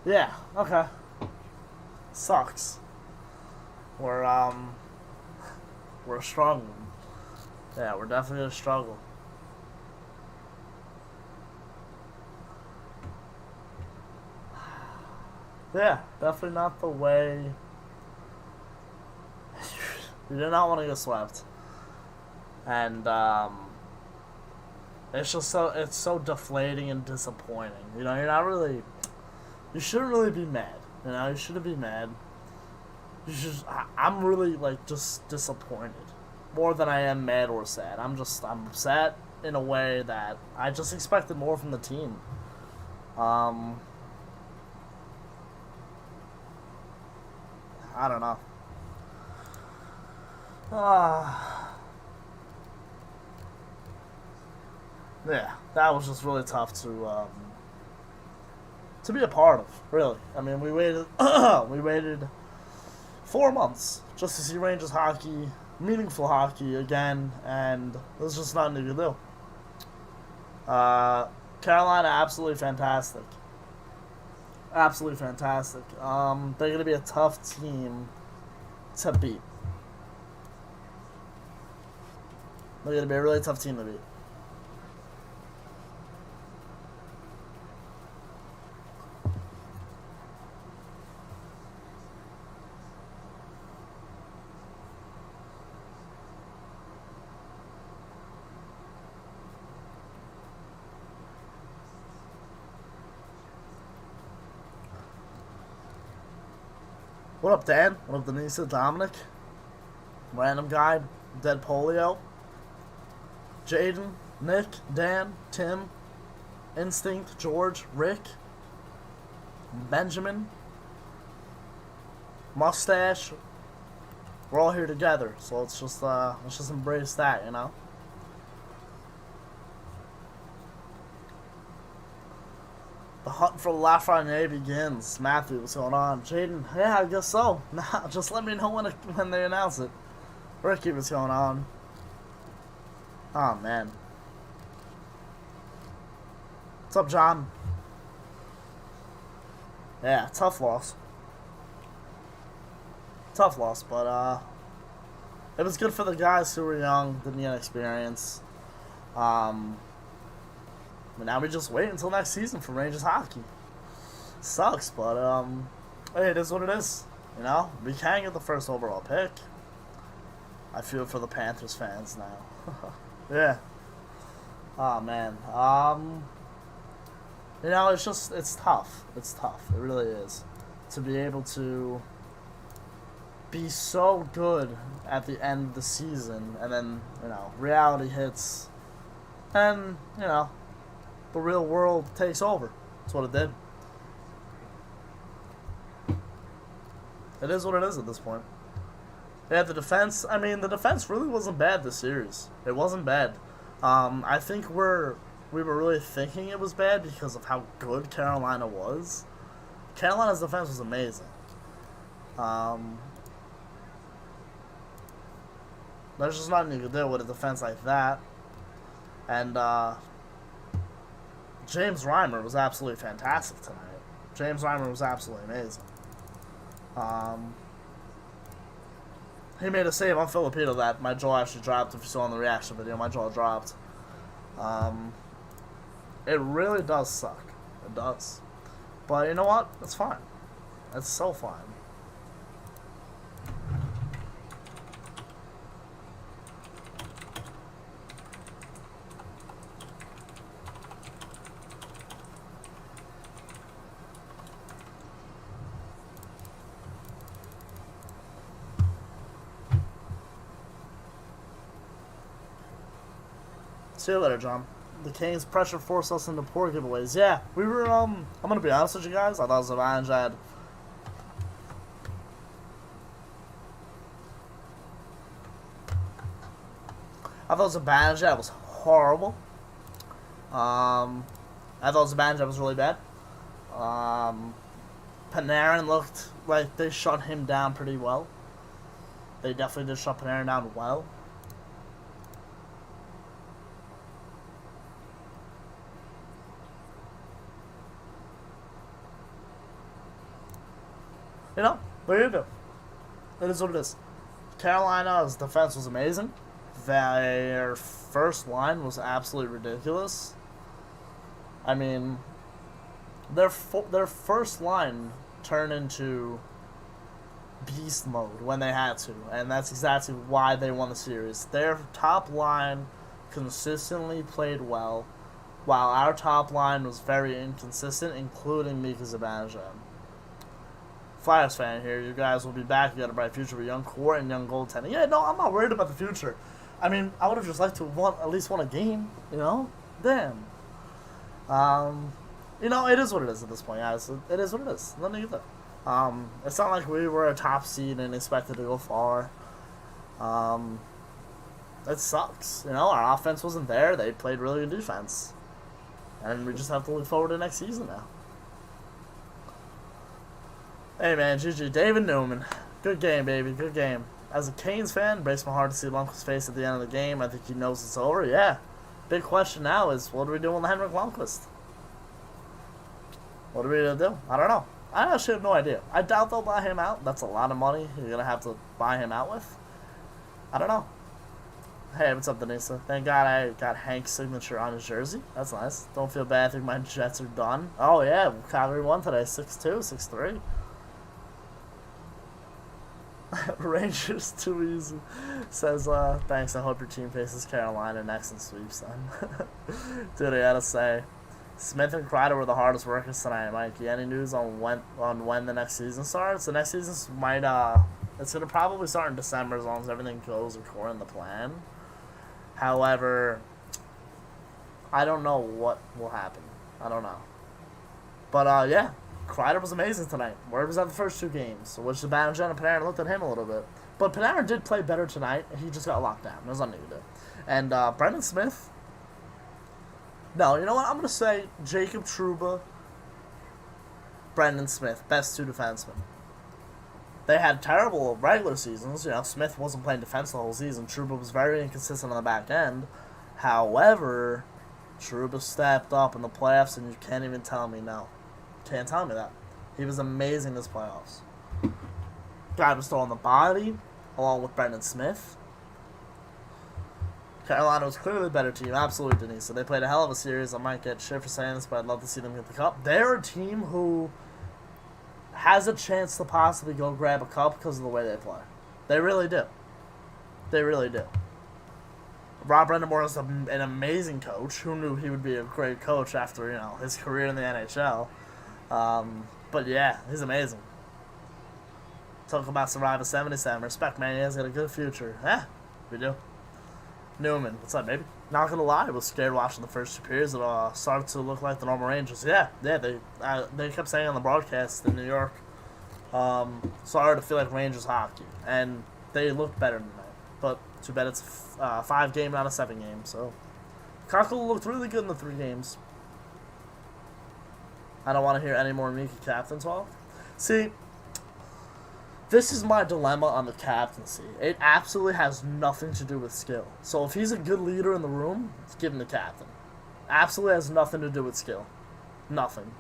Yeah, okay. Sucks. We're we're struggling. Yeah, we're definitely gonna struggle. Yeah, definitely not the way. We did not want to get swept, and it's so deflating and disappointing. You know, you're not really. You shouldn't really be mad. You know, you shouldn't be mad. You should. I'm really like just disappointed, more than I am mad or sad. I'm sad in a way that I just expected more from the team. Um, I don't know. Ah, yeah, that was just really tough to be a part of. Really, I mean, we waited we waited 4 months just to see Rangers hockey, meaningful hockey again, and it's just not a good deal. Uh, Carolina, absolutely fantastic, absolutely fantastic. They're gonna be a tough team to beat. They're gonna be a really tough team to beat. What up, Dan? What up, Denisa, Dominic? Random guy, Dead Polio, Jaden, Nick, Dan, Tim, Instinct, George, Rick, Benjamin, Mustache. We're all here together, so let's just embrace that, you know. The hunt for Lafreniere begins. Matthew, what's going on? Jaden, yeah, I guess so. Nah, just let me know when they announce it. Ricky, what's going on? Oh man, what's up, John? Yeah, tough loss, but it was good for the guys who were young, didn't get experience. Um, but now we just wait until next season for Rangers hockey. Sucks, but hey, it is what it is. You know, we can get the first overall pick. I feel for the Panthers fans now. Yeah. Oh man. You know, it's tough. It's tough. It really is to be able to be so good at the end of the season, and then reality hits, and the real world takes over. That's what it did. It is what it is at this point. Yeah, the defense. I mean, the defense really wasn't bad this series. It wasn't bad. I think we were really thinking it was bad because of how good Carolina was. Carolina's defense was amazing. Um, there's just nothing you can do with a defense like that. And James Reimer was absolutely fantastic tonight. James Reimer was absolutely amazing. Um, he made a save on Filipino that my jaw actually dropped. If you saw in the reaction video, my jaw dropped. Um, it really does suck. It does. But you know what? It's fine. It's so fine. See you later, John. The Kings pressure forced us into poor giveaways. Yeah, we were. I'm gonna be honest with you guys. I thought Zibanejad. I thought Zibanejad was horrible. I thought Zibanejad was really bad. Um, Panarin looked like they shut him down pretty well. They definitely did shut Panarin down well. You know, what do you do? It is what it is. Carolina's defense was amazing. Their first line was absolutely ridiculous. I mean, their first line turned into beast mode when they had to, and that's exactly why they won the series. Their top line consistently played well, while our top line was very inconsistent, including Mika Zibanejad. Flyers fan here, you guys will be back. You got a bright future with young core and young goaltending. Yeah, no, I'm not worried about the future. I mean, I would have just liked to have at least won a game, you know? Damn. You know, it is what it is at this point, guys. It is what it is. Let me get that. It's not like we were a top seed and expected to go far. It sucks. You know, our offense wasn't there. They played really good defense. And we just have to look forward to next season now. Hey man, GG. David Newman. Good game, baby. Good game. As a Canes fan, breaks my heart to see Lundqvist's face at the end of the game. I think he knows it's over. Yeah. Big question now is, what are we doing with Henrik Lundqvist? What are we going to do? I don't know. I actually have no idea. I doubt they'll buy him out. That's a lot of money you're going to have to buy him out with. I don't know. Hey, what's up, Denisa? Thank God I got Hank's signature on his jersey. That's nice. Don't feel bad. I think my Jets are done. Oh, yeah. Calgary won today. 6-2, 6-3. Rangers too easy. Says, thanks, I hope your team faces Carolina next and sweeps them. Dude, I gotta say, Smith and Kreider were the hardest workers tonight, Mikey. Any news on when the next season starts? The next season might, it's gonna probably start in December as long as everything goes according to plan. However, I don't know what will happen. I don't know. But, yeah. Kreider was amazing tonight. Word was at the first two games, which Zibanejad and Panarin looked at him a little bit. But Panarin did play better tonight. He just got locked down. There's nothing to do. And Brendan Smith. No, you know what? I'm going to say Jacob Trouba, Brendan Smith, best two defensemen. They had terrible regular seasons. You know, Smith wasn't playing defense the whole season. Trouba was very inconsistent on the back end. However, Trouba stepped up in the playoffs, and you can't even tell me no. Can't tell me that. He was amazing this playoffs. Guy was throwing the body, along with Brendan Smith. Carolina was clearly the better team, absolutely, Denise. So they played a hell of a series. I might get shit for saying this, but I'd love to see them get the cup. They're a team who has a chance to possibly go grab a cup because of the way they play. They really do. They really do. Rob Brind'Amour is an amazing coach. Who knew he would be a great coach after, you know, his career in the NHL? But yeah, he's amazing. Talk about Survivor 77. Respect, man. He has got a good future. Yeah, we do. Newman, what's up, baby? Not gonna lie, I was scared watching the first two periods. It started to look like the normal Rangers. Yeah, they kept saying on the broadcast in New York, started to feel like Rangers hockey, and they looked better tonight. But too bad it's 5 game, not a 7 game. So, Kakko looked really good in the 3 games. I don't want to hear any more Mika captain talk. See, this is my dilemma on the captaincy. It absolutely has nothing to do with skill. So if he's a good leader in the room, give him the captain. Absolutely has nothing to do with skill. Nothing.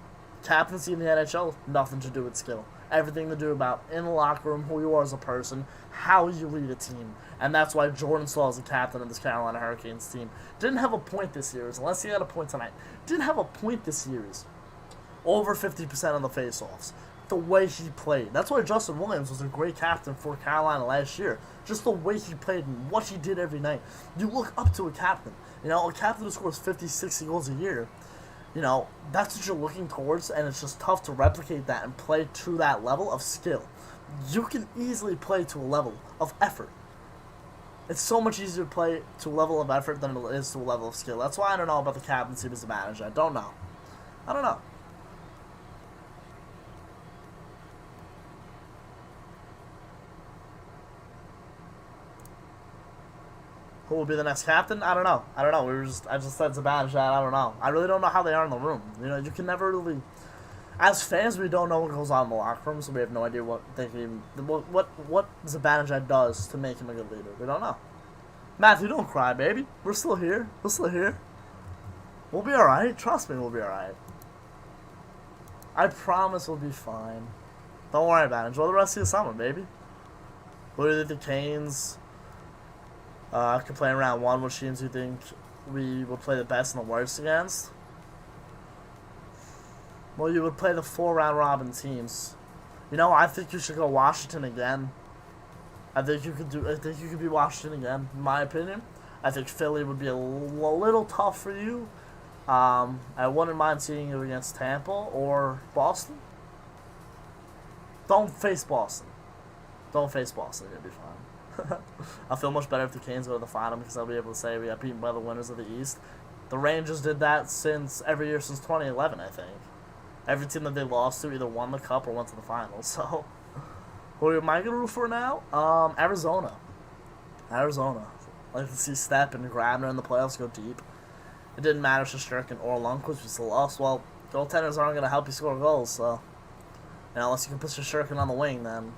Captaincy in the NHL, nothing to do with skill. Everything to do about in the locker room, who you are as a person, how you lead a team. And that's why Jordan Staal is the captain of this Carolina Hurricanes team. Didn't have a point this series, unless he had a point tonight. Didn't have a point this series. Over 50% on the faceoffs. The way he played. That's why Justin Williams was a great captain for Carolina last year. Just the way he played and what he did every night. You look up to a captain. You know, a captain who scores 50, 60 goals a year. You know, that's what you're looking towards, and it's just tough to replicate that and play to that level of skill. You can easily play to a level of effort. It's so much easier to play to a level of effort than it is to a level of skill. That's why I don't know about the captaincy as a manager. I don't know. I don't know. Who will be the next captain? I don't know. I just said Zibanejad. I don't know. I really don't know how they are in the room. You know, you can never really. As fans, we don't know what goes on in the locker room, so we have no idea what Zibanejad does to make him a good leader. We don't know. Matthew, don't cry, baby. We're still here. We're still here. We'll be all right. Trust me, we'll be all right. I promise we'll be fine. Don't worry about it. Enjoy the rest of your summer, baby. Who do you think the Canes could play in round one? Which teams do you think we would play the best and the worst against? Well, you would play the 4 round robin teams. You know, I think you should go Washington again. I think you could be Washington again, in my opinion. I think Philly would be a little tough for you. I wouldn't mind seeing you against Tampa or Boston. Don't face Boston. Don't face Boston. You'll be fine. I'll feel much better if the Canes go to the final because I'll be able to say we got beaten by the winners of the East. The Rangers did that every year since 2011, I think. Every team that they lost to either won the cup or went to the finals. So, who am I going to root for now? Arizona. Arizona. I'd like to see Stepp and Grabner in the playoffs go deep. It didn't matter if Shesterkin or Lundqvist was the loss. Well, goaltenders aren't going to help you score goals, so... unless you can put Shesterkin on the wing, then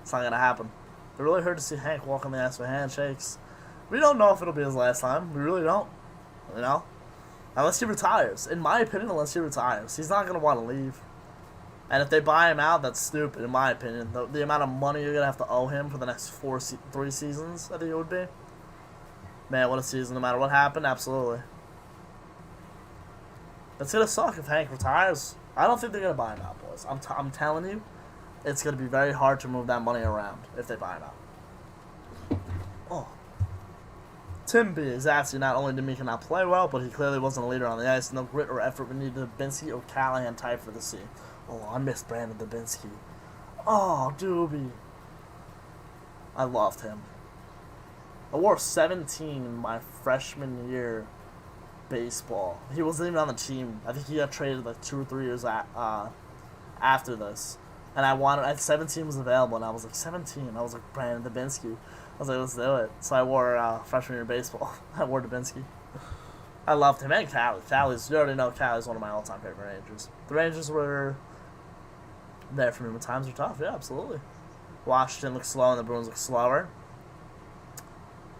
it's not going to happen. It really hurt to see Hank walk on the ice for handshakes. We don't know if it'll be his last time. We really don't. You know? Unless he retires. In my opinion, unless he retires. He's not going to want to leave. And if they buy him out, that's stupid, in my opinion. The amount of money you're going to have to owe him for the next 3 seasons, I think it would be. Man, what a season. No matter what happened, absolutely. It's going to suck if Hank retires. I don't think they're going to buy him out, boys. I'm telling you, it's going to be very hard to move that money around if they buy him out. Oh. Tim B is asking, not only did Mika not play well, but he clearly wasn't a leader on the ice. No grit or effort. We needed Dubinsky or Callahan type for the C. Oh, I miss Brandon Dubinsky. Oh, Doobie. I loved him. I wore 17 in my freshman year baseball. He wasn't even on the team. I think he got traded like 2 or 3 years after this. And I 17 was available, and I was like, 17? I was like, Brandon Dubinsky. I was like, let's do it. So I wore freshman year baseball. I wore Dubinsky. I loved him. And Callie. You already know Callie's one of my all-time favorite Rangers. The Rangers were there for me when times were tough. Yeah, absolutely. Washington looked slow, and the Bruins looked slower.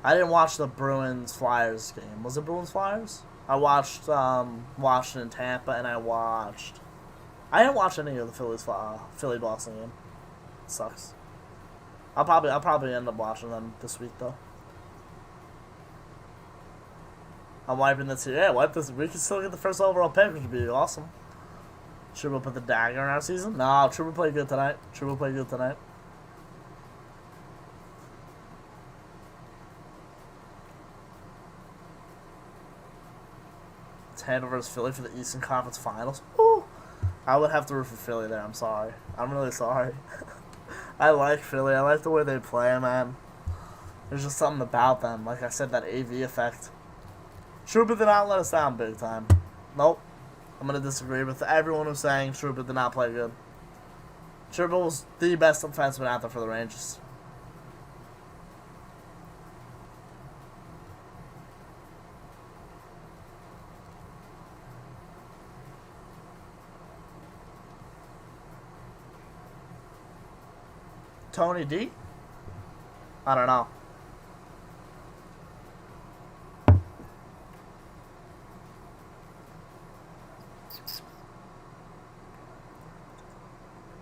I didn't watch the Bruins-Flyers game. Was it Bruins-Flyers? I watched Washington, Tampa, and I didn't watch any of the Philly-Boston game. It sucks. I'll probably end up watching them this week though. I'm wiping this here. Yeah, wipe this. We can still get the first overall pick, which would be awesome. Should we put the dagger in our season? No, Trouba played good tonight. Tampa versus Philly for the Eastern Conference Finals. Ooh. I would have to root for Philly there. I'm sorry. I'm really sorry. I like Philly. I like the way they play, man. There's just something about them. Like I said, that AV effect. Trouba did not let us down big time. Nope. I'm going to disagree with everyone who's saying Trouba did not play good. Trouba was the best defenseman out there for the Rangers. Tony D? I don't know.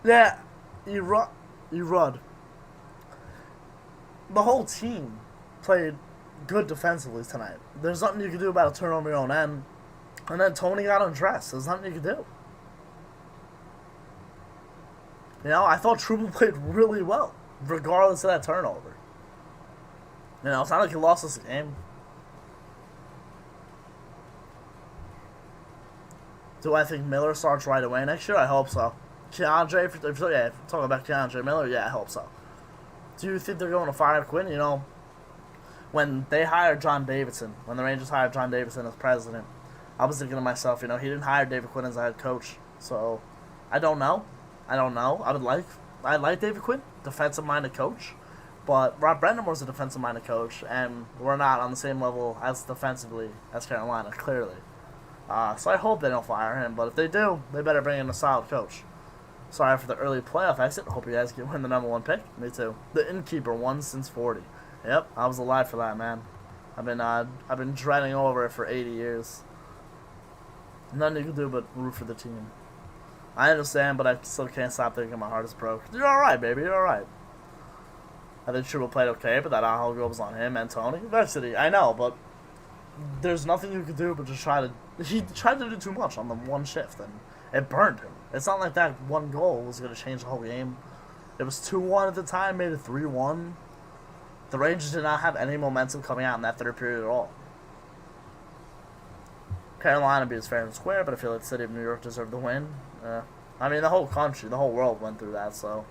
Yeah, Erod. The whole team played good defensively tonight. There's nothing you can do about a turn on your own end. And then Tony got undressed. There's nothing you can do. You know, I thought Trouba played really well, regardless of that turnover. You know, it's not like he lost us a game. Do I think Miller starts right away next year? I hope so. Keandre, talking about Keandre Miller, yeah, I hope so. Do you think they're going to fire Quinn? You know, when they hired John Davidson, when the Rangers hired John Davidson as president, I was thinking to myself, you know, he didn't hire David Quinn as a head coach. So, I don't know. I like David Quinn, defensive-minded coach. But Rob Brendamore's a defensive-minded coach, and we're not on the same level as defensively as Carolina, clearly. So I hope they don't fire him, but if they do, they better bring in a solid coach. Sorry for the early playoff exit. Hope you guys can win the number 1 pick. Me too. The innkeeper won since 40. Yep, I was alive for that, man. I've been dreading over it for 80 years. Nothing you can do but root for the team. I understand, but I still can't stop thinking my heart is broke. You're alright, baby. You're alright. I think Trouba played okay, but that Aho goal was on him and Tony. Varsity, I know, but there's nothing you could do but just try to... He tried to do too much on the one shift, and it burned him. It's not like that one goal was going to change the whole game. It was 2-1 at the time, made it 3-1. The Rangers did not have any momentum coming out in that third period at all. Carolina beat us fair and square, but I feel like the city of New York deserved the win. I mean, the whole country, the whole world went through that, so...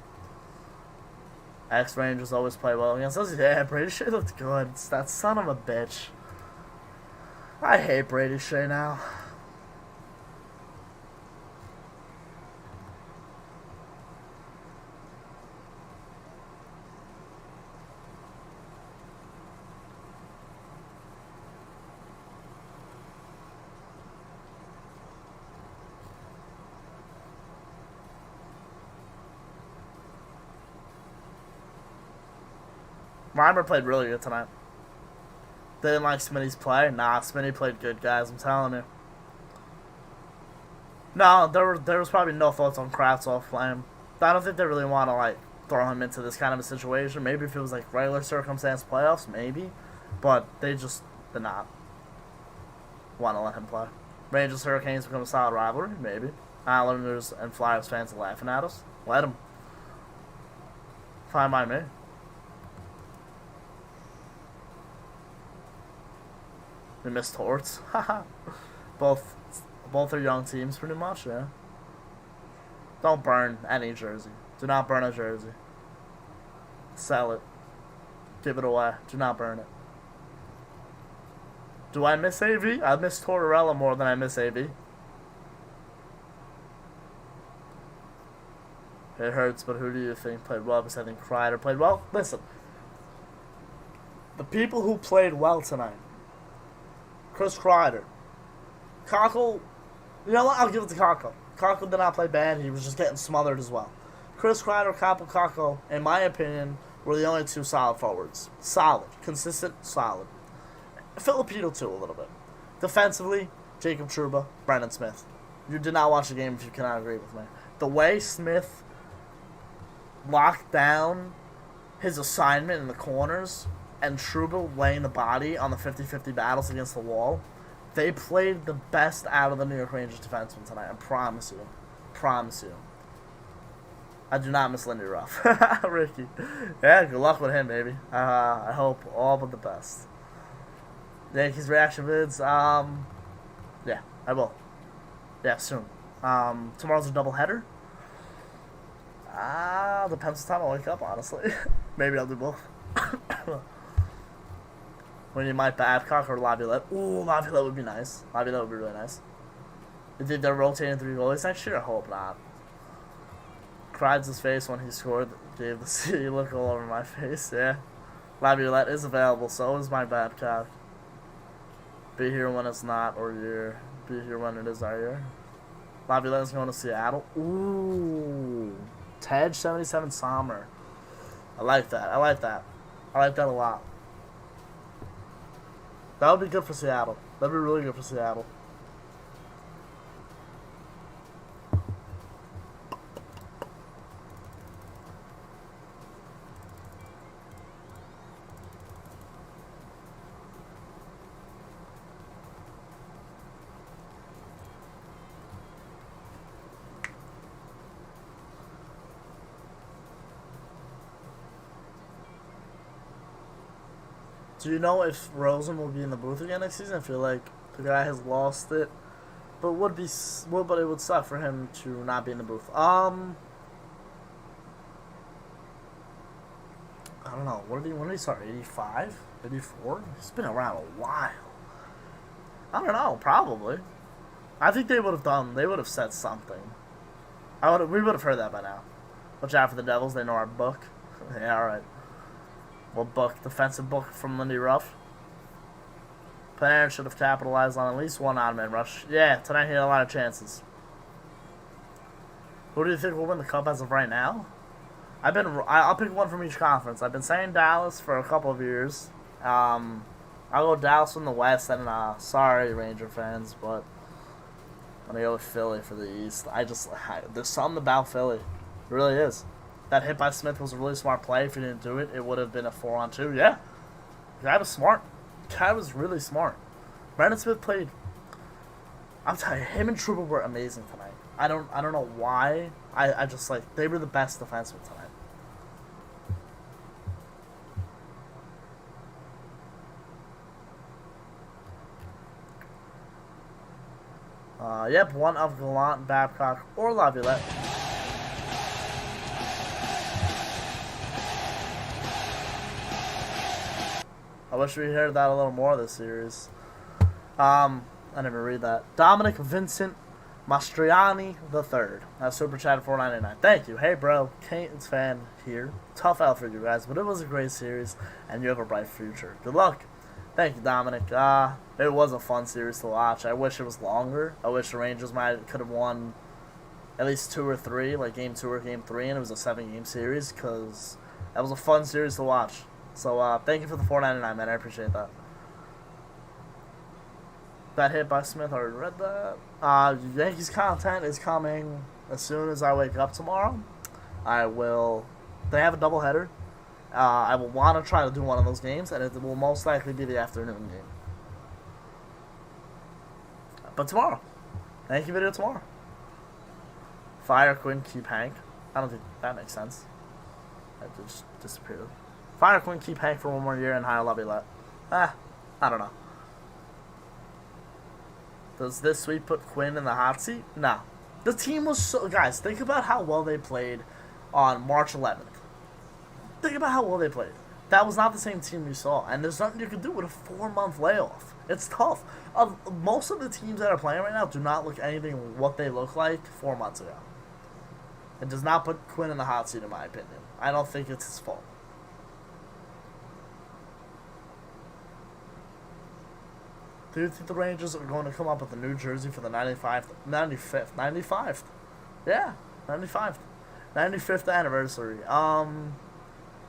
Ex-Rangers always play well against us. Yeah, Brady Shea looked good. It's that son of a bitch. I hate Brady Shea now. Reimer played really good tonight. They didn't like Smitty's play. Nah, Smitty played good, guys. I'm telling you. No, there was probably no thoughts on Kravtsov playing. I don't think they really want to like throw him into this kind of a situation. Maybe if it was like regular circumstance playoffs, maybe. But they just did not want to let him play. Rangers Hurricanes become a solid rivalry, maybe. Islanders and Flyers fans are laughing at us. Let them. Fine by me. We missed Torts. both are young teams, pretty much, yeah. Don't burn any jersey. Do not burn a jersey. Sell it. Give it away. Do not burn it. Do I miss AV? I miss Tortorella more than I miss AV. It hurts, but who do you think played well? Because I think Kreider played well. Listen. The people who played well tonight. Chris Kreider. Cockle, you know what? I'll give it to Cockle. Cockle did not play bad. He was just getting smothered as well. Chris Kreider, Cockle, in my opinion, were the only two solid forwards. Solid. Consistent, solid. Filipino, too, a little bit. Defensively, Jacob Trouba, Brendan Smith. You did not watch the game if you cannot agree with me. The way Smith locked down his assignment in the corners and Trouba laying the body on the 50-50 battles against the wall, they played the best out of the New York Rangers defensemen tonight. I promise you. Promise you. I do not miss Lindy Ruff. Ricky. Yeah, good luck with him, baby. I hope all but the best. Yankees reaction vids. Yeah, I will. Yeah, soon. Tomorrow's a doubleheader. Depends what time I wake up, honestly. Maybe I'll do both. When you might Babcock or Laviolette. Ooh, Laviolette would be nice. Laviolette would be really nice. You think they're rotating 3 goalies next year? I hope not. Cried face when he scored. Gave the city look all over my face. Yeah. Laviolette is available. So is my Babcock. Be here when it's not, or year. Be here when it is our year. Laviolette's going to Seattle. Ooh. Tej 77 Sommer. I like that. I like that. I like that a lot. That would be good for Seattle. That would be really good for Seattle. Do you know if Rosen will be in the booth again next season? I feel like the guy has lost it, but it would suck for him to not be in the booth. I don't know. When did he start? 85? 84? He's been around a while. I don't know. Probably. I think they would have said something. We would have heard that by now. Watch out for the Devils. They know our book. Yeah, all right. Well, defensive book from Lindy Ruff. Panarin should have capitalized on at least one odd-man rush. Yeah, tonight he had a lot of chances. Who do you think will win the Cup as of right now? I'll pick one from each conference. I've been saying Dallas for a couple of years. I'll go Dallas from the West, and sorry, Ranger fans, but I'm gonna go with Philly for the East. There's something about Philly. It really is. That hit by Smith was a really smart play. If he didn't do it, it would have been a 4-on-2. Yeah. The guy was smart. The guy was really smart. Brandon Smith played. I'm telling you, him and Trouba were amazing tonight. I don't know why. I just like they were the best defensemen tonight. Yep, one of Gallant, Babcock, or Laviolette. I wish we heard that a little more this series. I didn't even read that. Dominic Vincent Mastriani III. That's Super Chat $4.99. Thank you. Hey, bro. Canes fan here. Tough out for you guys, but it was a great series, and you have a bright future. Good luck. Thank you, Dominic. It was a fun series to watch. I wish it was longer. I wish the Rangers could have won at least 2 or 3, like Game 2 or Game 3, and it was a 7-game series, because that was a fun series to watch. So, thank you for the $4.99, man. I appreciate that. That hit by Smith, I already read that. Yankees content is coming as soon as I wake up tomorrow. They have a doubleheader. I will want to try to do one of those games, and it will most likely be the afternoon game. But tomorrow. Thank you video tomorrow. Fire Quinn, keep Hank. I don't think that makes sense. That just disappeared. Fire Quinn, keep Hank for 1 more year, and hire Laviolette. I don't know. Does this sweep put Quinn in the hot seat? No. The team was so... Guys, think about how well they played on March 11th. Think about how well they played. That was not the same team you saw. And there's nothing you can do with a 4-month layoff. It's tough. Most of the teams that are playing right now do not look anything what they look like 4 months ago. It does not put Quinn in the hot seat, in my opinion. I don't think it's his fault. Do you think the Rangers are going to come up with a new jersey for the 95th? Yeah, 95th anniversary.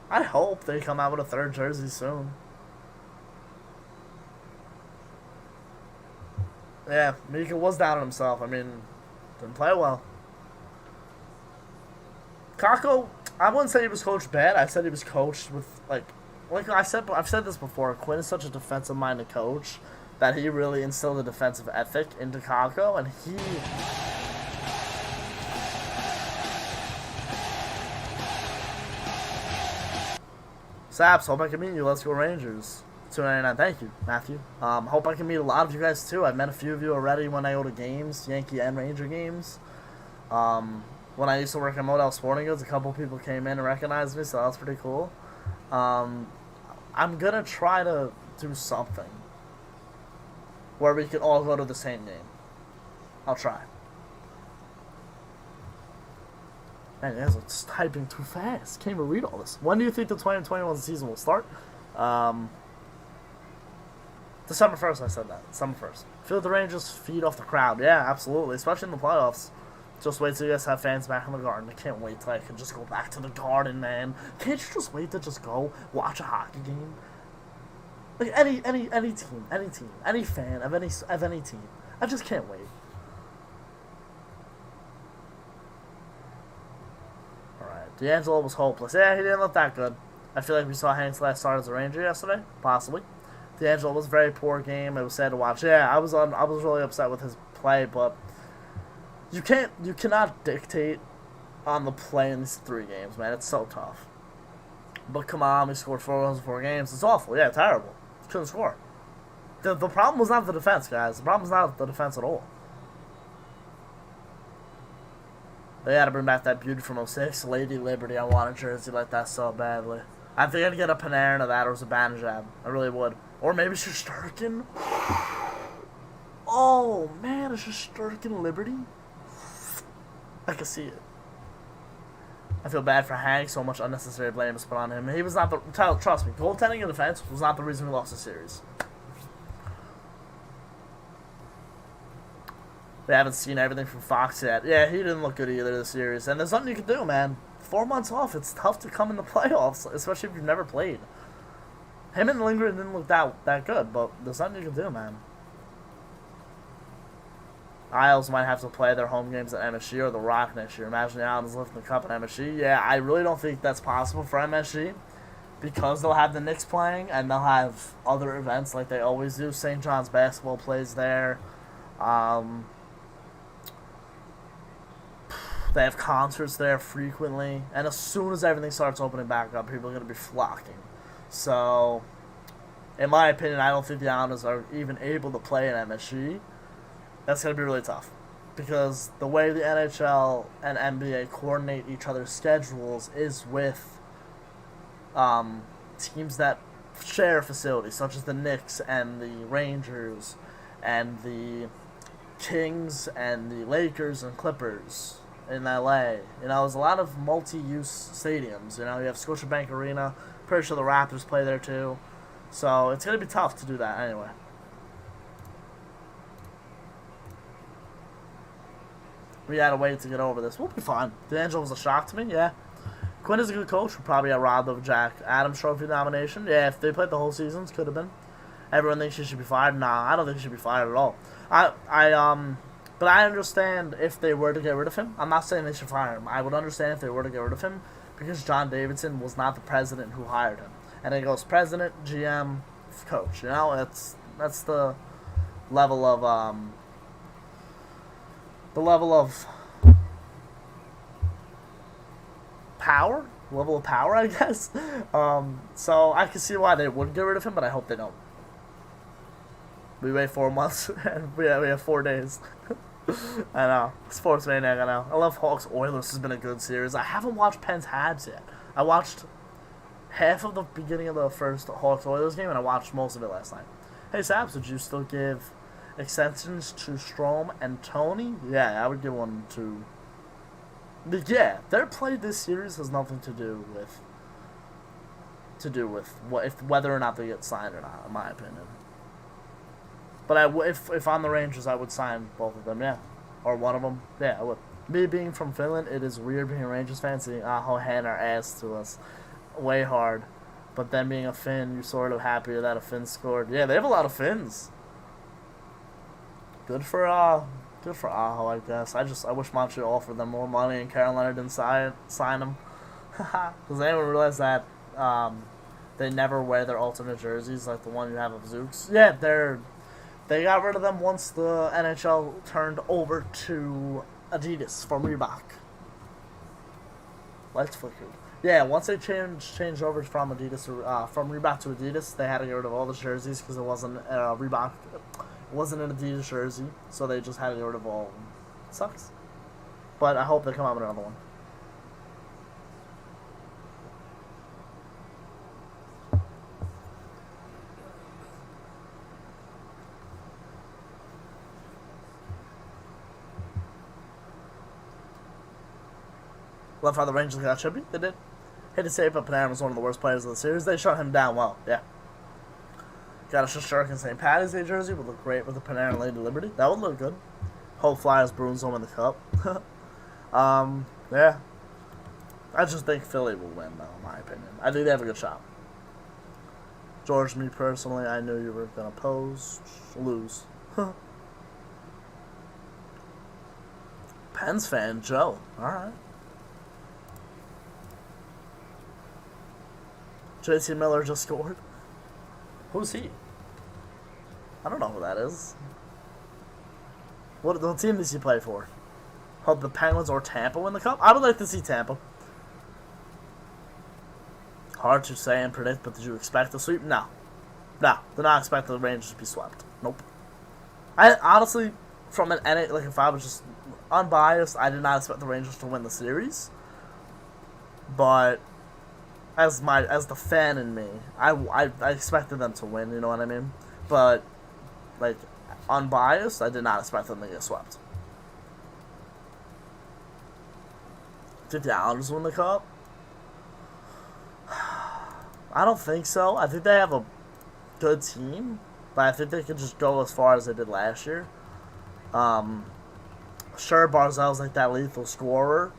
I hope they come out with a 3rd jersey soon. Yeah, Mika was down on himself. I mean, didn't play well. Kakko, I wouldn't say he was coached bad. I said he was coached with, like I've said this before. Quinn is such a defensive-minded coach that he really instilled a defensive ethic into Kakko, and he... Saps, hope I can meet you. Let's go Rangers. $2.99. Thank you, Matthew. Hope I can meet a lot of you guys too. I've met a few of you already when I go to games, Yankee and Ranger games. When I used to work at Model Sporting Goods, a couple people came in and recognized me, so that's pretty cool. I'm gonna try to do something where we could all go to the same game. I'll try. Man, you guys are just typing too fast. Can't even read all this. When do you think the 2021 season will start? December 1st, I said that. December 1st. Feel the Rangers feed off the crowd. Yeah, absolutely. Especially in the playoffs. Just wait till you guys have fans back in the Garden. I can't wait till I can just go back to the Garden, man. Can't you just wait to just go watch a hockey game? Like any team, any fan of any team. I just can't wait. Alright, D'Angelo was hopeless. Yeah, he didn't look that good. I feel like we saw Hank's last start as a Ranger yesterday, possibly. D'Angelo was a very poor game. It was sad to watch. Yeah, I was really upset with his play, but you cannot dictate on the play in these 3 games, man. It's so tough. But come on, we scored 4 goals in 4 games. It's awful. Yeah, terrible. Couldn't score. The problem was not the defense, guys. The problem was not the defense at all. They had to bring back that beauty from 06, Lady Liberty. I want a jersey like that so badly. I think I'd get a Panarin of that or a Zibanejad. I really would. Or maybe Shesterkin. Oh, man, a Shesterkin Liberty? I can see it. I feel bad for Hank. So much unnecessary blame is put on him. He was not the... Trust me, goaltending and defense was not the reason we lost the series. We haven't seen everything from Fox yet. Yeah, he didn't look good either this series. And there's nothing you can do, man. 4 months off, it's tough to come in the playoffs, especially if you've never played. Him and Lindgren didn't look that good, but there's nothing you can do, man. Isles might have to play their home games at MSG or the Rock next year. Imagine the Islanders lifting the cup at MSG. Yeah, I really don't think that's possible for MSG because they'll have the Knicks playing and they'll have other events like they always do. St. John's basketball plays there. They have concerts there frequently, and as soon as everything starts opening back up, people are going to be flocking. So, in my opinion, I don't think the Islanders are even able to play at MSG. That's going to be really tough because the way the NHL and NBA coordinate each other's schedules is with teams that share facilities, such as the Knicks and the Rangers and the Kings and the Lakers and Clippers in LA. You know, there's a lot of multi-use stadiums. You know, you have Scotiabank Arena. Pretty sure the Raptors play there too. So it's going to be tough to do that anyway. We had a way to get over this. We'll be fine. D'Angelo was a shock to me, yeah. Quinn is a good coach. We'll probably have robbed of Jack Adams Trophy nomination. Yeah, if they played the whole seasons, could have been. Everyone thinks he should be fired. Nah, I don't think he should be fired at all. But I understand if they were to get rid of him. I'm not saying they should fire him. I would understand if they were to get rid of him because John Davidson was not the president who hired him. And it goes president, GM, coach. You know, that's the level of power. Level of power, I guess. So I can see why they would get rid of him, but I hope they don't. We wait 4 months and we have 4 days. I know. Sports Maniac, I know. I love Hawks Oilers has been a good series. I haven't watched Pens Habs yet. I watched half of the beginning of the first Hawks Oilers game and I watched most of it last night. Hey Sabs, would you still give extensions to Strome and Tony? Yeah, I would give one to. But yeah, their play this series has nothing to do with whether or not they get signed or not, in my opinion. But if I'm the Rangers, I would sign both of them, yeah. Or one of them, yeah, I would. Me being from Finland, it is weird being a Rangers fan, seeing Aho hand our ass to us way hard. But then being a Finn, you're sort of happier that a Finn scored. Yeah, they have a lot of Finns. Good for Aho, I guess. I wish Montreal offered them more money and Carolina didn't sign them. Does anyone realize that they never wear their alternate jerseys like the one you have of Zooks? Yeah, they got rid of them once the NHL turned over to Adidas from Reebok. Lights flickered. Yeah, once they changed over from Adidas from Reebok to Adidas, they had to get rid of all the jerseys because it wasn't Reebok. It wasn't an Adidas jersey, so they just had to get rid of all. Sucks. But I hope they come out with another one. Love how the Rangers got chippy. They did. Hate to say it, but Panarin was one of the worst players of the series. They shut him down well. Yeah. Got a Shesterkin and St. Patty's Day jersey. Would look great with the Panarin Lady Liberty. That would look good. Hope Flyers Bruins home in the cup. Yeah. I just think Philly will win, though, in my opinion. I think they have a good shot. George, me personally, I knew you were going to lose. Pens fan, Joe. Alright. JT Miller just scored. Who's he? I don't know who that is. What team does he play for? Hope the Penguins or Tampa win the cup? I would like to see Tampa. Hard to say and predict, but did you expect a sweep? No. No, did not expect the Rangers to be swept. Nope. I honestly, from an if I was just unbiased, I did not expect the Rangers to win the series. But as the fan in me, I expected them to win. You know what I mean? But unbiased, I did not expect them to get swept. Did the Islanders win the cup? I don't think so. I think they have a good team, but I think they could just go as far as they did last year. Sure, Barzal's like that lethal scorer,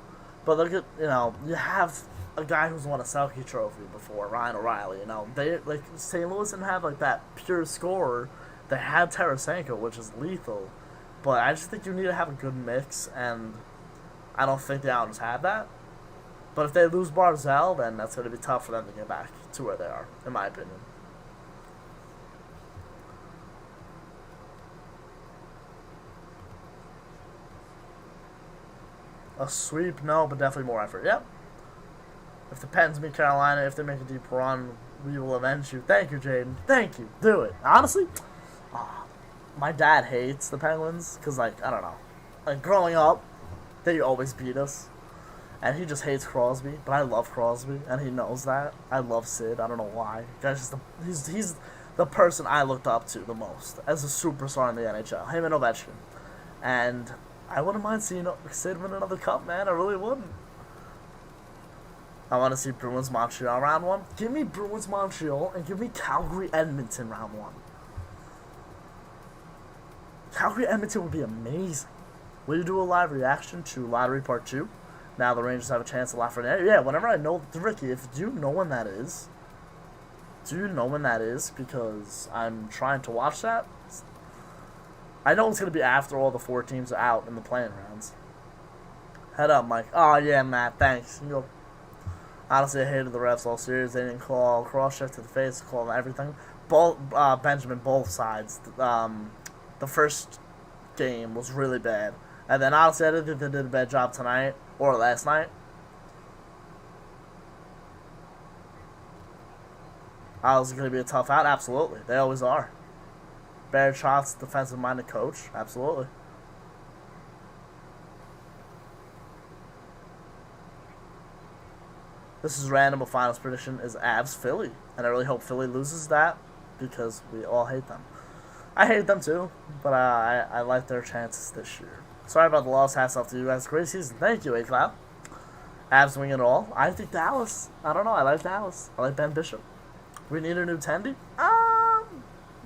but look at, you have a guy who's won a Selke Trophy before, Ryan O'Reilly. They St. Louis didn't have that pure scorer. They had Tarasenko, which is lethal, But I just think you need to have a good mix, and I don't think the Islanders have that. But if they lose Barzal, then that's going to be tough for them to get back to where they are, in my opinion. A sweep? No, but definitely more effort. Yep. If the Pens beat Carolina, if they make a deep run, we will avenge you. Thank you, Jaden. Thank you. Do it. Honestly, my dad hates the Penguins because, like, I don't know. Like, growing up, they always beat us. And he just hates Crosby, but I love Crosby, and he knows that. I love Sid. I don't know why. He's the person I looked up to the most as a superstar in the NHL. Him and Ovechkin. And I wouldn't mind seeing Sid win another cup, man. I really wouldn't. I want to see Bruins Montreal round 1. Give me Bruins Montreal and give me Calgary Edmonton round 1. Calgary Edmonton would be amazing. Will you do a live reaction to Lottery Part 2? Now the Rangers have a chance at Lafreniere. Yeah, whenever I know, Ricky, do you know when that is? Do you know when that is? Because I'm trying to watch that. I know it's going to be after all the 4 teams are out in the playing rounds. Head up, Mike. Oh, yeah, Matt, thanks. You know, honestly, I hated the refs all series. They didn't call cross-check to the face, call everything. Benjamin, both sides. The first game was really bad. And then, honestly, I didn't think they did a bad job tonight or last night. Was it going to be a tough out? Absolutely. They always are. Barry Trotz, defensive-minded coach. Absolutely. This is random, but finals prediction is Avs Philly. And I really hope Philly loses that because we all hate them. I hate them too, but I like their chances this year. Sorry about the loss. Hats off to you guys. Great season. Thank you, A-Cloud. Avs wing it all. I think Dallas. I don't know. I like Dallas. I like Ben Bishop. We need a new Tendy?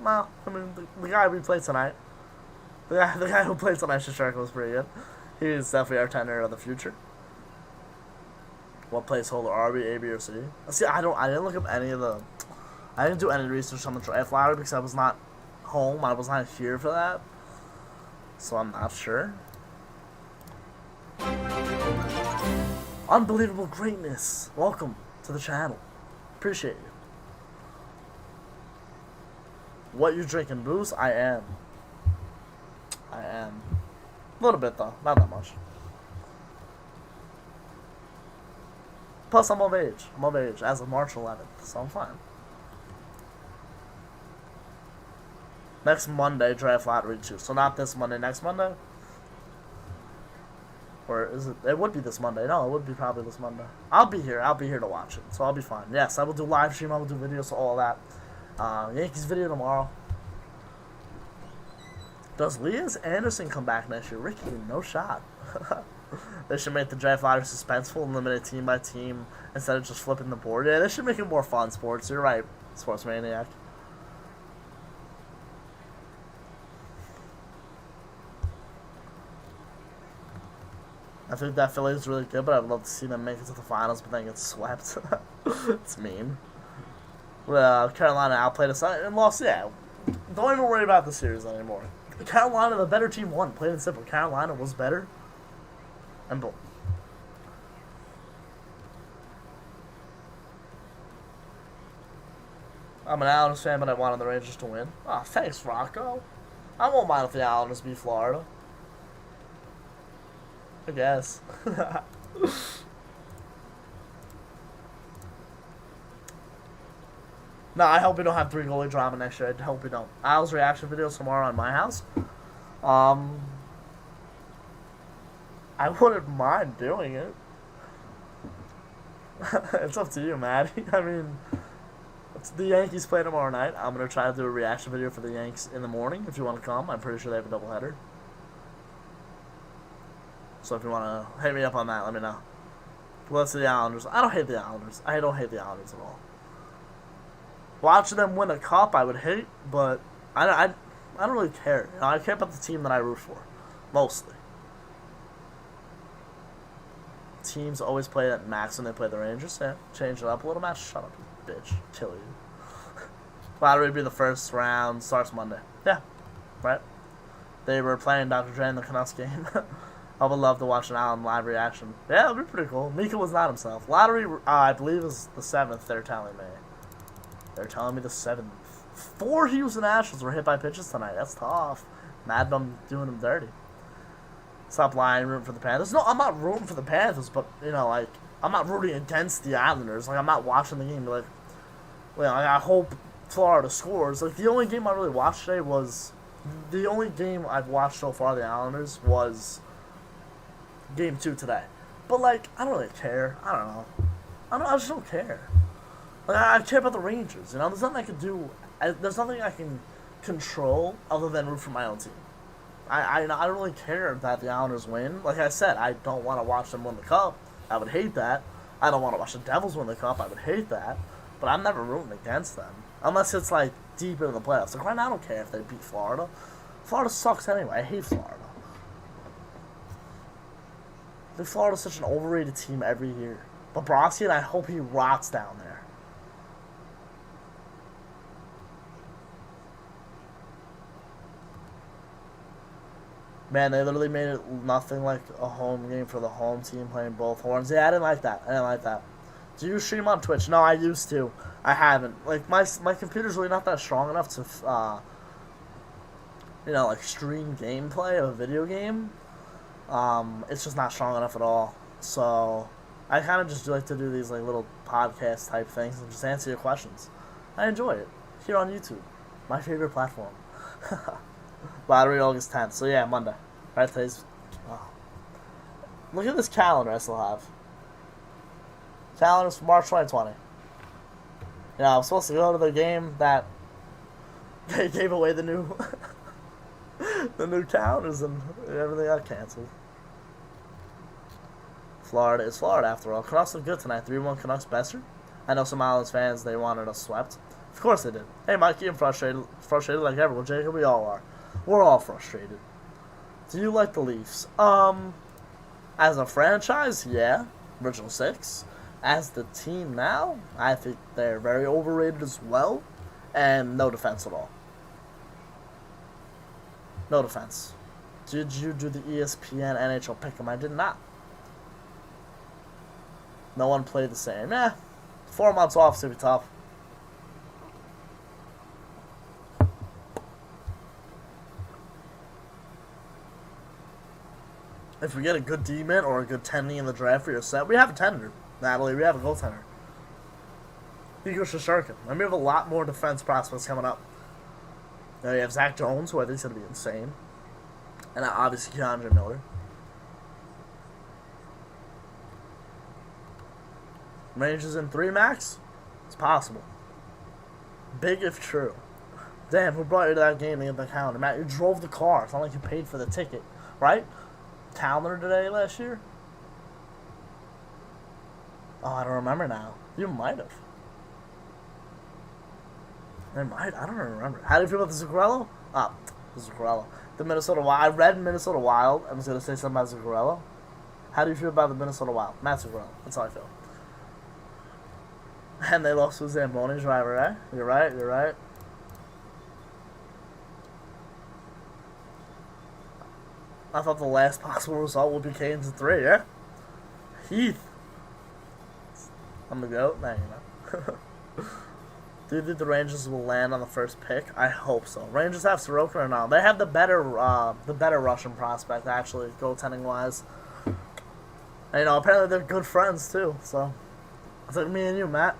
Well, I mean, the guy we played tonight, the guy who played tonight, Shasharka, was pretty good. He is definitely our tender of the future. What placeholder are we, A, B, or C? See, I didn't look up any of the, I didn't do any research on the draft lottery because I was not home. I was not here for that. So I'm not sure. Unbelievable greatness. Welcome to the channel. Appreciate you. What you drinking, booze? I am. A little bit though, not that much. Plus, I'm of age. I'm of age as of March 11th, so I'm fine. Next Monday, draft lottery 2. So not this Monday, next Monday? Or is it? It would be this Monday. No, it would be probably this Monday. I'll be here. I'll be here to watch it, so I'll be fine. Yes, I will do live stream. I will do videos, so all that. Yankees video tomorrow. Does Lias Anderson come back next year? Ricky, no shot. They should make the draft lottery suspenseful and limit it team by team instead of just flipping the board. Yeah, they should make it more fun, sports. You're right, Sports Maniac. I think that Philly is really good, but I'd love to see them make it to the finals, but then get swept. It's mean. Well, Carolina outplayed us and lost. Yeah, don't even worry about the series anymore. Carolina, the better team, won. Plain and simple. Carolina was better. And boom. I'm an Islanders fan, but I wanted the Rangers to win. Oh, thanks, Rocco. I won't mind if the Islanders beat Florida. I guess. No, I hope we don't have 3 goalie drama next year. I hope we don't. Isles reaction videos tomorrow on my house. I wouldn't mind doing it. It's up to you, Maddie. I mean, the Yankees play tomorrow night. I'm going to try to do a reaction video for the Yanks in the morning if you want to come. I'm pretty sure they have a doubleheader. So if you want to hit me up on that, let me know. Let's see the Islanders. I don't hate the Islanders. I don't hate the Islanders at all. Watching them win a cup, I would hate, but I don't really care. You know, I care about the team that I root for, mostly. Teams always play at max when they play the Rangers. Yeah, change it up a little, Matt. Shut up, you bitch. Kill you. Lottery would be the first round. Starts Monday. Yeah, right. they were playing Dr. Dre in the Canucks game. I would love to watch an Allen live reaction. Yeah, it would be pretty cool. Mika was not himself. Lottery, I believe, is the 7th, they're telling me. They're telling me the 7th. 4 Houston Astros were hit by pitches tonight. That's tough. Mad Bum doing them dirty. Stop lying, rooting for the Panthers. No, I'm not rooting for the Panthers, but, you know, like, I'm not rooting against the Islanders. Like, I'm not watching the game. Like, well, I hope Florida scores. Like, the only game I really watched today was... The only game I've watched so far, the Islanders, was Game 2 today. But, like, I don't really care. I don't know. I just don't care. Like, I care about the Rangers, you know? There's nothing I can do. There's nothing I can control other than root for my own team. I don't really care that the Islanders win. Like I said, I don't want to watch them win the Cup. I would hate that. I don't want to watch the Devils win the Cup. I would hate that. But I'm never rooting against them. Unless it's, like, deep into the playoffs. Like, right now, I don't care if they beat Florida. Florida sucks anyway. I hate Florida. I think Florida's such an overrated team every year. Bobrovsky, and I hope he rots down there. Man, they literally made it nothing like a home game for the home team playing both horns. Yeah, I didn't like that. Do you stream on Twitch? No, I used to. I haven't. Like, my computer's really not that strong enough to, you know, like, stream gameplay of a video game. It's just not strong enough at all. So, I kind of just like to do these, like, little podcast type things and just answer your questions. I enjoy it. Here on YouTube. My favorite platform. Lottery August 10th. So, yeah, Monday. Right, today's... Oh. Look at this calendar I still have. Calendar's for March 2020. Yeah, I was supposed to go to the game that they gave away the new the new calendars and everything got canceled. Florida is Florida after all. Canucks look good tonight. 3-1 Canucks Besser. I know some Islanders fans, they wanted us swept. Of course they did. Hey, Mikey, I'm frustrated like everyone. Jacob, we all are. We're all frustrated. Do you like the Leafs? As a franchise, yeah. Original 6. As the team now, I think they're very overrated as well. And no defense at all. No defense. Did you do the ESPN NHL pick'em? I did not. No one played the same. 4 months off is going to be tough. If we get a good D-man or a good tending in the draft for your set, we have a tender. Natalie, we have a goaltender. Igor Shesterkin. And we have a lot more defense prospects coming up. Now you have Zach Jones, who I think is going to be insane. And obviously Keandre Miller. Rangers in 3 max? It's possible. Big if true. Damn, who brought you to that game to get the calendar? Matt, you drove the car. It's not like you paid for the ticket, right? Calendar today last year? Oh, I don't remember now. You might have. I don't remember. How do you feel about the Zuccarello? The Zuccarello. The Minnesota Wild. I read Minnesota Wild. I was going to say something about Zuccarello. How do you feel about the Minnesota Wild? Matt Zuccarello. That's how I feel. And they lost to Zamboni driver, eh? You're right. I thought the last possible result would be Canes in 3, yeah? Heath. I'm the GOAT? Nah, you know. Do you think the Rangers will land on the first pick? I hope so. Rangers have Sorokin or not? They have the better Russian prospect, actually, goaltending-wise. And, you know, apparently they're good friends, too, so... It's like me and you, Matt.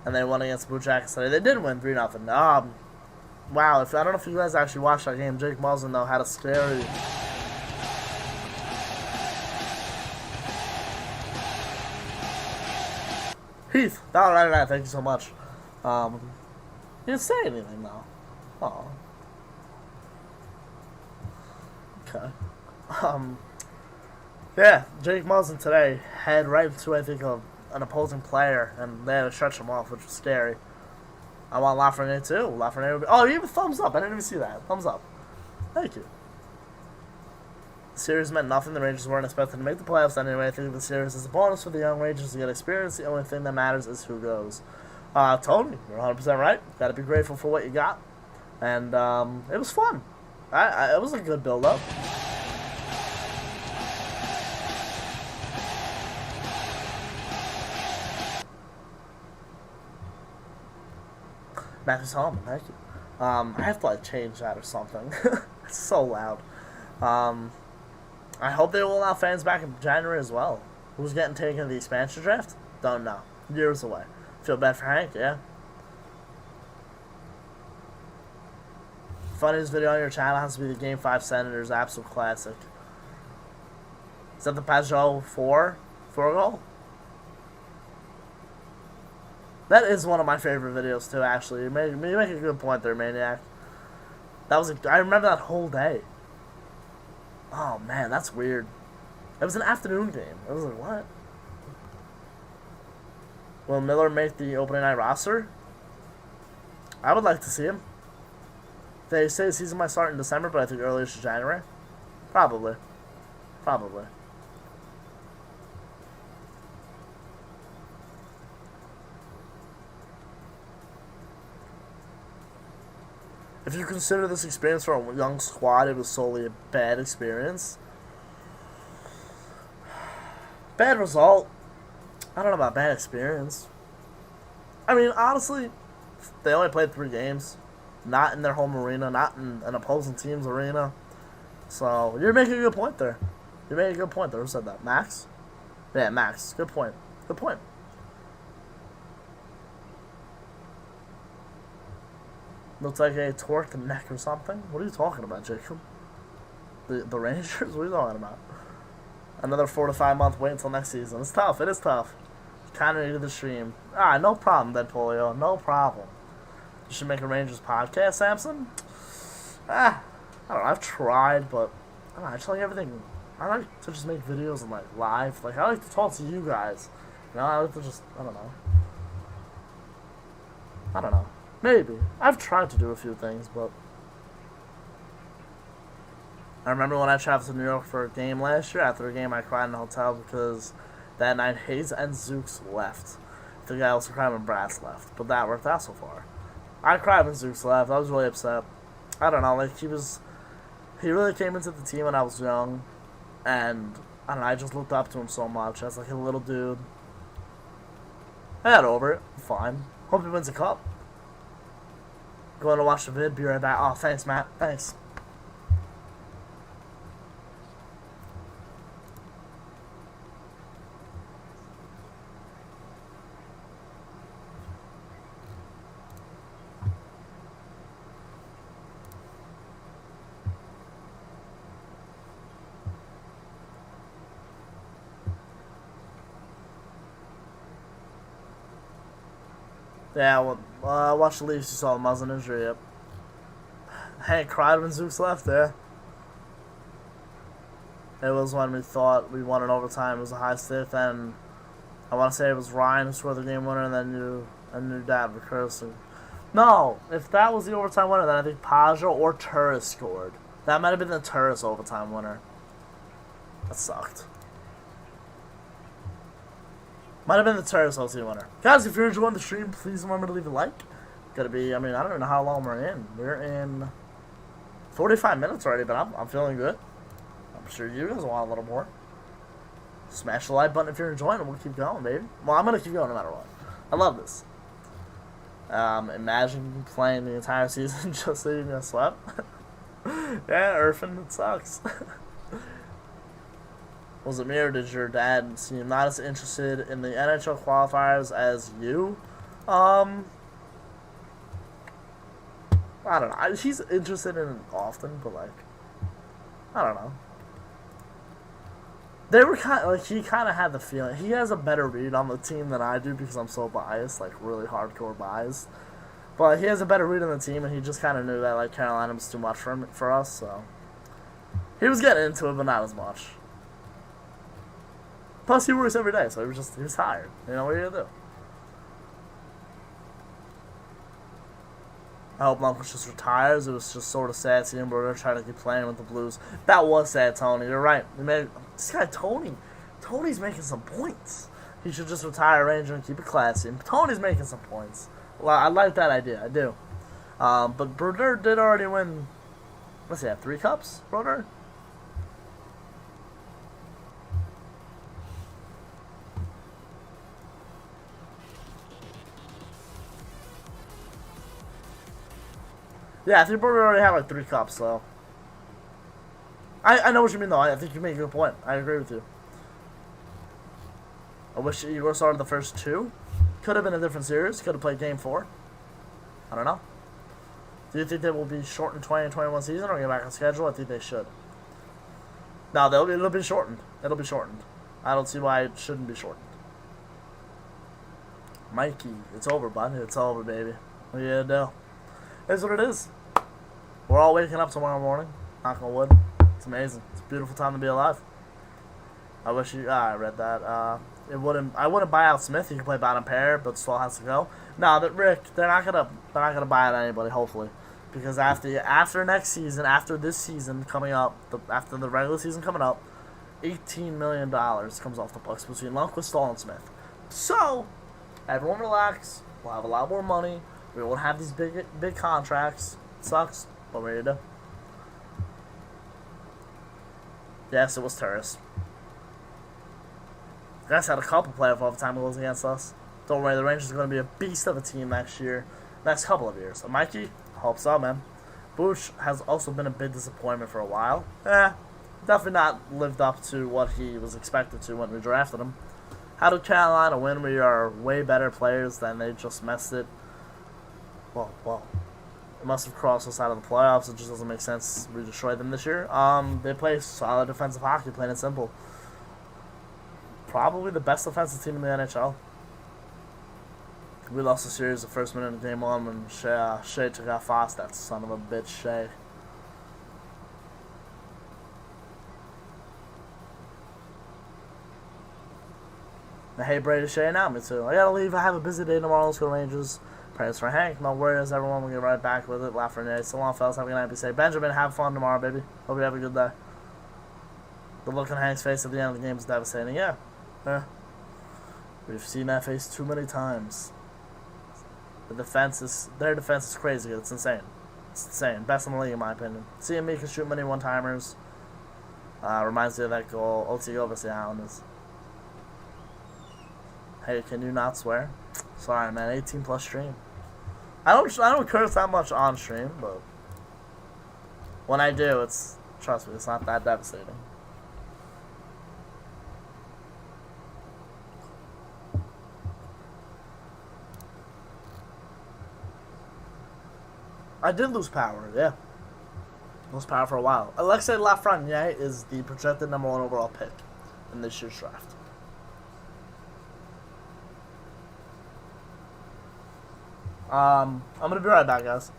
And they won against Blue Jackets today. They did win 3-0. Wow, I don't know if you guys actually watched that game. Jake Muzzin, though, had a scary... Heath, $1.99, thank you so much. You didn't say anything, though. Oh. Okay. Yeah, Jake Muzzin today had right into, I think, an opposing player, and they had to stretch him off, which was scary. I want Lafreniere, too. Lafreniere would be... Oh, you have a thumbs up. I didn't even see that. Thumbs up. Thank you. The series meant nothing. The Rangers weren't expected to make the playoffs anyway. I think the series is a bonus for the young Rangers to get experience. The only thing that matters is who goes. Tony, you're 100% right. Got to be grateful for what you got. And it was fun. It was a good build-up. Matthews home, thank you. I have to like change that or something. It's so loud. I hope they will allow fans back in January as well. Who's getting taken to the expansion draft? Don't know. Years away. Feel bad for Hank, yeah. Funniest video on your channel has to be the Game 5 Senators absolute classic. Is that the Pajot 4 goal? That is one of my favorite videos too, actually. You make a good point there, Maniac. I remember that whole day. Oh man, that's weird. It was an afternoon game. I was like, what? Will Miller make the opening night roster? I would like to see him. They say the season might start in December, but I think earliest is January. Probably. If you consider this experience for a young squad, it was solely a bad experience. Bad result. I don't know about bad experience. I mean, honestly, they only played 3 games. Not in their home arena, not in an opposing team's arena. So, you're making a good point there. Who said that? Max? Yeah, Max. Good point. Looks like a torqued neck or something. What are you talking about, Jacob? The Rangers? What are you talking about? Another 4 to 5 month wait until next season. It's tough. It is tough. Kind of needed the stream. No problem, Deadpoolio. No problem. You should make a Rangers podcast, Samson? I don't know. I've tried, but I don't know. I just like everything. I like to just make videos and like live. Like I like to talk to you guys. You know, I like to just I don't know. Maybe. I've tried to do a few things, but I remember when I traveled to New York for a game last year. After a game, I cried in a hotel because that night Hayes and Zooks left. I think I also cried when Brass left, but that worked out so far. I cried when Zooks left. I was really upset. I don't know, like he really came into the team when I was young, and I don't know, I just looked up to him so much as like a little dude. I got over it. I'm fine. Hope he wins a cup. Going to watch the vid. Be right back. Oh, thanks, Matt. Thanks. Yeah, well, watch the Leafs. You saw the muzzle injury. Yep. Hank cried when Zooks left there. It was when we thought we won in overtime. It was a high stick. Then I want to say it was Ryan who scored the game winner, and then I knew Dad recursing. No, if that was the overtime winner, then I think Pajot or Turris scored. That might have been the Turris overtime winner. That sucked. Might have been the Turris OT winner. Guys, if you're enjoying the stream, please remember to leave a like. Gotta be, I mean, I don't even know how long we're in. We're in 45 minutes already, but I'm feeling good. I'm sure you guys want a little more. Smash the like button if you're enjoying it. We'll keep going, baby. Well, I'm gonna keep going no matter what. I love this. Imagine playing the entire season just so you get swept. Yeah, Irfan, it sucks. Was it me or did your dad seem not as interested in the NHL qualifiers as you? I don't know. He's interested in it often, but like, I don't know. They were kind of, like, he kind of had the feeling. He has a better read on the team than I do because I'm so biased, like really hardcore biased. But he has a better read on the team, and he just kind of knew that like Carolina was too much for us, so he was getting into it, but not as much. Plus, he works every day, so he was tired. You know, what are you gonna do? I hope Lundqvist just retires. It was just sort of sad seeing Berger try to keep playing with the Blues. That was sad, Tony. You're right. This guy, Tony's making some points. He should just retire Ranger and keep it classy. Tony's making some points. Well, I like that idea. I do. But Brodeur did already win. What's he have? 3 cups, Brodeur? Yeah, I think Brodeur already had like 3 cups, so. I know what you mean, though. I think you make a good point. I agree with you. I wish Igor started the first 2. Could have been a different series. Could have played Game 4. I don't know. Do you think they will be shortened 2021 season or get back on schedule? I think they should. No, it'll be shortened. It'll be shortened. I don't see why it shouldn't be shortened. Mikey, it's over, bud. It's over, baby. What are you gonna do? It's what it is. We're all waking up tomorrow morning. Knock on wood. It's amazing. It's a beautiful time to be alive. I wish you. I read that. I wouldn't buy out Smith. He can play bottom pair, but still has to go. No, that Rick. They're not gonna buy out anybody. Hopefully, because after next season, after this season coming up, after the regular season coming up, $18 million comes off the books between Lundqvist, Stahl, and Smith. So, everyone relax. We'll have a lot more money. We won't have these big contracts. It sucks, but we're ready to. Yes, it was Turris. You guys had a couple playoff overtime goals against us. Don't worry, the Rangers are going to be a beast of a team next year. Next couple of years. So, Mikey, hope so, man. Bush has also been a big disappointment for a while. Definitely not lived up to what he was expected to when we drafted him. How did Carolina win? We are way better players than they just messed it. Well. It must have crossed us out of the playoffs. It just doesn't make sense. We destroyed them this year. They play solid defensive hockey, plain and simple. Probably the best defensive team in the NHL. We lost the series the first minute of game 1 when Shea took out Fast. That son of a bitch, Shea. I hate Brady Shea now, me too. I gotta leave. I have a busy day tomorrow. Let's go Rangers. Prayers for Hank. No worries, everyone. We'll get right back with it. Lafreniere. So long, fellas. Have a good night. Be safe. Benjamin, have fun tomorrow, baby. Hope you have a good day. The look on Hank's face at the end of the game is devastating. Yeah. We've seen that face too many times. Their defense is crazy. It's insane. It's insane. Best in the league, in my opinion. Seeing me can shoot many one-timers. Reminds me of that goal. OT over the Islanders. Hey, can you not swear? Sorry, man. 18 plus stream. I don't curse that much on stream, but when I do, trust me, it's not that devastating. I did lose power, yeah. Lost power for a while. Alexei Lafreniere is the projected number 1 overall pick in this year's draft. I'm gonna be right back, guys.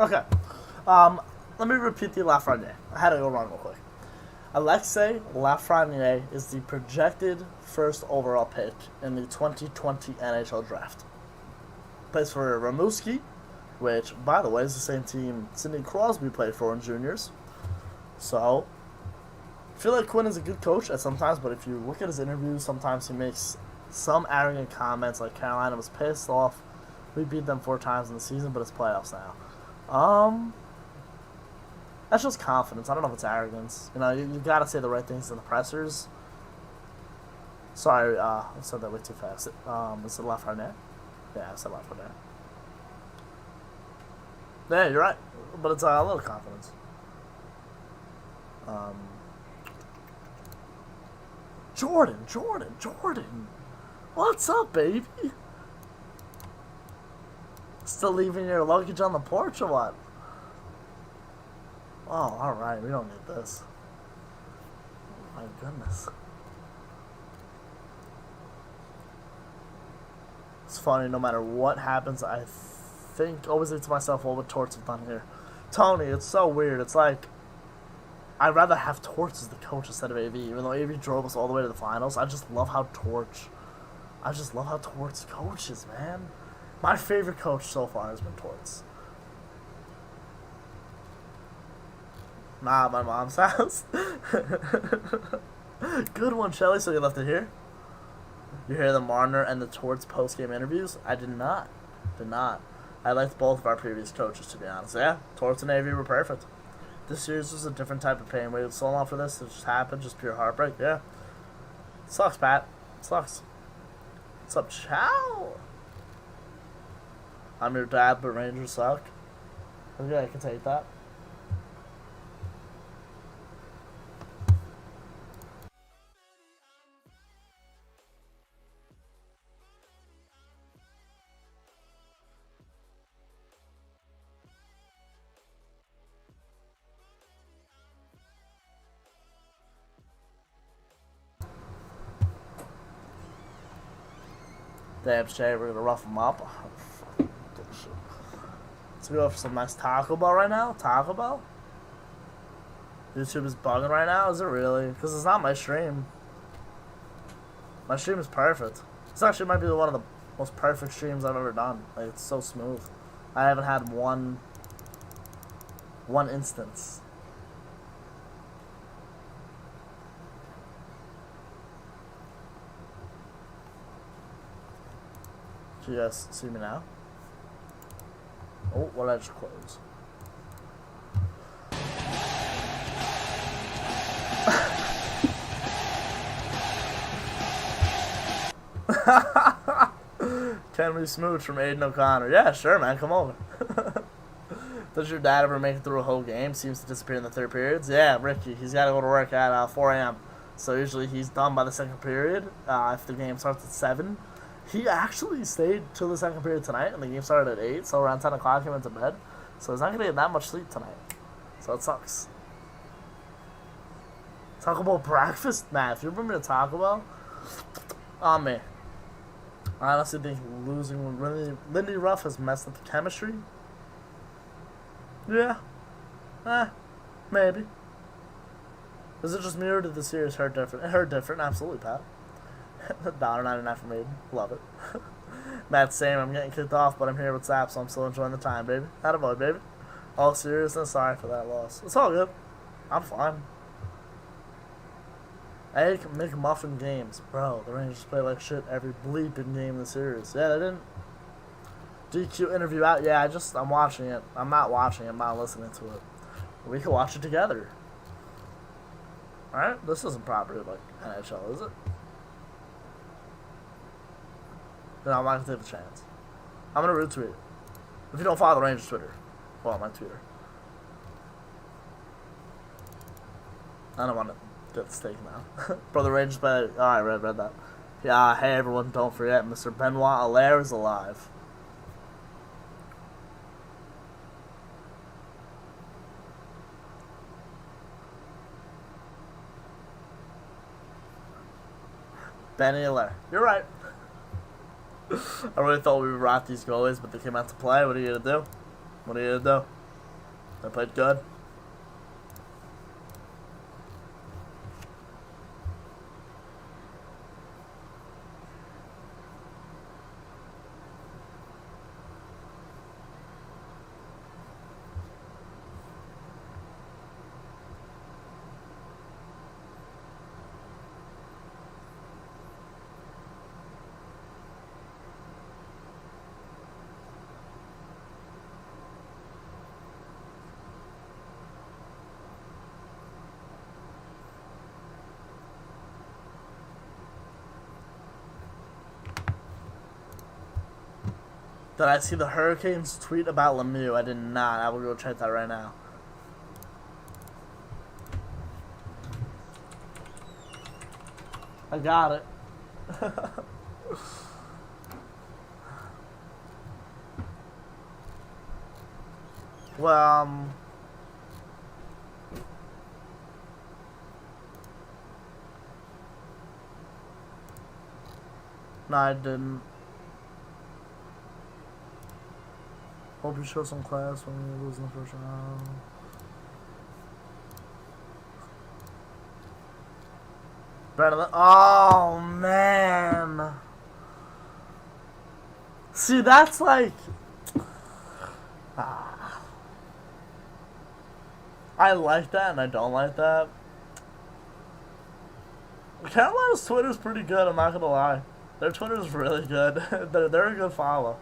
Okay. Let me repeat the Lafreniere. I had to go wrong real quick. Alexei Lafreniere is the projected first overall pick in the 2020 NHL draft. Plays for Rimouski, which, by the way, is the same team Sidney Crosby played for in juniors. So, I feel like Quinn is a good coach at sometimes, but if you look at his interviews, sometimes he makes some arrogant comments, like Carolina was pissed off. We beat them 4 times in the season, but it's playoffs now. That's just confidence. I don't know if it's arrogance. You gotta say the right things in the pressers. Sorry, I said that way too fast. Is it Lafreniere? Yeah, I said Lafreniere. Yeah, you're right. But it's a little confidence. Jordan. What's up, baby? Still leaving your luggage on the porch or what? Oh, alright. We don't need this. Oh, my goodness. It's funny, no matter what happens, I always think to myself, what would Torts have done here? Tony, it's so weird. It's like, I'd rather have Torts as the coach instead of AV, even though AV drove us all the way to the finals. I just love how Torts coaches, man. My favorite coach so far has been Torts. Nah, my mom's house. Good one, Shelly. So you left it here? You hear the Marner and the Torts post-game interviews? I did not. I liked both of our previous coaches, to be honest. Yeah, Torts and AV were perfect. This series was a different type of pain. Waited so long for this. It just happened. Just pure heartbreak. Yeah. Sucks, Pat. Sucks. What's up, Chow? I'm your dad, but Rangers suck. Okay, I can take that. Damn, Shay, we're gonna rough them up. Oh, let's go for some nice Taco Bell right now. Taco Bell? YouTube is bugging right now? Is it really? Because it's not my stream. My stream is perfect. This actually might be one of the most perfect streams I've ever done. Like, it's so smooth. I haven't had one instance. Do you guys see me now? Oh, what did I just close? Can we smooch from Aiden O'Connor? Yeah, sure, man. Come over. Does your dad ever make it through a whole game? Seems to disappear in the third periods. Yeah, Ricky. He's got to go to work at 4 a.m. So usually he's done by the second period. If the game starts at 7. He actually stayed till the second period tonight, and the game started at 8, so around 10 o'clock he went to bed. So he's not going to get that much sleep tonight. So it sucks. Taco Bell breakfast? Nah, if you bring me to Taco Bell, on me. I honestly think losing when Lindy Ruff has messed up the chemistry. Yeah. Maybe. Is it just me or did the series hurt different? It hurt different, absolutely, Pat. $1.99 from Aiden. Love it. Matt, same. I'm getting kicked off, but I'm here with Zap, so I'm still enjoying the time, baby. Attaboy, baby. All seriousness, sorry for that loss. It's all good. I'm fine. Egg McMuffin games. Bro, the Rangers play like shit every bleeping game in the series. Yeah, they didn't. DQ interview out. Yeah, I'm watching it. I'm not watching it. I'm not listening to it. We can watch it together. Alright? This isn't proper like NHL, is it? No, I'm not going to take the chance. I'm going to retweet it. If you don't follow the Rangers Twitter. Well, my Twitter. I don't want to get the steak now. Brother Rangers play. Alright, read that. Yeah, hey everyone, don't forget, Mr. Benoit Allaire is alive. Benny Allaire. You're right. I really thought we would rock these goalies, but they came out to play. What are you gonna do? They played good. Did I see the Hurricanes tweet about Lemieux? I did not. I will go check that right now. I got it. Well, no, I didn't. Hope you show some class when you lose in the first round. Better. Oh man. See, that's like. I like that and I don't like that. Carolina's Twitter's pretty good, I'm not gonna lie. Their Twitter's really good. they're a good follow.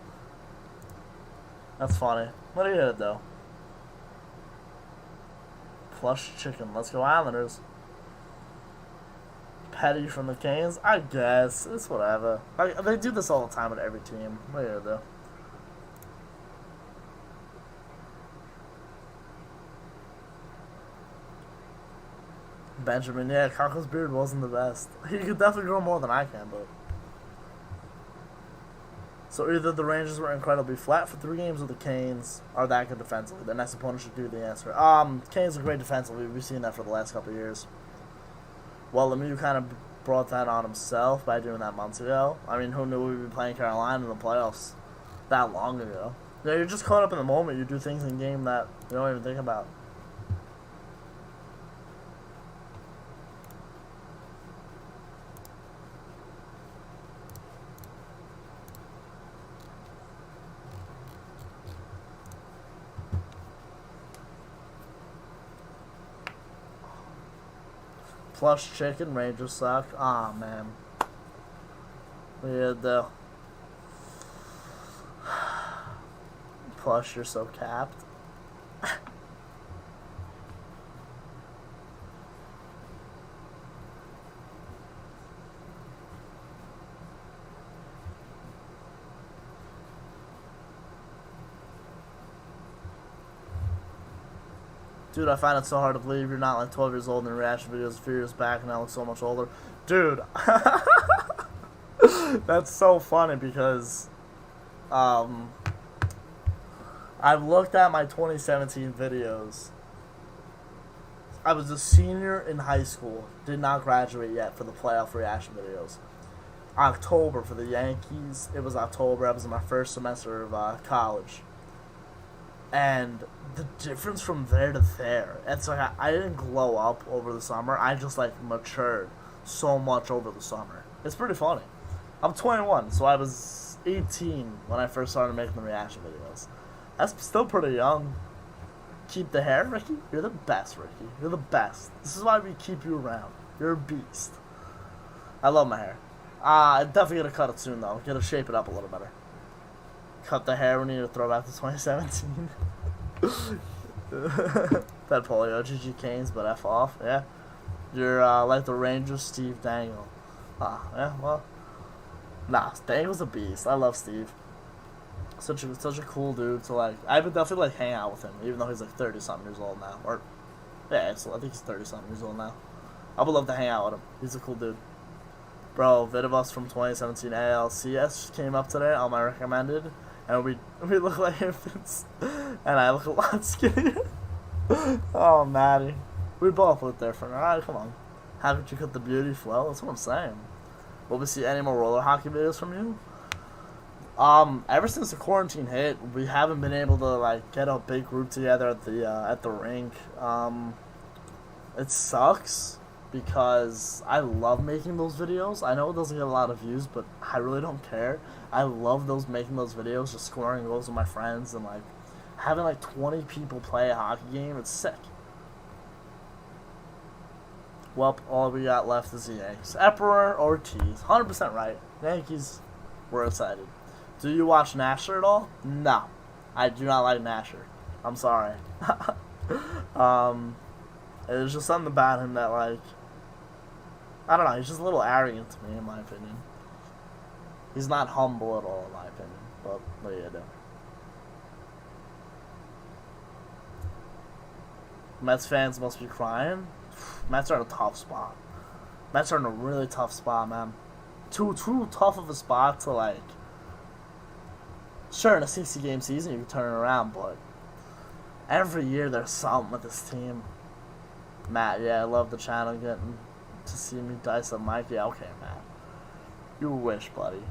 That's funny. What do you hit though? Plush chicken. Let's go Islanders. Petty from the Canes? I guess. It's whatever. Like, they do this all the time with every team. What do you do? Benjamin, yeah, Karko's beard wasn't the best. He could definitely grow more than I can, but. So either the Rangers were incredibly flat for 3 games or the Canes are that good defensively. The next opponent should do the answer. Canes are great defensively. We've seen that for the last couple of years. Well, Lemieux kind of brought that on himself by doing that months ago. I mean, who knew we'd be playing Carolina in the playoffs that long ago? Yeah, you're just caught up in the moment. You do things in game that you don't even think about. Plush chicken, Rangers suck. Aw, man. Weird though. Plush, you're so capped. Dude, I find it so hard to believe you're not like 12 years old in reaction videos a few years back and I look so much older. Dude, that's so funny because I've looked at my 2017 videos. I was a senior in high school, did not graduate yet for the playoff reaction videos. October for the Yankees, it was October, I was in my first semester of college. And the difference from there to there, it's like I didn't glow up over the summer. I just like matured so much over the summer. It's pretty funny. I'm 21, so I was 18 when I first started making the reaction videos. That's still pretty young. Keep the hair, Ricky. You're the best, Ricky. You're the best. This is why we keep you around. You're a beast. I love my hair. I'm definitely gonna cut it soon though. Gonna shape it up a little better. Cut the hair. We need to throw back to 2017. That polio, GG Canes, but F off. Yeah, you're like the Rangers, Steve Dangle. Yeah, well, nah, Dangle's a beast. I love Steve. Such a cool dude to like. I would definitely like hang out with him, even though he's like 30-something years old now. Or yeah, I think he's 30-something years old now. I would love to hang out with him. He's a cool dude. Bro, Vidovus from 2017 ALCS came up today on my recommended, and we look like infants, and I look a lot skinnier. Oh, Maddie. We both look different. Alright, come on. How could you cut the beauty flow? That's what I'm saying. Will we see any more roller hockey videos from you? Ever since the quarantine hit, we haven't been able to like get a big group together at the rink. It sucks because I love making those videos. I know it doesn't get a lot of views, but I really don't care. I love making those videos, just scoring goals with my friends and like having like 20 people play a hockey game. It's sick. Well, all we got left is the Yankees. Emperor Ortiz, 100% right. Yankees, we're excited. Do you watch Nasher at all? No, I do not like Nasher. I'm sorry. There's just something about him that like, I don't know. He's just a little arrogant to me, in my opinion. He's not humble at all, in my opinion. But what are you gonna do? Mets fans must be crying. Mets are in a tough spot. Mets are in a really tough spot, man. Too tough of a spot to, like... Sure, in a 60-game season you can turn it around, but... Every year there's something with this team. Matt, yeah, I love the channel getting to see me dice up Mike. Yeah, okay, Matt. You wish, buddy.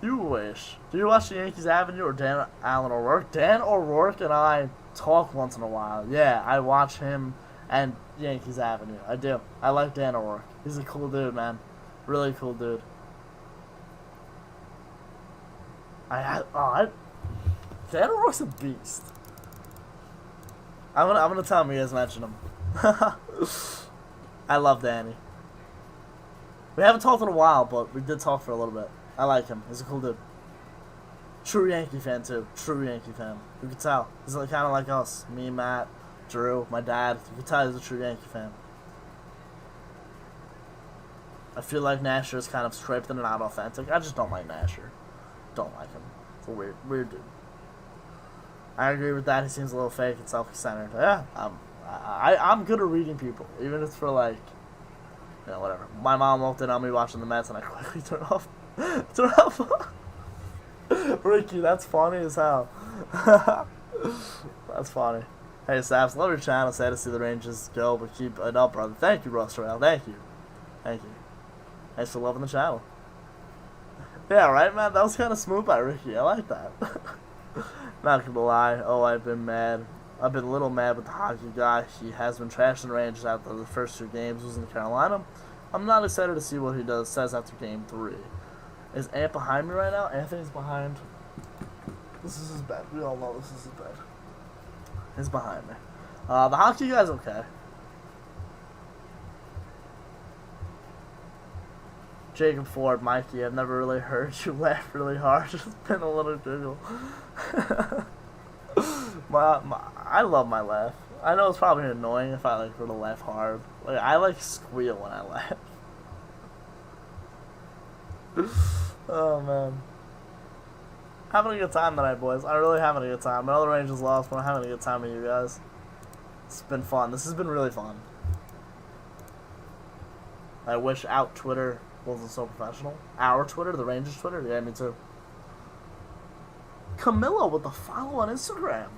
You wish. Do you watch the Yankees Avenue or Dan Allen O'Rourke? Dan O'Rourke and I talk once in a while. Yeah, I watch him and Yankees Avenue. I do. I like Dan O'Rourke. He's a cool dude, man. Really cool dude. Dan O'Rourke's a beast. I'm gonna tell him you guys mentioned him. I love Danny. We haven't talked in a while, but we did talk for a little bit. I like him. He's a cool dude. True Yankee fan, too. True Yankee fan. You can tell. He's kind of like us. Me, Matt, Drew, my dad. You can tell he's a true Yankee fan. I feel like Nasher is kind of scripted and not authentic. I just don't like Nasher. Don't like him. It's a weird dude. I agree with that. He seems a little fake and self-centered. Yeah, I'm good at reading people, even if it's for, like, you know, whatever. My mom walked in on me watching the Mets, and I quickly turned off. Ricky, that's funny as hell. That's funny. Hey, Saps, love your channel. Sad to see the Rangers go, but keep it up, brother. Thank you, Russ Rail. Thank you. Thank you. Thanks for loving the channel. Yeah, right, man? That was kind of smooth by Ricky. I like that. Not gonna lie. Oh, I've been mad. I've been a little mad with the hockey guy. He has been trashing the Rangers after the first 2 games losing to Carolina. I'm not excited to see what he says after game 3. Is Ant behind me right now? Anthony's behind. This is his bed. We all know this is his bed. He's behind me. The hockey guy's okay. Jacob Ford, Mikey, I've never really heard you laugh really hard. It's been a little giggle. I love my laugh. I know it's probably annoying if I were to laugh hard. Like, I squeal when I laugh. Oh man, having a good time tonight, boys. I'm really having a good time. I know the Rangers lost, but I'm having a good time with you guys. It's been fun. This has been really fun. I wish out Twitter wasn't so professional. Our Twitter, the Rangers Twitter, yeah, me too. Camilla with the follow on Instagram.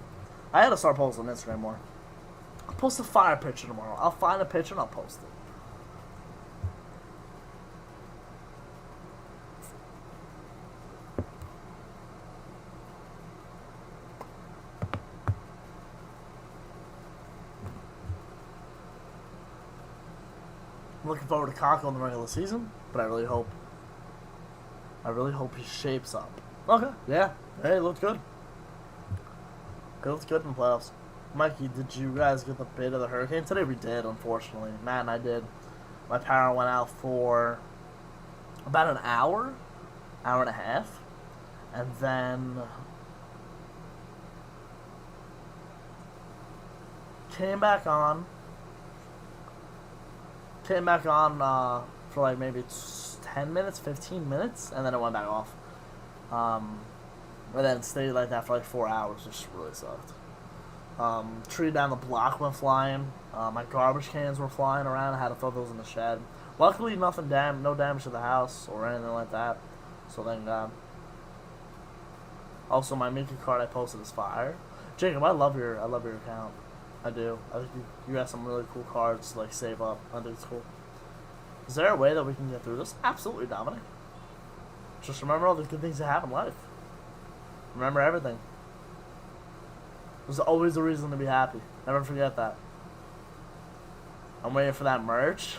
I had to start posting on Instagram more. I'll post a fire picture tomorrow. I'll find a picture and I'll post it. I'm looking forward to Kako in the regular season, but I really hope he shapes up. Okay, yeah. Hey, it looked good. It looked good in the playoffs. Mikey, did you guys get the bait of the hurricane today? We did, unfortunately. Matt and I did. My power went out for about an hour and a half, and then came back on for like maybe 10 minutes, 15 minutes, and then it went back off. And then it stayed like that for like 4 hours, which really sucked. Tree down the block went flying. My garbage cans were flying around. I had to throw those in the shed. Luckily, no damage to the house or anything like that. So thank God. Also, my Mickey card I posted is fire. Jacob, I love your account. I do. I think you got some really cool cards to like save up. I think it's cool. Is there a way that we can get through this? Absolutely, Dominic. Just remember all the good things that happen in life. Remember everything. There's always a reason to be happy. Never forget that. I'm waiting for that merch.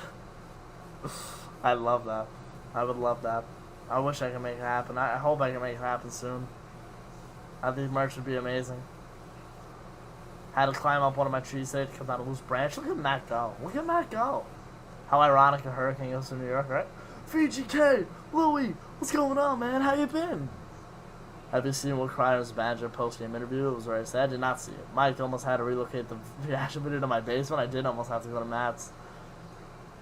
I love that. I would love that. I wish I could make it happen. I hope I can make it happen soon. I think merch would be amazing. Had to climb up one of my trees today to come down a loose branch. Look at Matt go. Look at Matt go. How ironic a hurricane goes to New York, right? Fiji K, Louie, what's going on, man? How you been? Have you seen Will Cryer's Badger post-game interview? It was very sad. I did not see it. Mike almost had to relocate the reaction video to my basement. I did almost have to go to Matt's.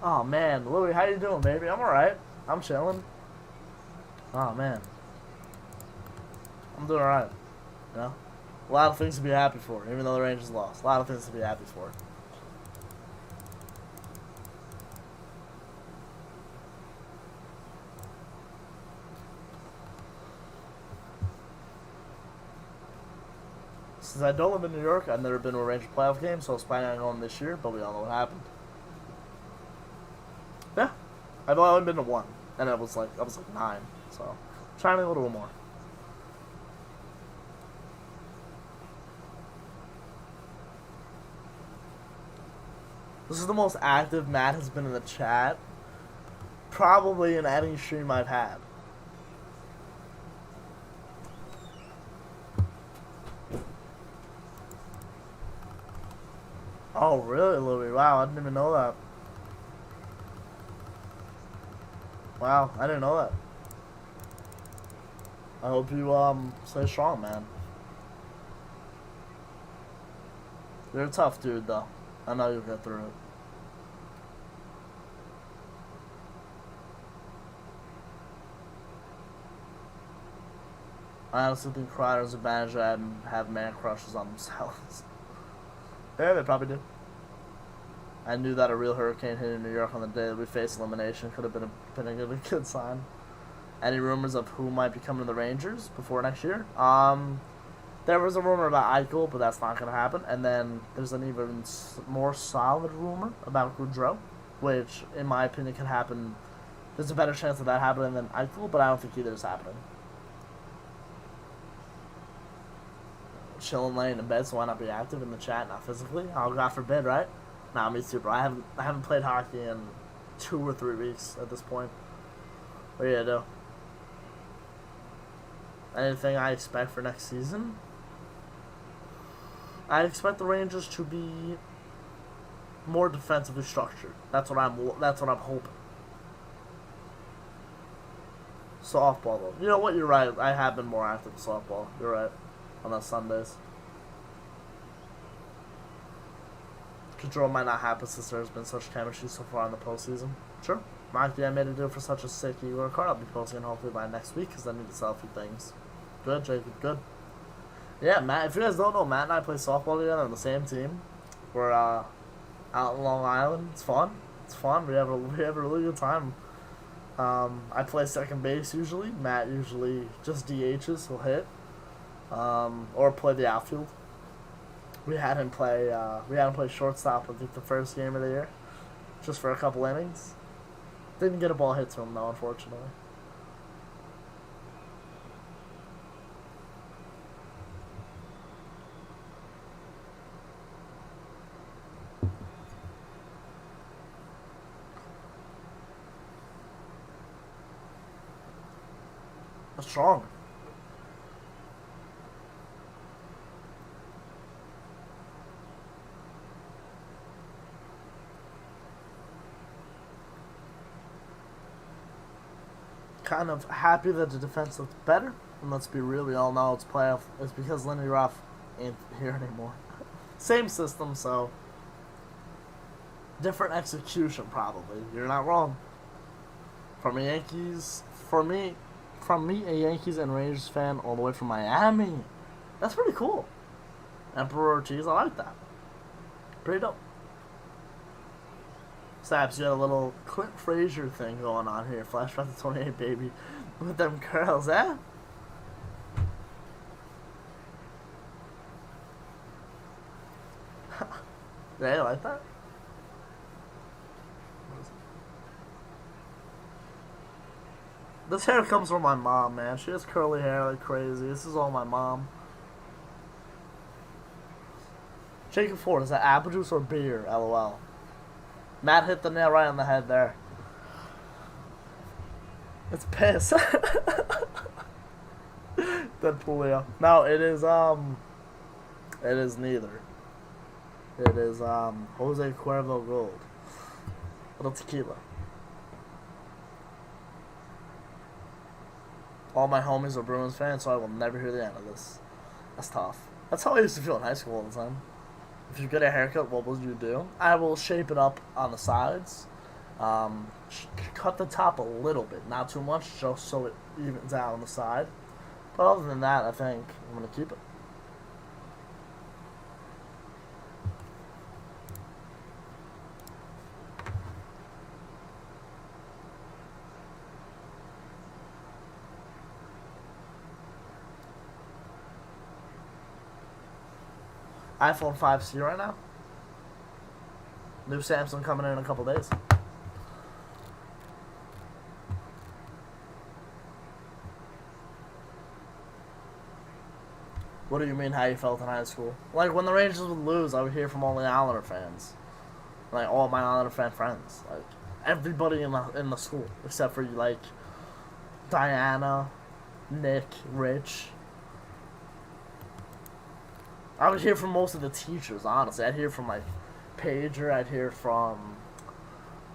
Oh, man. Louie, how you doing, baby? I'm alright. I'm chilling. Oh, man. I'm doing alright. You know? A lot of things to be happy for, even though the Rangers lost. A lot of things to be happy for. Since I don't live in New York, I've never been to a Ranger playoff game, so I was planning on going this year, but we all know what happened. Yeah. I've only been to one, and I was like 9, so I'm trying to go to a more. This is the most active Matt has been in the chat, probably in any stream I've had. Oh, really, Louis? Wow, I didn't even know that. Wow, I didn't know that. I hope you, stay strong, man. You're a tough dude, though. I know you'll get through it. I honestly think Kreider's a manager and have man crushes on themselves. Yeah, they probably do. I knew that a real hurricane hitting New York on the day that we faced elimination could have been a good sign. Any rumors of who might be coming to the Rangers before next year? There was a rumor about Eichel, but that's not going to happen. And then there's an even more solid rumor about Gaudreau, which, in my opinion, could happen. There's a better chance of that happening than Eichel, but I don't think either is happening. Chilling, laying in bed, so why not be active in the chat, not physically? Oh, God forbid, right? Nah, me too, bro. I haven't played hockey in 2 or 3 weeks at this point. What are you gonna do? Anything I expect for next season? I expect the Rangers to be more defensively structured. That's what I'm hoping. Softball, though. You know what? You're right. I have been more active in softball. You're right. On those Sundays. Control might not happen since there's been such chemistry so far in the postseason. Sure. Mikey, I made it do it for such a sick Igor card. I'll be posting hopefully by next week because I need to sell a few things. Good, Jacob. Good. Yeah, Matt. If you guys don't know, Matt and I play softball together on the same team. We're out in Long Island. It's fun. It's fun. We have a really good time. I play second base usually. Matt usually just DHs. He'll hit. Or play the outfield. We had him play shortstop I think the first game of the year, just for a couple innings. Didn't get a ball hit to him though, unfortunately. That's strong. Kind of happy that the defense looked better, and let's be real, we all know it's playoff. It's because Lindy Ruff ain't here anymore. Same system, so different execution probably. You're not wrong. From a Yankees a Yankees and Rangers fan all the way from Miami. That's pretty cool. Emperor Ortiz, I like that. Pretty dope. Saps, you got a little Clint Frazier thing going on here. Flashback to 28, baby. With them curls, eh? Yeah, you like that? This hair comes from my mom, man. She has curly hair like crazy. This is all my mom. Jacob Ford, is that apple juice or beer? LOL. Matt hit the nail right on the head there. It's piss. Deadpool, yeah. No, it is neither. It is, Jose Cuervo Gold. Little tequila. All my homies are Bruins fans, so I will never hear the end of this. That's tough. That's how I used to feel in high school all the time. If you get a haircut, what will you do? I will shape it up on the sides. Cut the top a little bit, not too much, just so it evens out on the side. But other than that, I think I'm going to keep it. iPhone 5C right now. New Samsung coming in a couple days. What do you mean how you felt in high school? Like, when the Rangers would lose, I would hear from all the Islander fans. Like, all my Islander fan friends. Like, everybody in the school. Except for, like, Diana, Nick, Rich. I would hear from most of the teachers, honestly. I'd hear from, like, Pager. I'd hear from...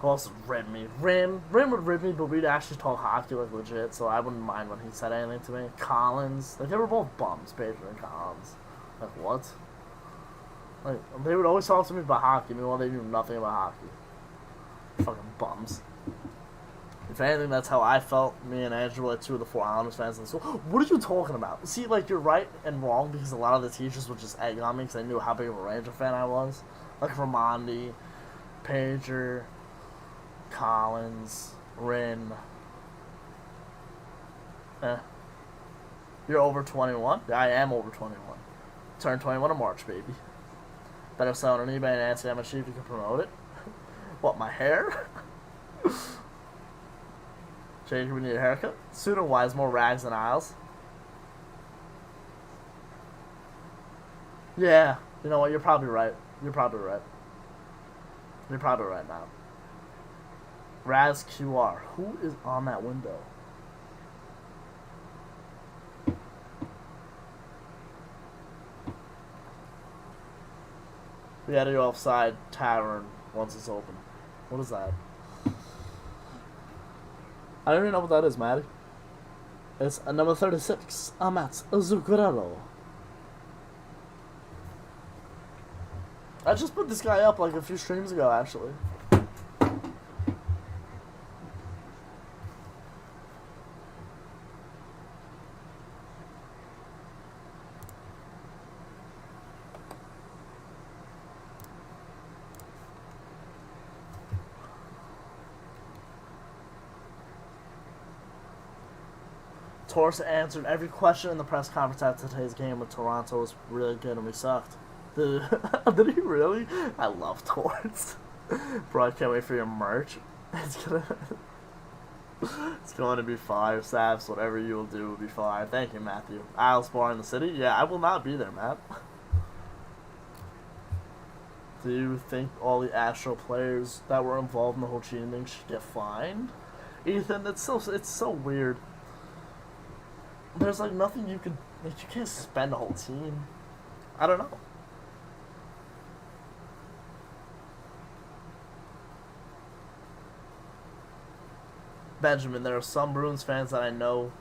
Who else would rib me? Rim would rib me, but we'd actually talk hockey, like, legit, so I wouldn't mind when he said anything to me. Collins. Like, they were both bums, Pager and Collins. Like, what? Like, they would always talk to me about hockey, meanwhile they knew nothing about hockey. Fucking bums. If anything, that's how I felt. Me and Andrew were like 2 of the 4 Islanders fans in the school. What are you talking about? See, like, you're right and wrong because a lot of the teachers would just egg on me because they knew how big of a Ranger fan I was. Like, Ramondi, Pager, Collins, Rin. You're over 21? Yeah, I am over 21. Turned 21 in March, baby. Better sell it on eBay and answer how much cheap you can promote it. What, my hair? Jake, we need a haircut. Pseudo-wise, more rags than aisles. Yeah, you know what? You're probably right. You're probably right. You're probably right now. Raz QR. Who is on that window? We gotta go offside tavern once it's open. What is that? I don't even know what that is, Maddie. It's a number 36. Amat Zuccarello. I just put this guy up like a few streams ago, actually. Torres answered every question in the press conference after today's game with Toronto was really good and we sucked. Did he really? I love Torres. Bro, I can't wait for your merch. It's going to be fire, Savs. Whatever you will do will be fire. Thank you, Matthew. Isles Bar in the city? Yeah, I will not be there, Matt. Do you think all the Astro players that were involved in the whole cheating thing should get fined? Ethan, it's so weird. There's like nothing you can, like, you can't suspend a whole team. I don't know. Benjamin, there are some Bruins fans that I know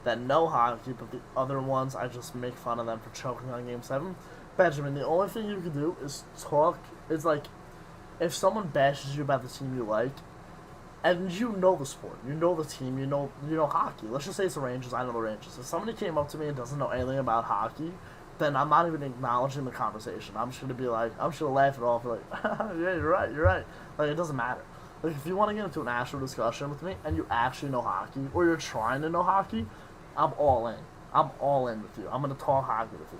that know hockey, but the other ones I just make fun of them for choking on Game 7. Benjamin, the only thing you can do is talk. It's like, if someone bashes you about the team you like, and you know the sport, you know the team, you know hockey. Let's just say it's the Rangers, I know the Rangers. If somebody came up to me and doesn't know anything about hockey, then I'm not even acknowledging the conversation. I'm just going to be like, I'm just going to laugh it off, like, yeah, you're right. Like, it doesn't matter. Like, if you want to get into an actual discussion with me, and you actually know hockey, or you're trying to know hockey, I'm all in. I'm all in with you. I'm going to talk hockey with you.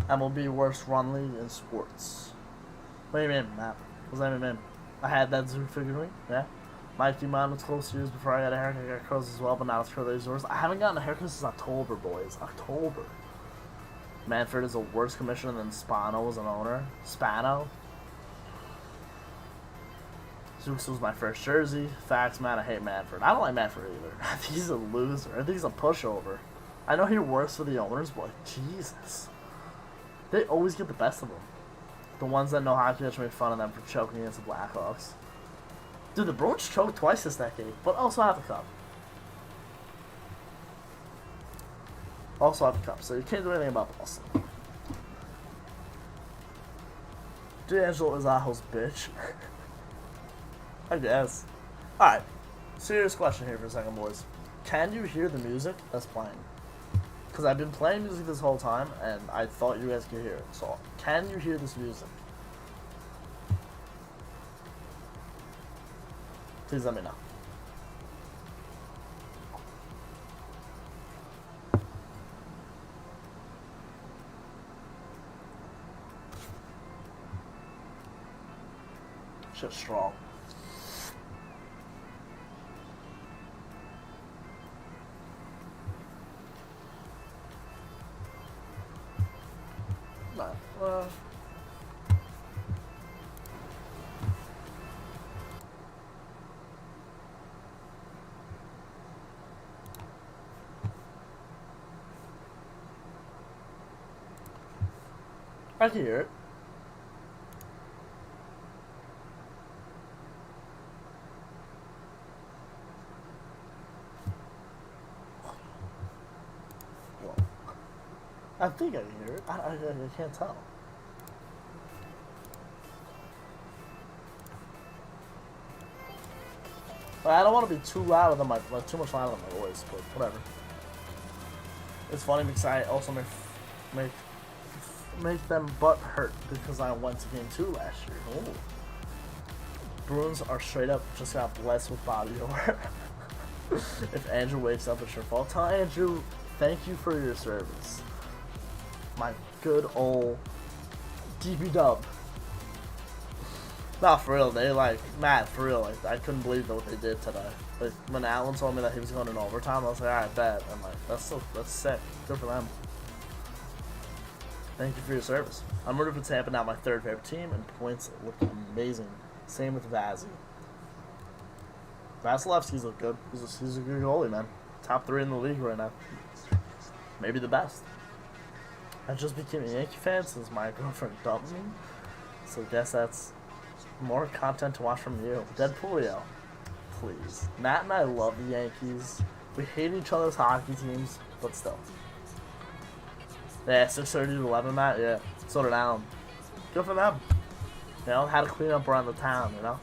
MLB worst run league in sports. What do you mean, Matt? What does that mean? I had that Zoo figurine, yeah. Mikey mine was close to years before I got a haircut. I got curls as well, but not as curly as yours. I haven't gotten a haircut since October, boys. October. Manfred is a worse commissioner than Spano was an owner. Spano. Zooks was my first jersey. Facts, man, I hate Manfred. I don't like Manfred either. I think he's a loser. I think he's a pushover. I know he works for the owners, but Jesus. They always get the best of them. The ones that know hockey just make fun of them for choking against the Blackhawks. Dude, the Bruins choked twice this decade, but also have a cup. Also have a cup, so you can't do anything about Boston. D'Angelo is Aho's bitch. I guess. Alright. Serious question here for a second, boys. Can you hear the music that's playing? Because I've been playing music this whole time, and I thought you guys could hear it. So, can you hear this music? Please let me know. Shit's strong. Nah, I can hear it. Well, I think I can hear it. I can't tell. But I don't want to be too loud than too much louder than my voice, but whatever. It's funny because I also make them butt hurt because I went to game 2 last year. Ooh. Bruins are straight up just got blessed with Bobby Orr. If Andrew wakes up, it's your fault. Tell Andrew, thank you for your service. My good old DB Dub. Nah, for real, they Matt, for real, I couldn't believe what they did today. Like, when Allen told me that he was going in overtime, I was like, alright, bet. I'm like, that's sick. Good for them. Thank you for your service. I'm rooting for Tampa now, my third favorite team, and points look amazing. Same with Vazzy. Vasilevsky's look good. He's a good goalie, man. Top 3 in the league right now. Maybe the best. I just became a Yankee fan since my girlfriend dumped me. So I guess that's more content to watch from you. Deadpoolio. Please. Matt and I love the Yankees. We hate each other's hockey teams, but still. Yeah, 6:30 to 11, Matt. Yeah, so did Allen. Good for them. You know, had to clean up around the town, you know?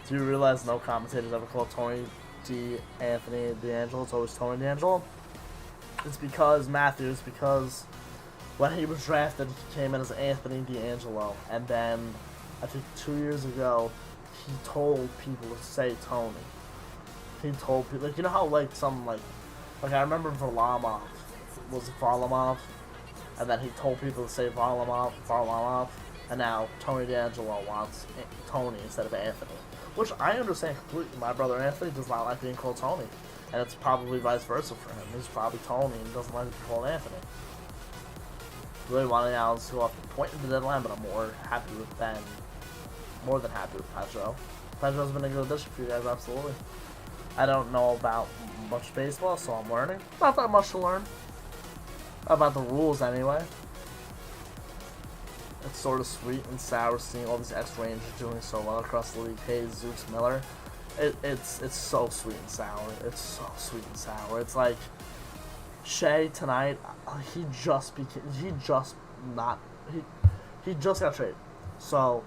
Do you realize no commentators ever call Tony Anthony DeAngelo? It's always Tony DeAngelo. It's because, Matthew, it's because when he was drafted, he came in as Anthony DeAngelo. And then, I think 2 years ago, he told people to say Tony. He told people, like, you know how, like, some, like I remember Varlamov was Varlamov, and then he told people to say Varlamov, and now Tony DeAngelo wants Tony instead of Anthony. Which I understand completely. My brother Anthony does not like being called Tony, and it's probably vice versa for him. He's probably Tony and doesn't like to be called Anthony. Really wanting Allen to go off the point in the deadline, but I'm more than happy with Pedro. Pedro's been a good addition for you guys, absolutely. I don't know about much baseball, so I'm learning. Not that much to learn. About the rules, anyway. It's sort of sweet and sour seeing all these ex-Rangers doing so well across the league. Hayes, Zeus, Miller. It's so sweet and sour. It's so sweet and sour. It's like Shea tonight. He just got traded. So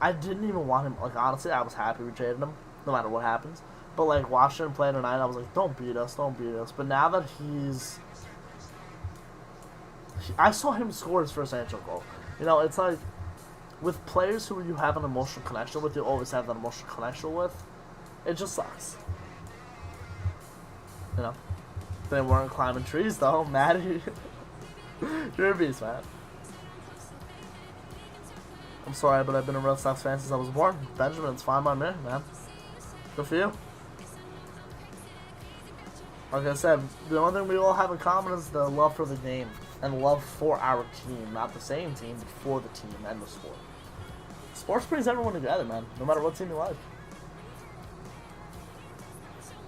I didn't even want him. Like, honestly, I was happy we traded him, no matter what happens. But like watching him play tonight, I was like, don't beat us. But now that I saw him score his first NHL goal. You know, it's like, with players who you have an emotional connection with, you always have that emotional connection with. It just sucks. You know? They weren't climbing trees, though. Maddie. You're a beast, man. I'm sorry, but I've been a Red Sox fan since I was born. Benjamin's fine by me, man. Good for you. Like I said, the only thing we all have in common is the love for the game. And love for our team. Not the same team, but for the team and the sport. Sports brings everyone together, man. No matter what team you like.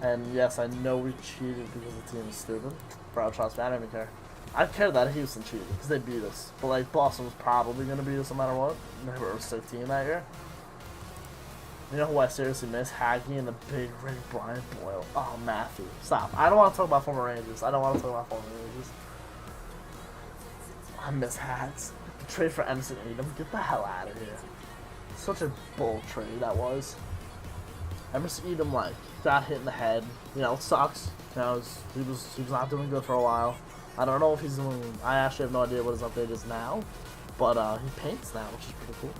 And yes, I know we cheated because the team is stupid. Bro, trust me, I don't even care. I care that Houston cheated because they beat us. But like, Boston was probably going to beat us no matter what. They were a sick team that year. You know who I seriously miss? Haggy and the big Ray Bryant Boyle. Oh, Matthew. Stop. I don't want to talk about former Rangers. I don't want to talk about former Rangers. I miss Hags. Trade for Emerson Edom. Get the hell out of here. Such a bull trade that was. Emerson Edom, like, got hit in the head. You know, it sucks. You know, he was not doing good for a while. I don't know if he's doing... I actually have no idea what his update is now. But he paints now, which is pretty cool.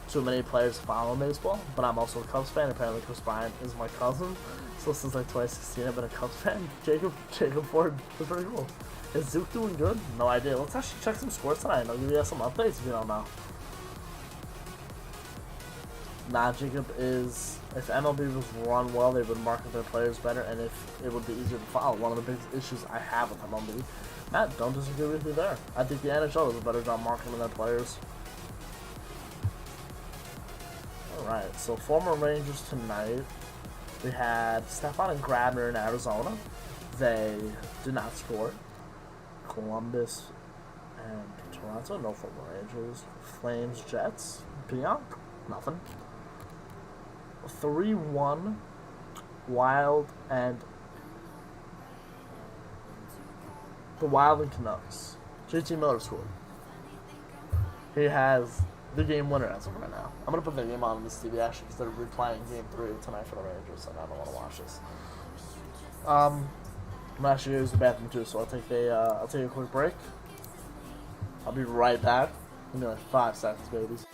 Too many players follow baseball, but I'm also a Cubs fan. Apparently, Chris Bryant is my cousin. So since like 2016, I've been a Cubs fan. Jacob Ford is pretty cool. Is Zook doing good? No idea. Let's actually check some scores tonight, and I'll give you guys some updates if you don't know. Nah, Jacob is... If MLB was run well, they would market their players better, and if it would be easier to follow. One of the big issues I have with MLB. Matt, don't disagree with me there. I think the NHL does a better job marketing their players. Alright, so former Rangers tonight. We had Stefan and Grabner in Arizona. They did not score. Columbus and Toronto, no former Rangers. Flames, Jets, Pionk, nothing. 3-1, Wild and the Wild and Canucks. JT Miller scored. He has the game winner as of right now. I'm gonna put the game on this TV actually because they're replaying Game 3 tonight for the Rangers, and I don't want to watch this. I'm actually gonna use the bathroom too, so I'll take a quick break. I'll be right back. Give me like 5 seconds, babies.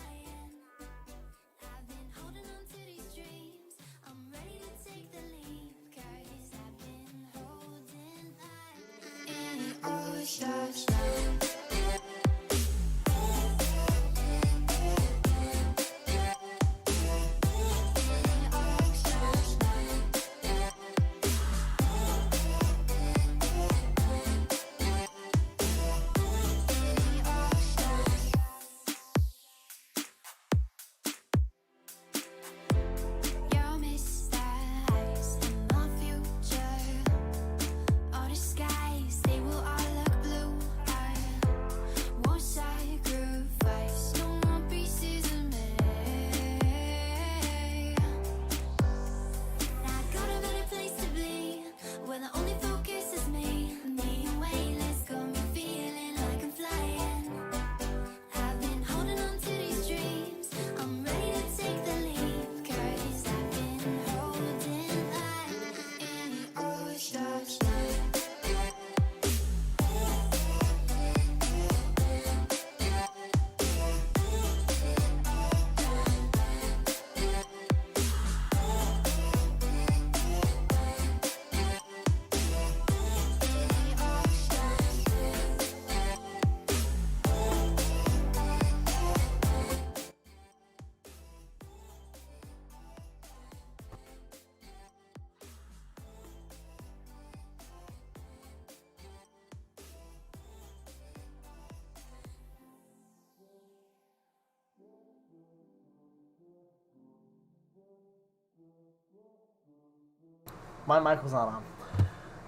My mic was not on.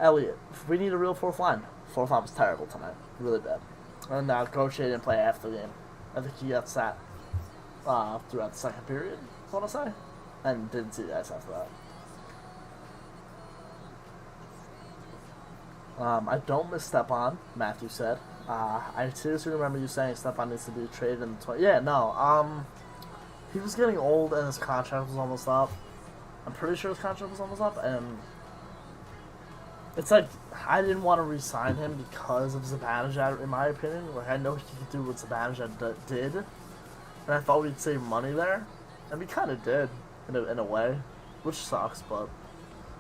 Elliot, we need a real fourth line. Fourth line was terrible tonight. Really bad. And Coach didn't play after the game. I think he got sat throughout the second period, I want to say. And didn't see the ice after that. I don't miss Stepan, Matthew said. I seriously remember you saying Stepan needs to be traded in the Yeah, no. He was getting old and his contract was almost up. I'm pretty sure his contract was almost up, and it's like, I didn't want to re-sign him because of Zibanejad, in my opinion. Like, I know he could do what Zibanejad did, and I thought we'd save money there, and we kind of did, in a way, which sucks, but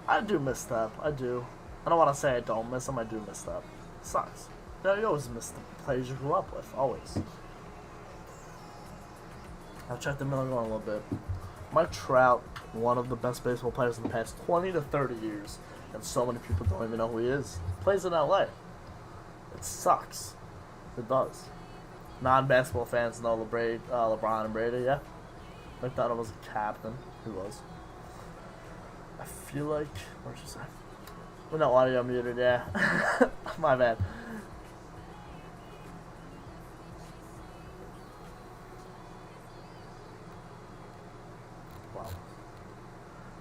I do miss Step. I do. I don't want to say I don't miss him, I do miss Step. It sucks. You know, you always miss the players you grew up with, always. I've checked the Miller going a little bit. Mike Trout, one of the best baseball players in the past 20 to 30 years, and so many people don't even know who he is. Plays in LA. It sucks. It does. Non-basketball fans know LeBron and Brady, yeah? McDonald was a captain. He was. I feel like... Where'd you say? Well, no, audio muted, yeah. My bad. well.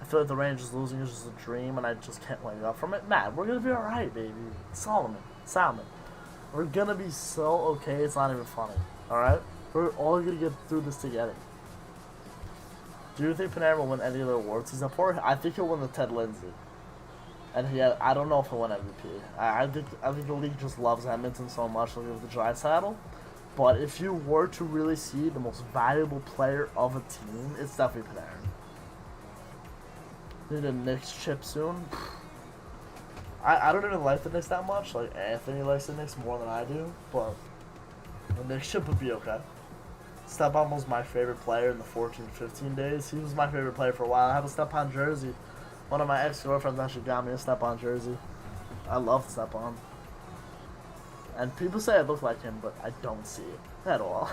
I feel like the Rangers losing is just a dream, and I just can't wake up from it. Matt, we're gonna be alright, baby. Salmon. We're gonna be so okay, it's not even funny. Alright? We're all gonna get through this together. Do you think Panarin will win any of the awards he's up for? I think he'll win the Ted Lindsay. And I don't know if he'll win MVP. I think the league just loves Edmonton so much, they'll give the Draisaitl. But if you were to really see the most valuable player of a team, it's definitely Panarin. Need a Knicks chip soon. I don't even like the Knicks that much. Like, Anthony likes the Knicks more than I do. But the Knicks chip would be okay. Stepan was my favorite player in the 14-15 days. He was my favorite player for a while. I have a Stepan jersey. One of my ex-girlfriends actually got me a Stepan jersey. I love Stepan. And people say I look like him, but I don't see it at all.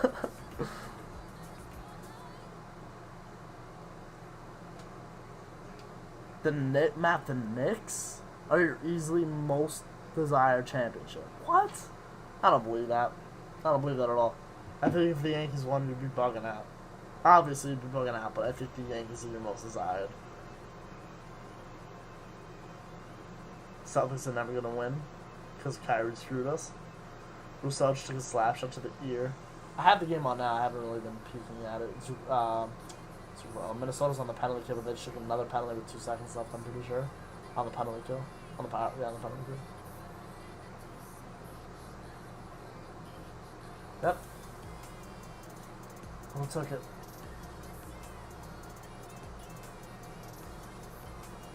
The Knicks are your easily most desired championship. What? I don't believe that. I don't believe that at all. I think if the Yankees won, you'd be bugging out. Obviously, you'd be bugging out, but I think the Yankees are your most desired. Celtics are never going to win because Kyrie screwed us. Rousseau just took a slap shot to the ear. I have the game on now. I haven't really been peeking at it. Minnesota's on the penalty kill, but they took another penalty with 2 seconds left, I'm pretty sure. On the penalty kill. On the penalty kill. Yep. Who took it?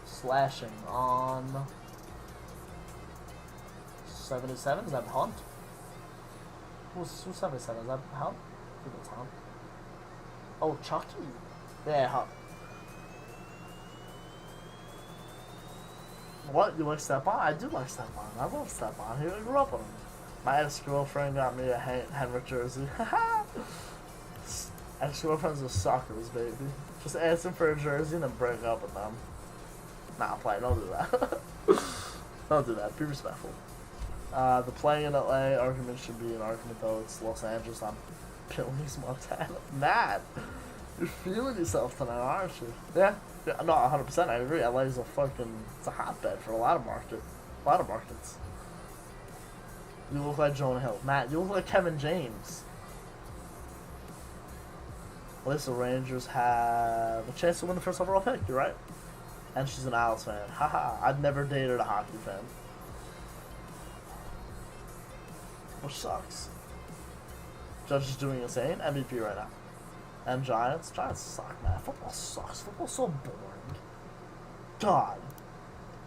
Slashing on 77? Is that Hunt? Who's 77? Is that Hunt? I think it's Hunt. Oh, Chucky. Yeah, Hunt. What? You like Stepan? I do like Stepan. I love Stepan. I grew up with him. My ex-girlfriend got me a Henrik jersey. Ex-girlfriends are suckers, baby. Just ask them for a jersey and then break up with them. Nah, play. Don't do that. Don't do that. Be respectful. The playing in LA argument should be an argument, though. It's Los Angeles. I'm Phillies, Montana. Matt, you're feeling yourself tonight, aren't you? Yeah. No, 100%. I agree. LA is it's a hotbed for a lot of markets. You look like Jonah Hill. Matt, you look like Kevin James. At least the Rangers have a chance to win the first overall pick. You're right. And she's an Owls fan. Haha. I've never dated a hockey fan. Which sucks. Judge is doing insane. MVP right now. And Giants. Giants suck, man. Football sucks. Football's so boring. God.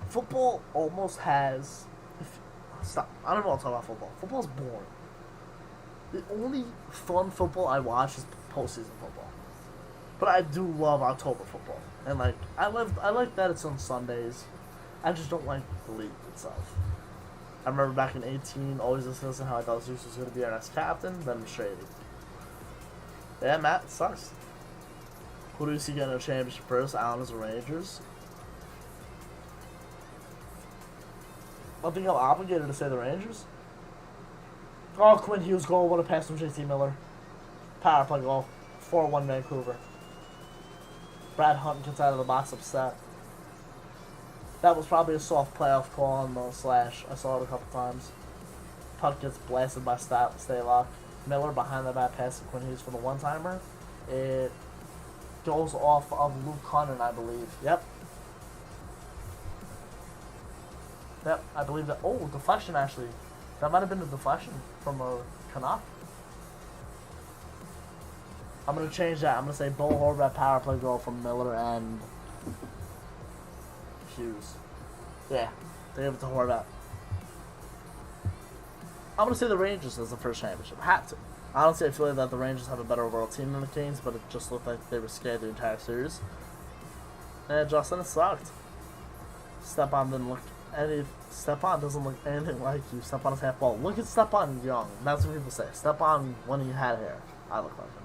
Football almost has... Stop. I don't want to talk about football. Football's boring. The only fun football I watch is postseason football. But I do love October football. And, like, I like that it's on Sundays. I just don't like the league itself. I remember back in 18, always discussing how I thought Zeus was going to be our next captain, then traded. Yeah, Matt, it sucks. Who do you see getting a championship first? Islanders or Rangers? I think I'm obligated to say the Rangers. Oh, Quinn Hughes goal. What a pass from JT Miller. Power play goal. 4-1 Vancouver. Brad Hunt gets out of the box upset. That was probably a soft playoff call on the slash. I saw it a couple times. Puck gets blasted by Stalock. Miller behind the back pass to Quinn Hughes for the one-timer. It goes off of Luke Cunnin, I believe. Yep, I believe that. Oh, deflection, actually. That might have been a deflection from a Canuck. I'm going to change that. I'm going to say Bo Horvat power play goal from Miller and Hughes. Yeah, they gave it to Horvat. I'm going to say the Rangers as the first championship. Have to. Honestly, I feel like that the Rangers have a better overall team than the Kings, but it just looked like they were scared the entire series. And Justin, it sucked. Stepan doesn't look anything like you. Stepan is half bald. Look at Stepan young. That's what people say. Stepan, when he had hair, I look like him.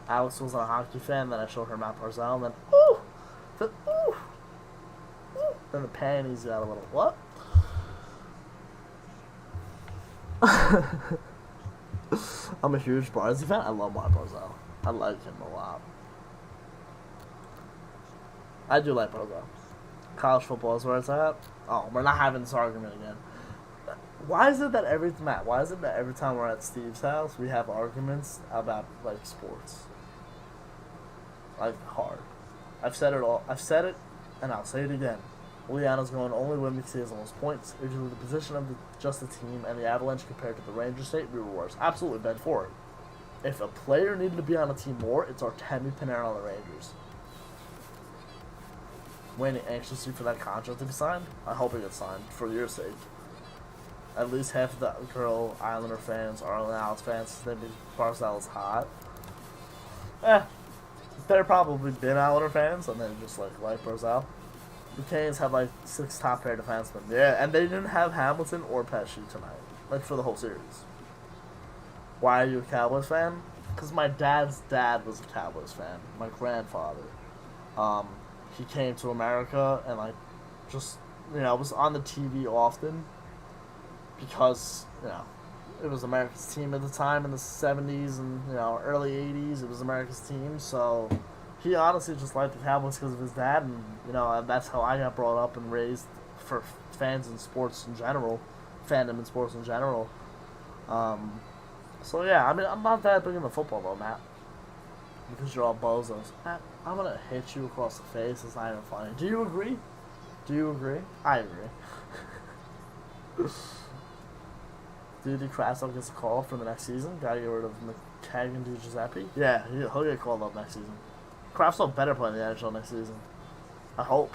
Alex was a hockey fan, then I showed her Matt Barzal, and then, ooh! Then the panties got a little, what? I'm a huge Barzy fan. I love Matt Barzal. I like him a lot. I do like Bozo. College football is where it's at. Oh, we're not having this argument again. Why is it that every time we're at Steve's house we have arguments about like sports? Like hard. I've said it all. I've said it, and I'll say it again. Liana's going to only win because he has the most points. Due to the position of just the team and the Avalanche compared to the Rangers state, we were worse. Absolutely, Ben for it. If a player needed to be on a team more, it's Artemi Panarin on the Rangers. Waiting anxiously for that contract to be signed. I hope it gets signed for your sake. At least half of the girl Islander fans are Islanders fans. They think Barzal's hot. They're probably been Islander fans and then just like Barzal. The Canes have like 6 top pair defensemen. Yeah, and they didn't have Hamilton or Pesci tonight. Like for the whole series. Why are you a Cowboys fan? Because my dad's dad was a Cowboys fan. My grandfather. He came to America and like just was on the TV often because it was America's team at the time in the 70s and early 80s. It was America's team, so he honestly just liked the Cowboys because of his dad, and that's how I got brought up and raised for fans in sports in general, fandom in sports in general. So yeah, I mean, I'm not that big into football though, Matt. Because you're all bozos. Matt, I'm gonna hit you across the face. It's not even funny. Do you agree? Do you agree? I agree. Do you think Krasnov gets a call for the next season? Gotta get rid of McKagan and DiGiuseppe? Yeah, he'll get called up next season. Krasnov better play in the NHL next season. I hope.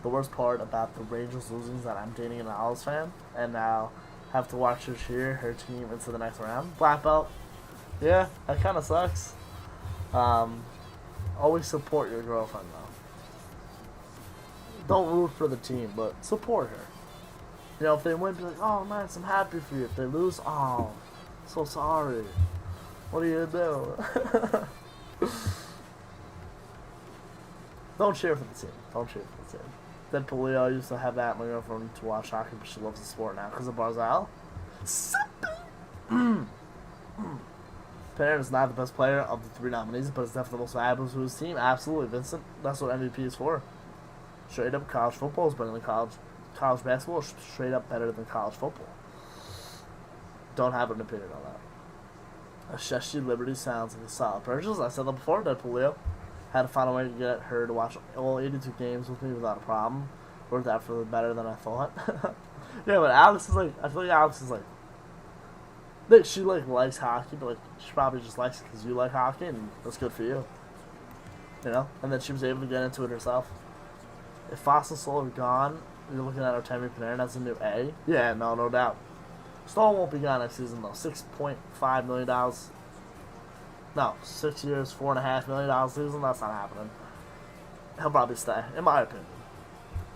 The worst part about the Rangers losing is that I'm dating an Owls fan, and now have to watch her cheer her team into the next round. Black belt. Yeah, that kind of sucks. Always support your girlfriend, though. Don't root for the team, but support her. If they win, be like, oh, nice, I'm happy for you. If they lose, oh, so sorry. What are you going to do? Don't cheer for the team. Don't cheer for the team. Deadpool Leo used to have that my girlfriend to watch hockey, but she loves the sport now because of Barzal. Panarin is not the best player of the 3 nominees, but it's definitely the most valuable to his team. Absolutely, Vincent. That's what MVP is for. Straight up, college football is better than college basketball. Is straight up better than college football. Don't have an opinion on that. A Sheshi Liberty sounds like a solid purchase. I said that before. Deadpool Leo had to find a way to get her to watch all 82 games with me without a problem. Worked out for the better than I thought. Yeah, but Alex is like, I feel like Alex is like, she like likes hockey, but like she probably just likes it because you like hockey, and that's good for you. And then she was able to get into it herself. If Fossil Soul are gone, you're looking at Artemi Panarin as a new A. Yeah, no doubt. Stahl won't be gone next season though. $6.5 million. No, 6 years, $4.5 million season. That's not happening. He'll probably stay, in my opinion.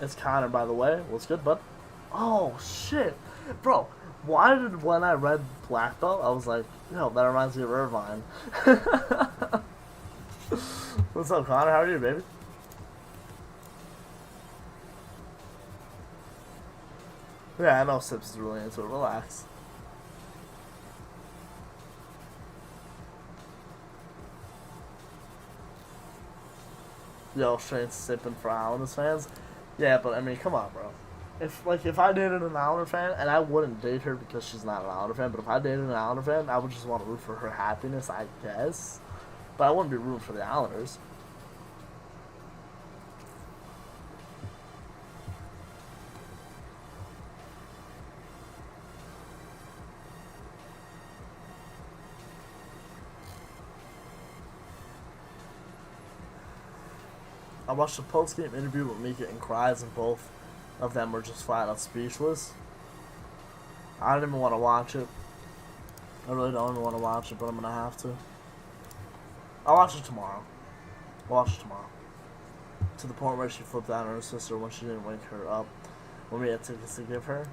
It's Connor, by the way. What's good, bud? Oh shit, bro. Why did when I read Black Belt, I was like, that reminds me of Irvine. What's up, Connor? How are you, baby? Yeah, I know Sips is really into it. Relax. Yo, straight sipping for Islanders fans. Yeah, but I mean, come on, bro. If I dated an Islander fan, and I wouldn't date her because she's not an Islander fan, but if I dated an Islander fan, I would just want to root for her happiness, I guess. But I wouldn't be rooting for the Islanders. I watched a post-game interview with Mika and cries, and both of them were just flat out speechless. I don't even want to watch it. I really don't even want to watch it, but I'm going to have to. I'll watch it tomorrow. To the point where she flipped out on her sister when she didn't wake her up when we had tickets to give her.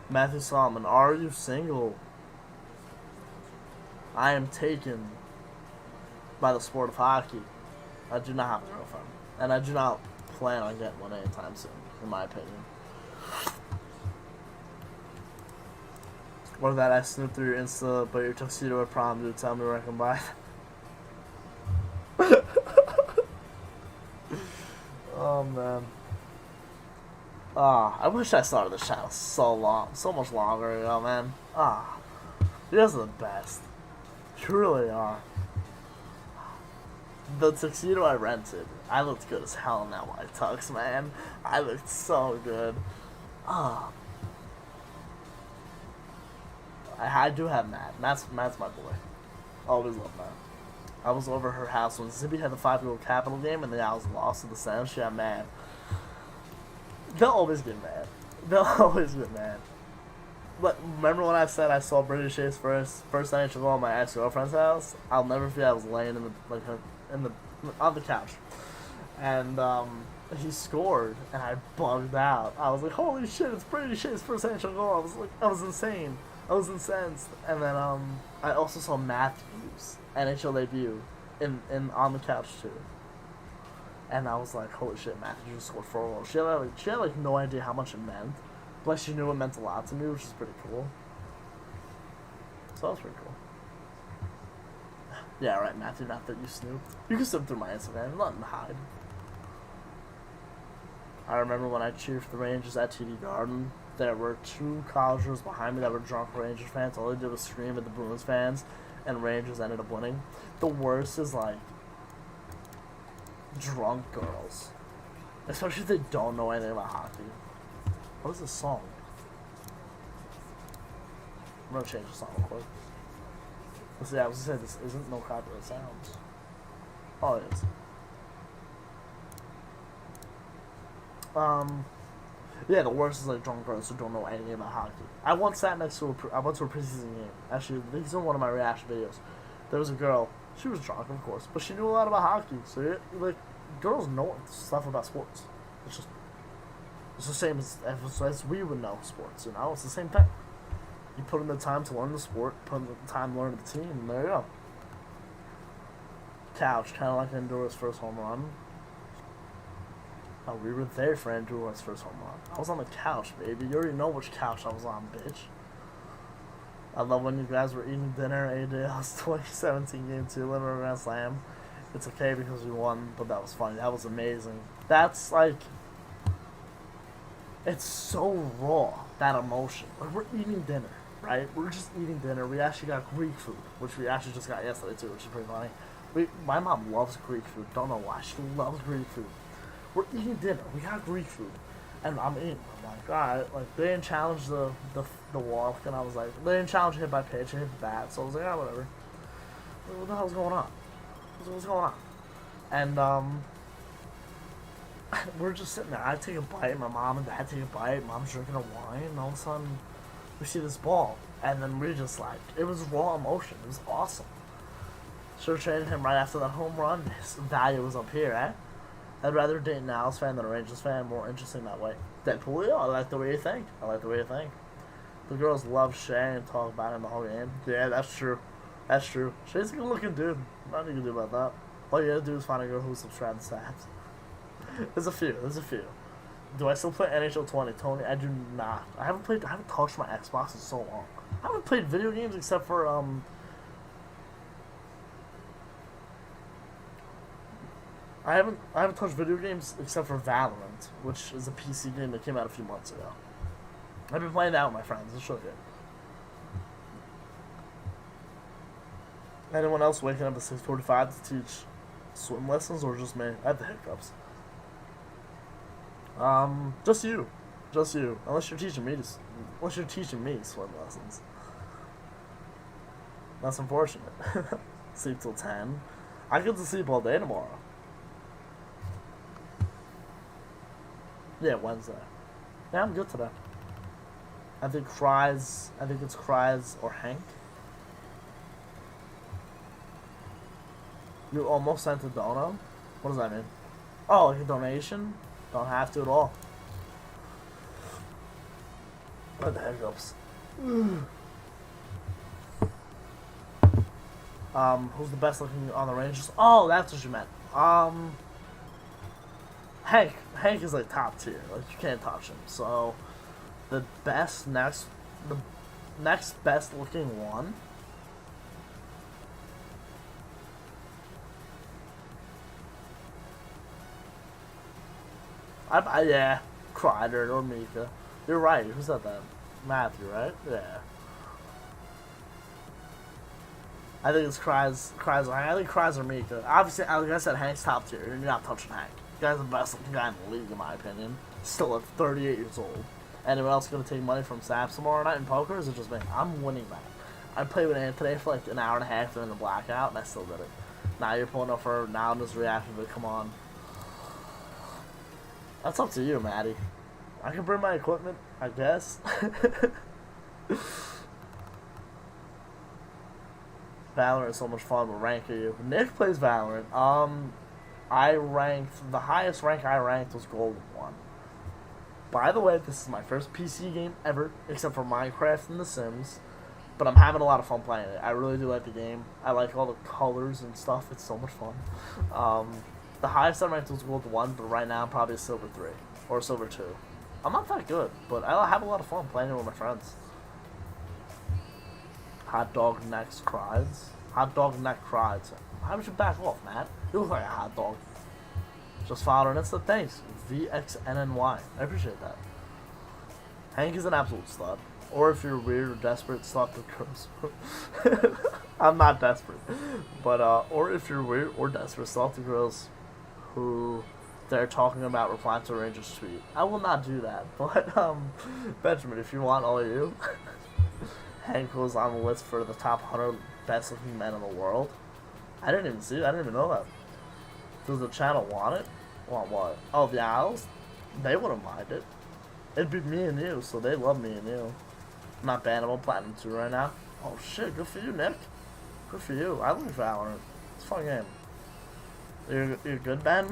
Matthew Solomon, are you single? I am taken by the sport of hockey. I do not have a girlfriend. And I do not plan on getting one anytime soon, in my opinion. Or that I snooped through your Insta, but your tuxedo at prom, dude, tell me where I can buy it. man. Ah, I wish I started the channel so much longer ago, man. Ah, you guys are the best. You really are. The tuxedo I rented, I looked good as hell in that white tux, man. I looked so good. Ah, I do have Matt. Matt's my boy. Always love Matt. I was over her house when Zippy had the 5-year-old Capital game, and then I was lost in the Sound. She got mad. They'll always get mad. They'll always get mad. But remember when I said I saw Brady Shea's first NHL goal at my ex-girlfriend's house? I'll never forget. I was laying on the couch, and he scored, and I bugged out. I was like, "Holy shit! It's Brady Shea's first NHL goal!" I was insane. I was incensed. And then I also saw Matthews' NHL debut in on the couch too. And I was like, holy shit, Matthews just scored 4 goals. She had no idea how much it meant. But she knew it meant a lot to me, which is pretty cool. So that was pretty cool. Yeah, right, Matthew, not that you snooped. You can snoop through my Instagram, nothing to hide. I remember when I cheered for the Rangers at TD Garden, there were 2 college girls behind me that were drunk Rangers fans. All they did was scream at the Bruins fans, and Rangers ended up winning. The worst is, like, drunk girls. Especially if they don't know anything about hockey. What is this song? I'm gonna change the song real quick. Let's see, I was gonna say, this isn't no copyright sounds. Oh, it is. Yeah, the worst is like drunk girls who don't know anything about hockey. I once sat next to I went to a preseason game. Actually, this is in one of my reaction videos. There was a girl. She was drunk, of course, but she knew a lot about hockey. So, like, girls know stuff about sports. It's the same as we would know sports. You know, it's the same thing. You put in the time to learn the sport, put in the time to learn the team, and there you go. Couch, kind of like Andorra's first home run. Oh, we were there for Andorra's first home run. I was on the couch, baby. You already know which couch I was on, bitch. I love when you guys were eating dinner at ADL's 2017 Game 2 Limited Grand Slam. It's okay because we won, but that was funny. That was amazing. That's like... It's so raw, that emotion. Like, we're eating dinner, right? We're just eating dinner. We actually got Greek food, which we actually just got yesterday too, which is pretty funny. My mom loves Greek food. Don't know why. She loves Greek food. We're eating dinner. We got Greek food. And I'm eating. I'm like, alright. Like, they didn't challenge the walk, and I was like, they didn't challenge hit by pitch and hit the bat, so I was like, whatever. What the hell's going on? What's going on? And, we're just sitting there. I take a bite, my mom and dad take a bite, mom's drinking a wine, and all of a sudden, we see this ball. And then we just like, it was raw emotion. It was awesome. Should've traded him right after that home run. His value was up here, eh? I'd rather date an Owls fan than a Rangers fan. More interesting that way. Deadpool, yeah, I like the way you think. The girls love Shay and talk about him the whole game. Yeah, that's true. Shay's a good looking dude. Nothing you can do about that. All you gotta do is find a girl who's subscribed to Stats. There's a few. Do I still play NHL 20? Tony, I do not. I haven't touched my Xbox in so long. I haven't played video games except for, I haven't touched video games except for Valorant, which is a PC game that came out a few months ago. I've been playing that with my friends. It's so good. Anyone else waking up at 6:45 to teach swim lessons, or just me? I have the hiccups. Just you. Unless you're teaching me swim lessons. That's unfortunate. Sleep till 10. I get to sleep all day tomorrow. Yeah, Wednesday. Yeah, I'm good today. I think it's Cries or Hank. You almost sent a dono? What does that mean? Oh, like a donation? Don't have to at all. What the hiccups? Who's the best looking on the Rangers? Oh, that's what you meant. Hank is like top tier. Like, you can't touch him. So the next best looking one. Yeah, Kreider or Mika. You're right. Who said that? Matthew, right? Yeah. I think it's Cries. I think Cries or Mika. Obviously, like I said, Hank's top tier. You're not touching Hank. The guy's the best looking guy in the league, in my opinion. Still at 38 years old. Anyone else gonna take money from Saps tomorrow night in poker? Or is it just me? I'm winning that. I played with Anthony for like an hour and a half during the blackout, and I still did it. Now you're pulling up for now and just reacting, but come on. That's up to you, Maddie. I can bring my equipment, I guess. Valorant is so much fun, but rank are you? Nick plays Valorant. I ranked, the highest rank I ranked was Gold 1. By the way, this is my first PC game ever, except for Minecraft and The Sims. But I'm having a lot of fun playing it. I really do like the game. I like all the colors and stuff. It's so much fun. The highest I ranked was Gold 1, but right now I'm probably a Silver 3 or a Silver 2. I'm not that good, but I have a lot of fun playing it with my friends. Hot dog next cries. Hot dog neck cries. How would you back off, Matt? You look like a hot dog. Just following Insta. Thanks. VXNNY. I appreciate that. Hank is an absolute slut. Or if you're weird or desperate, slut the girls. I'm not desperate. But, or if you're weird or desperate, slut the girls who they're talking about replying to a Rangers tweet. I will not do that. But, Benjamin, if you want, all of you. Hank was on the list for the top 100 best looking men in the world. I didn't even see it. I didn't even know that. Does the channel want it? Want what? Oh, the Owls? They wouldn't mind it. It'd be me and you, so they love me and you. I'm not bannable Platinum 2 right now. Oh shit, good for you, Nick. Good for you. I like Valorant. It's a fun game. You're good, Ben?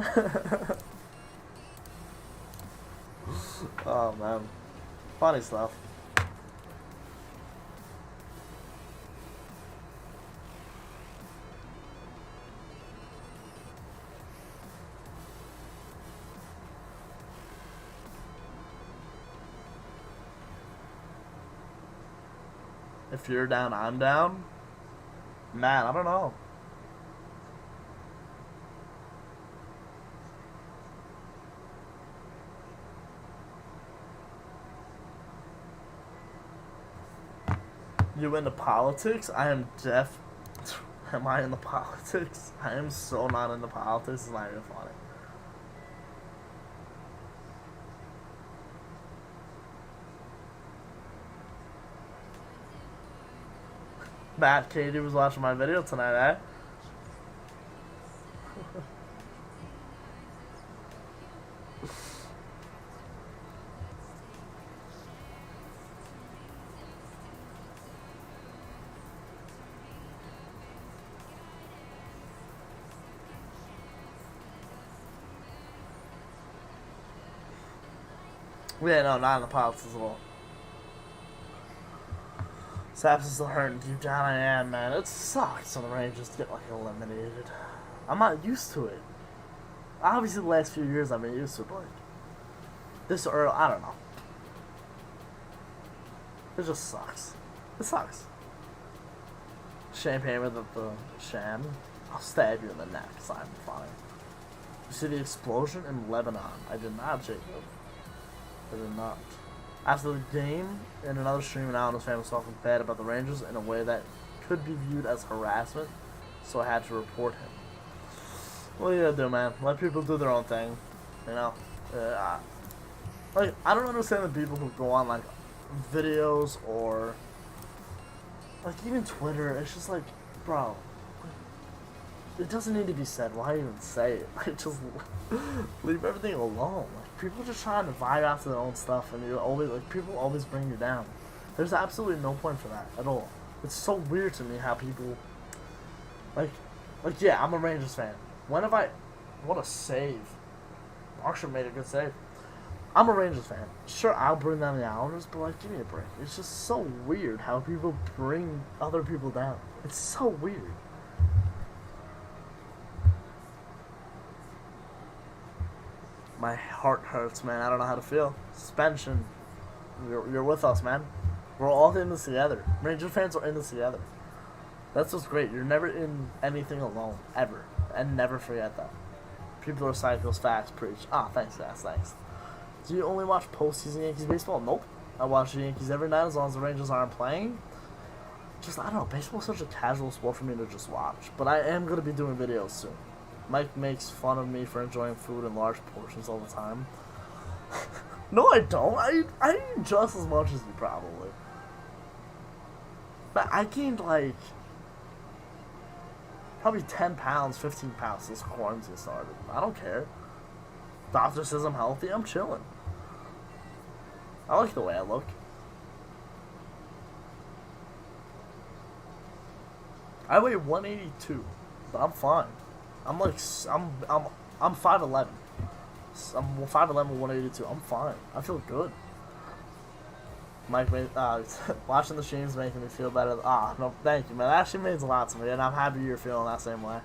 Oh man. Funny stuff. If you're down, I'm down. Man, I don't know. You into politics? I am deaf. Am I into politics? I am so not into politics. It's not even funny. Matt Katie was watching my video tonight, eh? Yeah, no, not in the politics at all. Saps is still hurting deep down. I am, man. It sucks when the Rangers get like eliminated. I'm not used to it. Obviously, the last few years I've been used to it, but like, this early, I don't know. It just sucks. It sucks. Champagne with the sham. I'll stab you in the neck. It's not even funny. You see the explosion in Lebanon? I did not, Jacob. I did not. After the game, in another stream, Alan and his family was talking bad about the Rangers in a way that could be viewed as harassment, so I had to report him. What do you gotta do, man? Let people do their own thing, you know? Like, I don't understand the people who go on, like, videos or, like, even Twitter. It's just like, bro, it doesn't need to be said. Why even say it? Like, just leave everything alone. Like, people are just trying to vibe after their own stuff, and you always, like, people always bring you down. There's absolutely no point for that at all. It's so weird to me how people, like, yeah, I'm a Rangers fan. When have I, what a save. Marshall made a good save. I'm a Rangers fan. Sure, I'll bring down the Islanders, but, like, give me a break. It's just so weird how people bring other people down. It's so weird. My heart hurts, man. I don't know how to feel. Suspension. You're with us, man. We're all in this together. Ranger fans are in this together. That's what's great. You're never in anything alone. Ever. And never forget that. People are psychos, facts, preach. Ah, thanks, guys. Thanks. Do you only watch postseason Yankees baseball? Nope. I watch the Yankees every night as long as the Rangers aren't playing. Just, I don't know, baseball's such a casual sport for me to just watch. But I am going to be doing videos soon. Mike makes fun of me for enjoying food in large portions all the time. No, I don't. I eat just as much as you probably. But I gained like probably 10 pounds, 15 pounds since quarantine started. I don't care. Doctor says I'm healthy, I'm chilling. I like the way I look. I weigh 182, but I'm fine. I'm like I'm 5'11". I'm 5'11", 182. I'm fine. I feel good. Mike, watching the streams making me feel better. No, thank you, man. That actually means a lot to me, and I'm happy you're feeling that same way.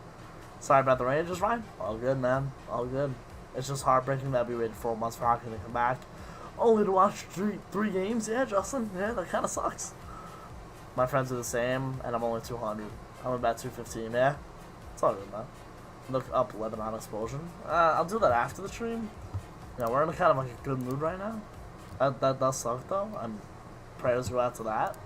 Sorry about the Rangers, Ryan. All good, man. All good. It's just heartbreaking that we waited 4 months for hockey to come back, only to watch three games. Yeah, Justin. Yeah, that kind of sucks. My friends are the same, and I'm only 200. I'm about 215. Yeah, it's all good, man. Look up Lebanon Explosion. I'll do that after the stream. Yeah, we're in a kind of like a good mood right now. That does suck though. Prayers go out to that.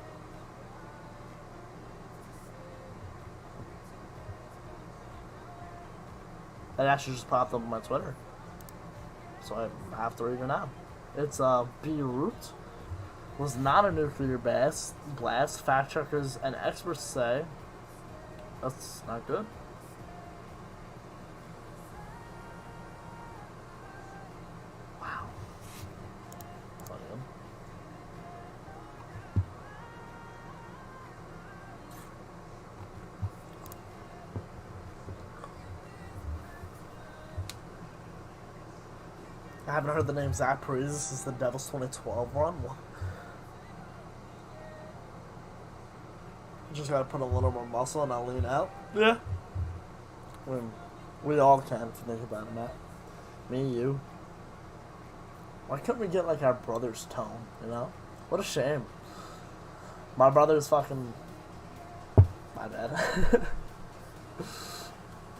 It actually just popped up on my Twitter, so I have to read it now. It's Beirut was not a nuclear blast. Fact checkers and experts say that's not good. Wow. I haven't heard the name Zach Parise since the Devils 2012 run. Just gotta put a little more muscle and I'll lean out. Yeah. I mean, we all can if you think about it, Matt. Me, you. Why couldn't we get like our brother's tone, you know? What a shame. My brother's fucking... My bad.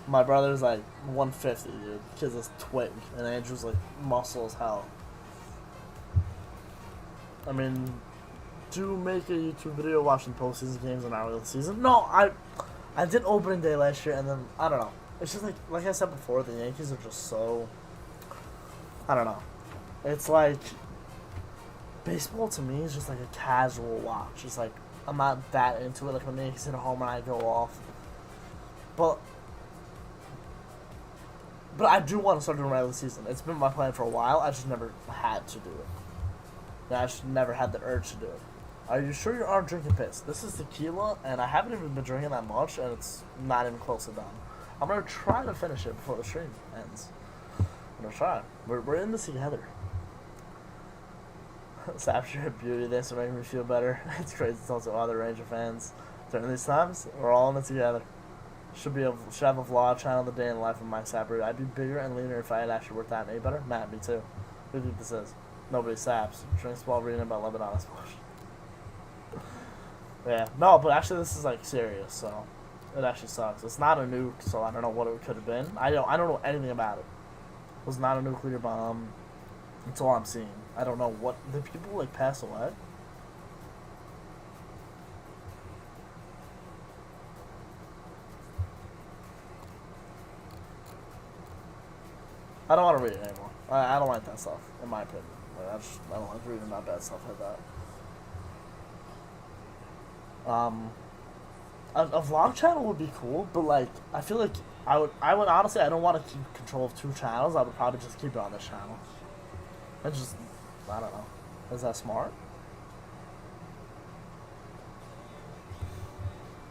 My brother's like 150, dude. Kid's a twig. And Andrew's like muscle as hell. I mean, do make a YouTube video watching postseason games and not really the season. No, I did opening day last year, and then I don't know. It's just like I said before, the Yankees are just so, I don't know. It's like baseball to me is just like a casual watch. It's like I'm not that into it. Like when the Yankees hit a home run, I go off. But I do want to start doing regular season. It's been my plan for a while. I just never had to do it. I just never had the urge to do it. Are you sure you aren't drinking piss? This is tequila, and I haven't even been drinking that much, and it's not even close to done. I'm going to try to finish it before the stream ends. I'm going to try. We're in this together. Sapshire beauty, thanks for making me feel better. It's crazy to talk to other Ranger fans. During these times, we're all in it together. Should have a vlog channel, the day in the life of Mike Sapper. I'd be bigger and leaner if I had actually worked out any better. Matt, me too. Who do you think this is? Nobody saps. Drinks while reading about Lebanon Explosion. Yeah, no, but actually this is like serious, so it actually sucks. It's not a nuke, so I don't know what it could have been. I don't know anything about it. It was not a nuclear bomb. That's all I'm seeing. I don't know what did people like pass away. I don't want to read it anymore. I don't like that stuff, in my opinion. Like, I don't like reading that bad stuff like that. A vlog channel would be cool, but like I feel like I would honestly, I don't want to keep control of 2 channels. I would probably just keep it on this channel. I don't know. Is that smart?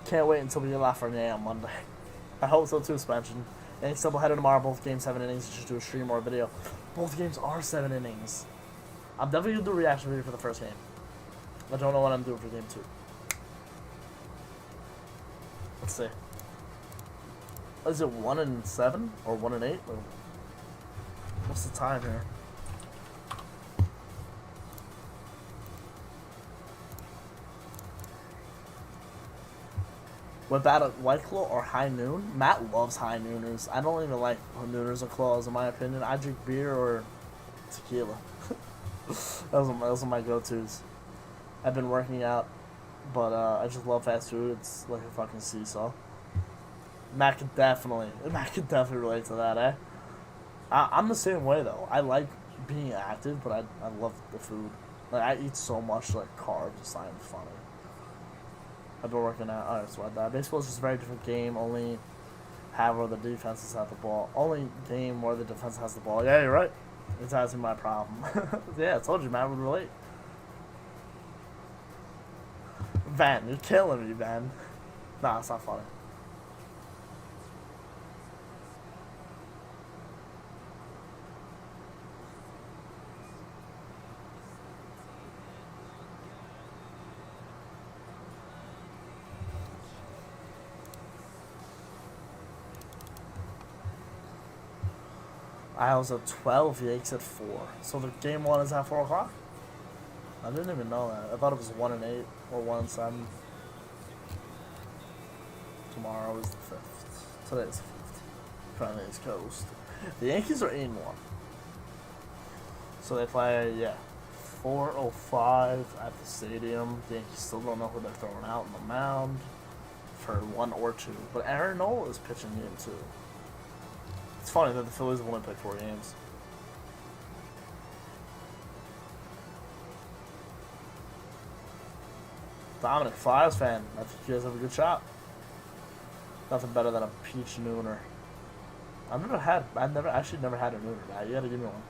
Can't wait until we get Lafreniere on Monday. I hope so too, suspension. And it's doubleheader tomorrow, both games 7 innings. You should do a stream or a video. Both games are 7 innings. I'm definitely gonna do a reaction video for the first game. I don't know what I'm doing for game 2. Let's see. Is it 1-7 or 1-8? What's the time here? What about a White Claw or High Noon? Matt loves High Nooners. I don't even like Nooners or Claws in my opinion. I drink beer or tequila. Those are my go-tos. I've been working out, but I just love fast food. It's like a fucking seesaw. Matt could definitely relate to that, eh? I'm the same way though. I like being active, but I love the food. Like I eat so much like carbs, it's not even funny. I've been working out. Alright, so baseball is just a very different game. Only have where the defenses have the ball. Only game where the defense has the ball. Yeah, you're right. It's actually my problem. Yeah, I told you, man, would relate. Van, you're killing me, Van. Nah, it's not funny. I was at 12, Yanks at 4. So the game 1 is at 4 o'clock? I didn't even know that. I thought it was 1 and 8 or 1 and 7. Tomorrow is the 5th. Today's the 5th. From the East Coast. The Yankees are 8 and 1. So they play, 4:05 at the stadium. The Yankees still don't know who they're throwing out on the mound for 1 or 2. But Aaron Nola is pitching game 2. It's funny that the Phillies have only played 4 games. Dominic, Flyers fan. I think you guys have a good shot. Nothing better than a peach nooner. I've never had a nooner. Now you gotta give me one.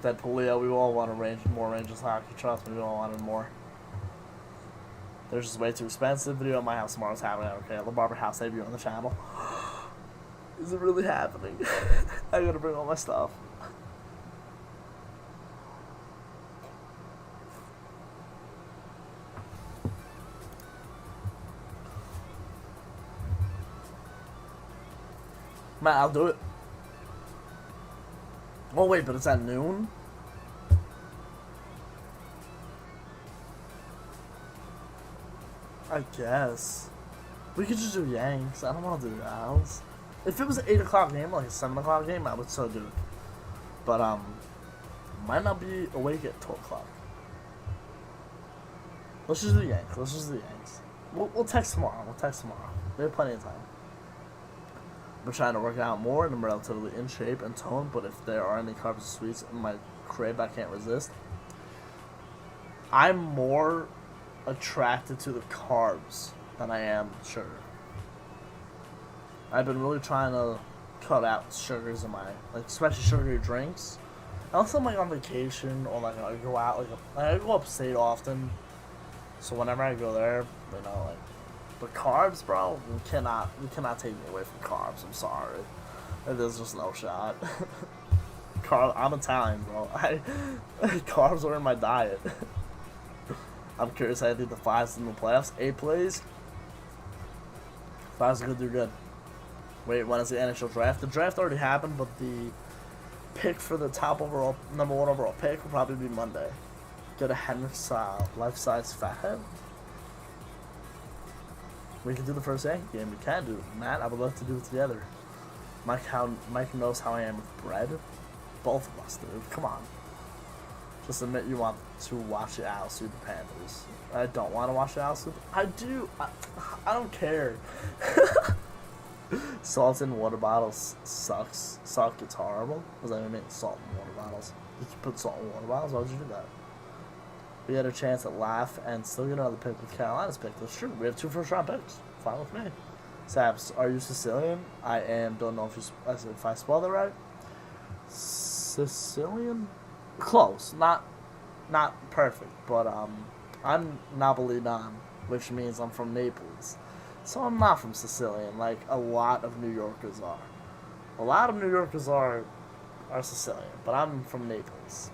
Deadpool Leo, we all want more Rangers hockey. Trust me, we all wanted more. They're just way too expensive. Video at my house tomorrow's happening. Okay, the Barber House debut on the channel. Is it really happening? I gotta bring all my stuff. Man, I'll do it. Oh wait, but it's at noon? I guess. We could just do Yanks. I don't want to do Owls. If it was an 8 o'clock game, like a 7 o'clock game, I would still do it. But, might not be awake at 12 o'clock. Let's just do Yanks. We'll text tomorrow. We have plenty of time. I'm trying to work out more, and I'm relatively in shape and toned, but if there are any carbs and sweets in my crib I can't resist, I'm more attracted to the carbs than I am sugar. I've been really trying to cut out sugars in my, like, especially sugary drinks. I also am, like, on vacation, or like I go out, I go upstate often, so whenever I go there, you know, like, but carbs, bro, you cannot take me away from carbs. I'm sorry, there's just no shot. I'm Italian, bro. Carbs are in my diet. I'm curious how I think the Flyers in the playoffs. 8 plays. Flyers are gonna do good. Wait, when is the NHL draft? The draft already happened, but the pick for the number 1 overall pick will probably be Monday. Get a Henrik life-size fathead. We can do the first Yankee game. We can do it. Matt, I would love to do it together. Mike knows how I am with bread. Both of us, dude. Come on. Just admit you want to watch the Owls sweep the Panthers. I don't want to watch the Owls sweep. I do. I don't care. Salt in water bottles sucks. Salt gets horrible. What does that mean? Salt in water bottles. You can put salt in water bottles. Why would you do that? We had a chance at laugh and still get another pick with Carolina's pick. That's true. We have 2 first-round picks. Fine with me. Sabs, are you Sicilian? I am. Don't know if I spelled it right. Sicilian? Close. Not perfect, but I'm Napolitan, which means I'm from Naples. So I'm not from Sicilian, like a lot of New Yorkers are. A lot of New Yorkers are Sicilian, but I'm from Naples.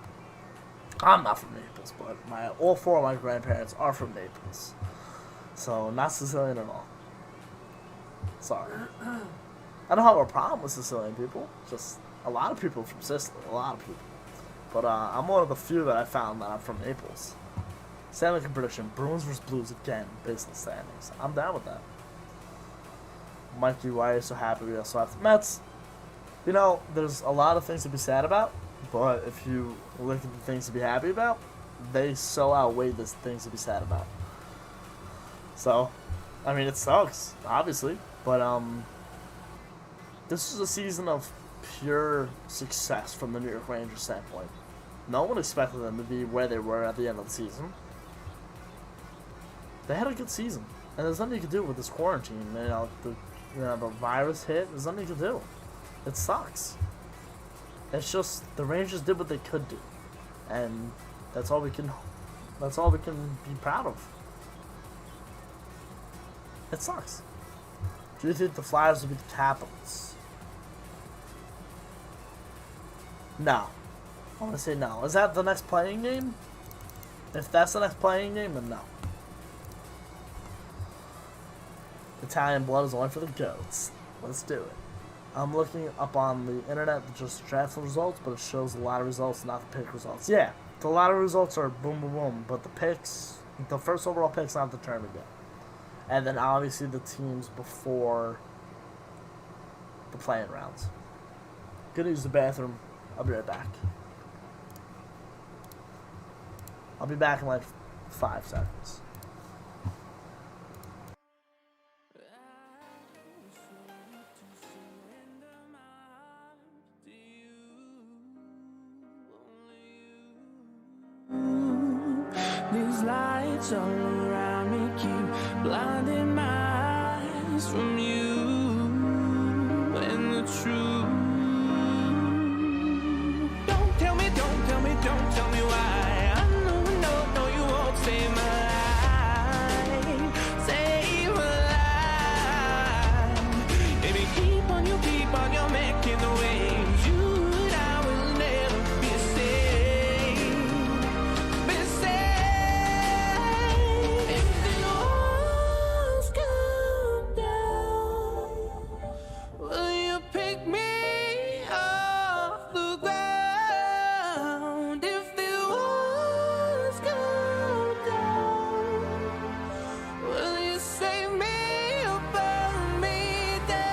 I'm not from Naples, but all 4 of my grandparents are from Naples. So not Sicilian at all. Sorry. I don't have a problem with Sicilian people. Just a lot of people from Sicily. A lot of people. But I'm one of the few that I found that I'm from Naples. Stanley Cup prediction: Bruins vs. Blues again, based on standings. I'm down with that. Mikey, why are you so happy we also have the Mets? You know, there's a lot of things to be sad about, but if you look at the things to be happy about, they so outweigh the things to be sad about. So, I mean, it sucks, obviously, but this is a season of pure success from the New York Rangers standpoint. No one expected them to be where they were at the end of the season. They had a good season, and there's nothing you can do with this quarantine. The virus hit. There's nothing you can do. It sucks. It's just the Rangers did what they could do, and that's all we can. That's all we can be proud of. It sucks. Do you think the Flyers will beat the Capitals? No. I'm gonna say no. Is that the next playing game? If that's the next playing game, then no. Italian blood is only for the goats. Let's do it. I'm looking up on the internet just draft results, but it shows a lot of results, not the pick results. Yeah, the lottery results are boom, boom, boom, but the picks, the first overall pick's not determined yet. And then obviously the teams before the playing rounds. Gonna use the bathroom. I'll be right back. I'll be back in like 5 seconds. These lights all around me keep blinding my eyes from you and the truth. Don't tell me, don't tell me, don't tell me why. I know, no, no, you won't save my life, save my life. Baby, keep on, you're making the waves. You and I will never be safe, be safe. If the walls come down, will you pick me off the ground? If the walls come down, will you save me or burn me down?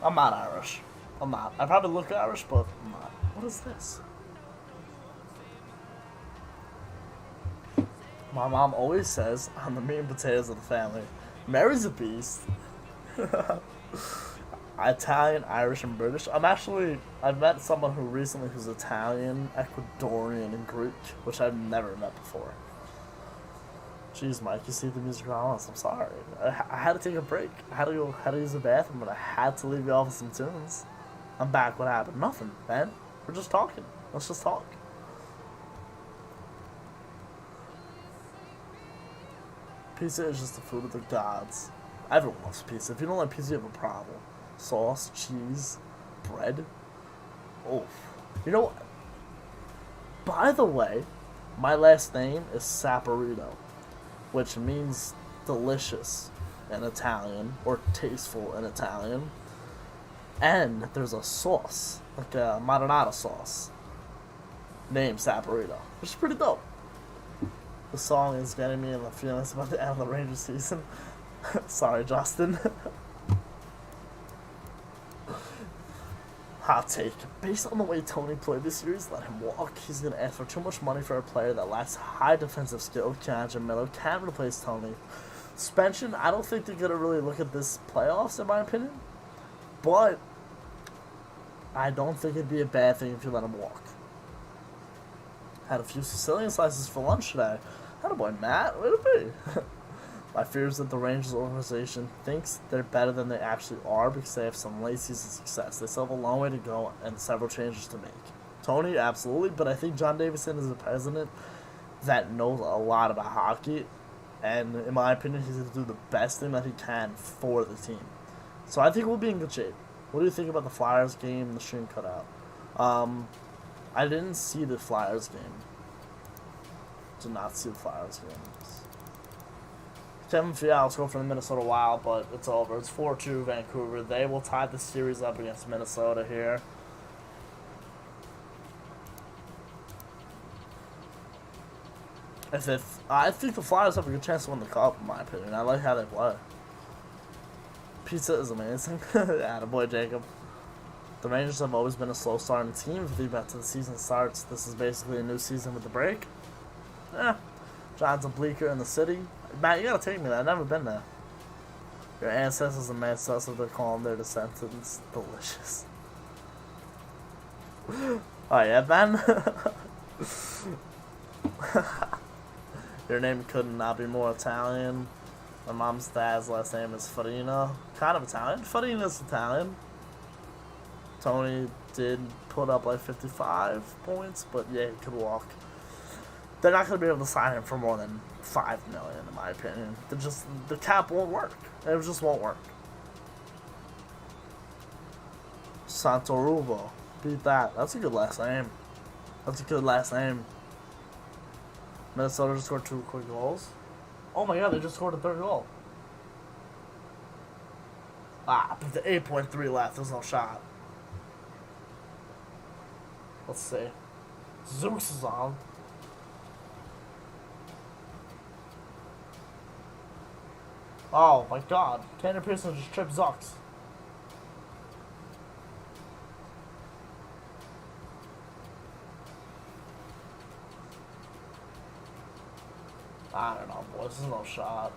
I'm not Irish. I'm not. I probably look Irish, but I'm not. What is this? My mom always says, I'm the meat and potatoes of the family. Mary's a beast. Italian, Irish, and British. I've met someone who's Italian, Ecuadorian, and Greek, which I've never met before. Jeez, Mike, you see the music on us. I'm sorry. I had to take a break. I had to use the bathroom, but I had to leave you off with some tunes. I'm back. What happened? Nothing, man. We're just talking. Let's just talk. Pizza is just the food of the gods. Everyone loves pizza. If you don't like pizza, you have a problem. Sauce, cheese, bread. Oh, you know what? By the way, my last name is Saporito, which means delicious in Italian, or tasteful in Italian. And there's a sauce, like a marinara sauce, named Saporito, which is pretty dope. The song is getting me in the feelings about the end of the Rangers season. Sorry, Justin. Hot take. Based on the way Tony played this series, let him walk. He's going to ask for too much money for a player that lacks high defensive skill. K'Andre Miller can't replace Tony. Suspension, I don't think they're going to really look at this playoffs, in my opinion. But I don't think it'd be a bad thing if you let him walk. Had a few Sicilian slices for lunch today. Had a boy, Matt. Where'd it be? My fear is that the Rangers organization thinks they're better than they actually are because they have some late season success. They still have a long way to go and several changes to make. Tony, absolutely, but I think John Davidson is a president that knows a lot about hockey, and in my opinion, he's going to do the best thing that he can for the team. So I think we'll be in good shape. What do you think about the Flyers game? The stream cut out. I didn't see the Flyers game. Did not see the Flyers game. Kevin Fiala scored for the Minnesota Wild, but it's over. It's 4-2 Vancouver. They will tie the series up against Minnesota here. I think the Flyers have a good chance to win the Cup, in my opinion. I like how they play. Pizza is amazing. Attaboy, Jacob. The Rangers have always been a slow starting team. If you think back to the season starts, this is basically a new season with the break. John's a bleaker in the city. Matt, you gotta take me there. I've never been there. Your ancestors and ancestors, they're calling their descendants delicious. Oh yeah, Ben? Your name could not be more Italian. My mom's dad's last name is Farina. Kind of Italian. Farina's Italian. Tony did put up like 55 points, but yeah, he could walk. They're not going to be able to sign him for more than $5 million, in my opinion. The cap won't work. It just won't work. Santoruvo. Beat that. That's a good last name. Minnesota just scored 2 quick goals. Oh my god, they just scored a 3rd goal. But the 8.3 left. There's no shot. Let's see. Zeus is on. Oh my god. Tanner Pearson just tripped Zux. I don't know, boys. There's no shot.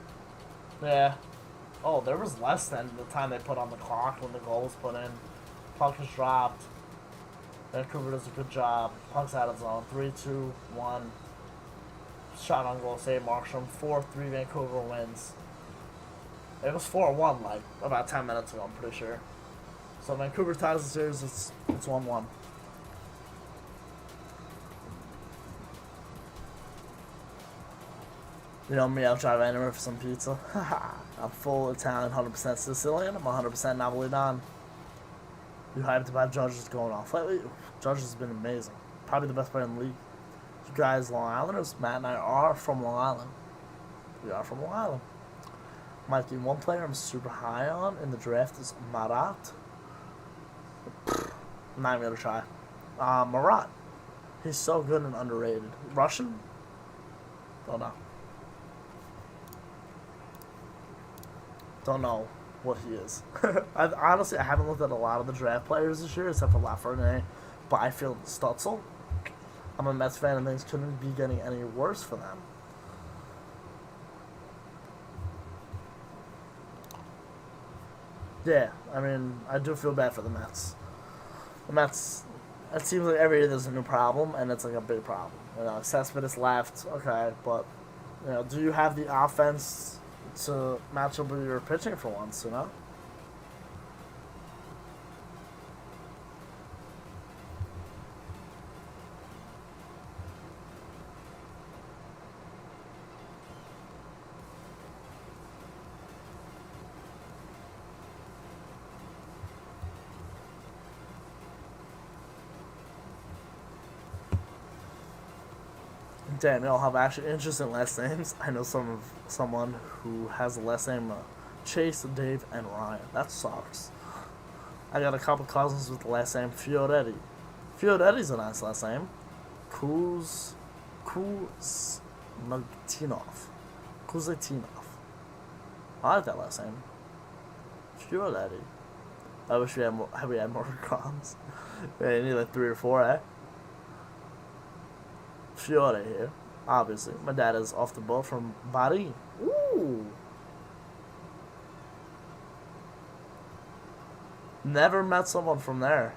Yeah. Oh, there was less than the time they put on the clock when the goal was put in. Puck is dropped. Vancouver does a good job. Puck's out of zone. 3-2-1. Shot on goal. Save Markstrom. 4-3 Vancouver wins. It was 4-1 like about 10 minutes ago, I'm pretty sure. So Vancouver ties the series. It's 1-1. You know me, I'll drive anywhere for some pizza. I'm full Italian, 100% Sicilian. I'm 100% Napolitan. You hyped about Judges going off lately? Judges has been amazing. Probably the best player in the league. You guys Long Islanders? Matt and I are from Long Island. We are from Long Island. Mikey, one player I'm super high on in the draft is Marat. I'm not even going to try. Marat. He's so good and underrated. Russian? Don't know. Don't know what he is. Honestly, I haven't looked at a lot of the draft players this year, except for Lafreniere, but I feel Stutzel. I'm a Mets fan, and things couldn't be getting any worse for them. Yeah, I mean, I do feel bad for the Mets. The Mets, it seems like every year there's a new problem, and it's like a big problem. You know, Cespedes left, okay, but, you know, do you have the offense to match up with your pitching for once, you know? Damn, they all have actually interesting last names. I know someone who has a last name Chase, Dave, and Ryan. That sucks. I got a couple cousins with the last name Fioretti. Fioretti's a nice last name. Kuznatinov. I like that last name. Fioretti. I wish we had more Crons. You need like 3 or 4, eh? Fiore here, obviously. My dad is off the boat from Bari. Ooh, Never met someone from there.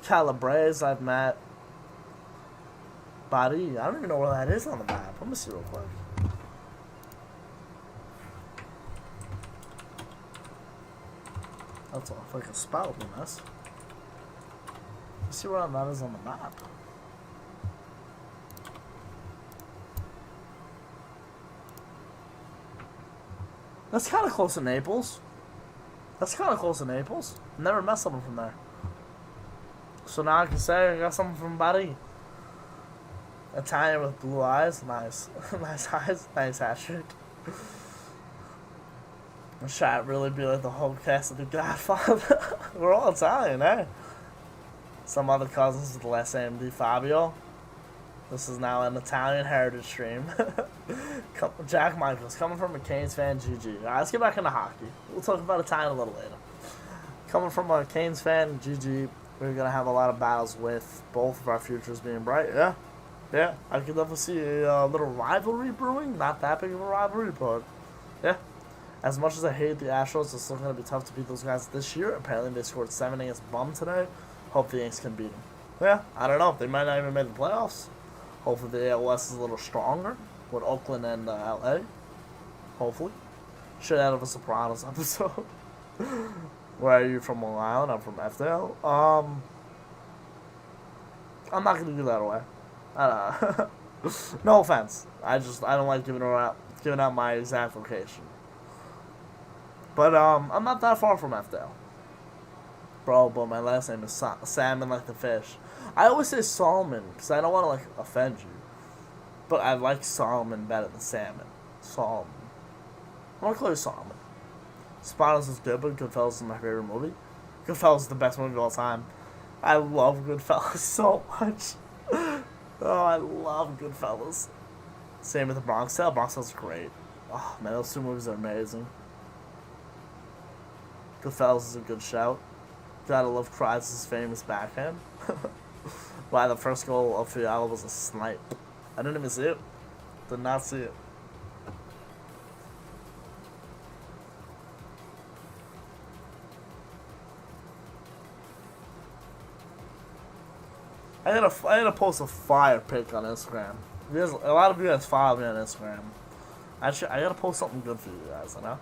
Calabrese, I've met. Bari, I don't even know where that is on the map. Let me see real quick. That's off like a spout, you mess. Let's see where that is on the map. That's kind of close to Naples. Never met someone from there. So now I can say I got someone from Bari. Italian with blue eyes. Nice. Nice eyes. Nice hat trick. Should I really be like the whole cast of The Godfather? We're all Italian, eh? Some other cousins with the last name Di Fabio. This is now an Italian heritage stream. Jack Michaels, coming from a Canes fan, GG. Alright, let's get back into hockey. We'll talk about Italian a little later. Coming from a Canes fan, GG, we're going to have a lot of battles with both of our futures being bright. Yeah, I could definitely see a little rivalry brewing. Not that big of a rivalry, but yeah. As much as I hate the Astros, it's still going to be tough to beat those guys this year. Apparently they scored 7 against Bum today. Hope the Yanks can beat them. Yeah, I don't know. They might not even make the playoffs. Hopefully the AL West is a little stronger with Oakland and LA. Hopefully. Shit out of a Sopranos episode. Where are you from, Long Island? I'm from FDL. I'm not gonna give that away. No offense. I don't like giving out my exact location. But I'm not that far from FDL. Bro, but my last name is Salmon like the fish. I always say Solomon because I don't want to like offend you. But I like Solomon better than Salmon. Solomon. I want to call you Solomon. Sopranos is good, but Goodfellas is my favorite movie. Goodfellas is the best movie of all time. I love Goodfellas so much. Oh, I love Goodfellas. Same with the Bronx Tale. Bronx Tale's great. Oh man, those two movies are amazing. Goodfellas is a good shout. Gotta love Kreis's famous backhand. Why the first goal of Fiala was a snipe. I didn't even see it. Did not see it. I gotta post a fire pic on Instagram. A lot of you guys follow me on Instagram. I gotta post something good for you guys, you know?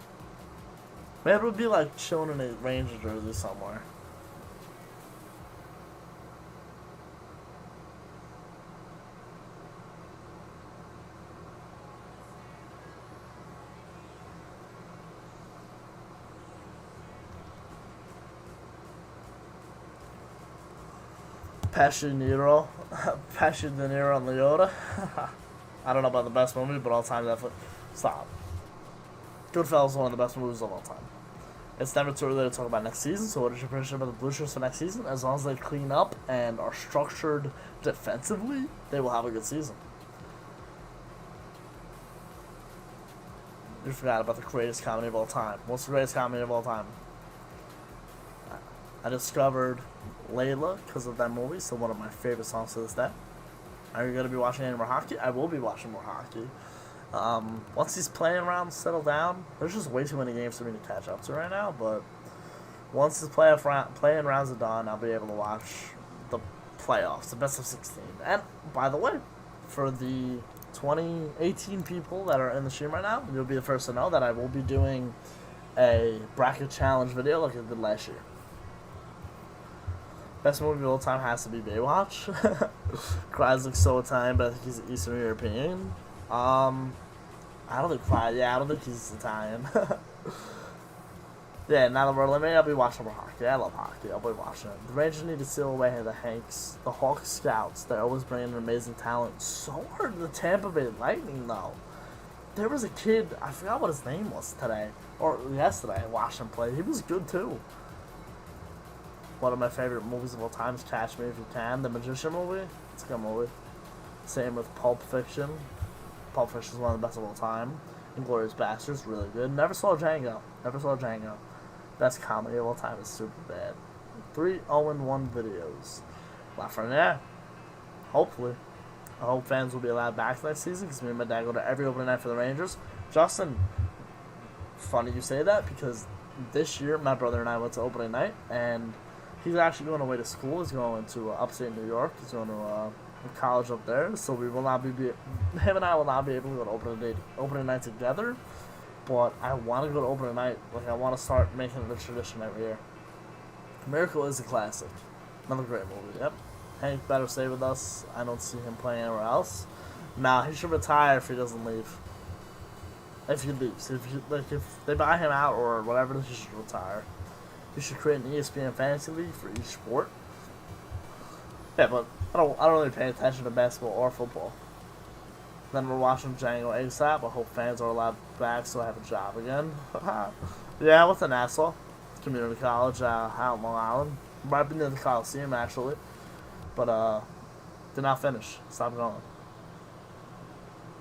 Maybe it would be like chilling in a Ranger jersey somewhere. Pesci De Niro and Leota. I don't know about the best movie, but all time definitely. Stop. Goodfellas is one of the best movies of all time. It's never too early to talk about next season, so what is your prediction about the Blue Shirts for next season? As long as they clean up and are structured defensively, they will have a good season. You forgot about the greatest comedy of all time. What's the greatest comedy of all time? I discovered Layla because of that movie, so one of my favorite songs to this day. Are you going to be watching any more hockey? I will be watching more hockey. Once these playing rounds settle down, there's just way too many games for me to catch up to right now, but once the playing rounds are done, I'll be able to watch the playoffs, the best of 16. And, by the way, for the 2018 people that are in the stream right now, you'll be the first to know that I will be doing a bracket challenge video like I did last year. Best movie of all time has to be Baywatch. Cries looks so Italian, but I think he's Eastern European. I don't think he's Italian. Yeah, now that we're eliminated, I'll be watching more hockey. I love hockey. I'll be watching it. The Rangers need to steal away the Hanks, the Hawk Scouts. They're always bringing in amazing talent. So are the Tampa Bay Lightning, though. There was a kid, I forgot what his name was today, or yesterday, I watched him play. He was good, too. One of my favorite movies of all time is Catch Me If You Can, the Magician movie. It's a good movie. Same with Pulp Fiction. Pulp Fiction is one of the best of all time. Inglourious Basterds, really good. Never saw Django. Best comedy of all time is Superbad. 3 0-1 videos. Lafreniere. Hopefully. I hope fans will be allowed back next season because me and my dad go to every opening night for the Rangers. Justin, funny you say that because this year, my brother and I went to opening night, and he's actually going away to school. He's going to upstate New York. He's going to college up there, so we will not him and I will not be able to go to opening night together. But I want to go to opening night. Like, I want to start making it a tradition every year. Miracle is a classic. Another great movie. Yep. Hank better stay with us. I don't see him playing anywhere else. Nah, he should retire if he doesn't leave. If he leaves, if they buy him out or whatever, he should retire. You should create an ESPN fantasy league for each sport. Yeah, but I don't really pay attention to basketball or football. Then we're watching Django ASAP. I hope fans are allowed back so I have a job again. Yeah, I went to Nassau Community College out in Long Island, right near the Coliseum actually, but did not finish. Stopped going.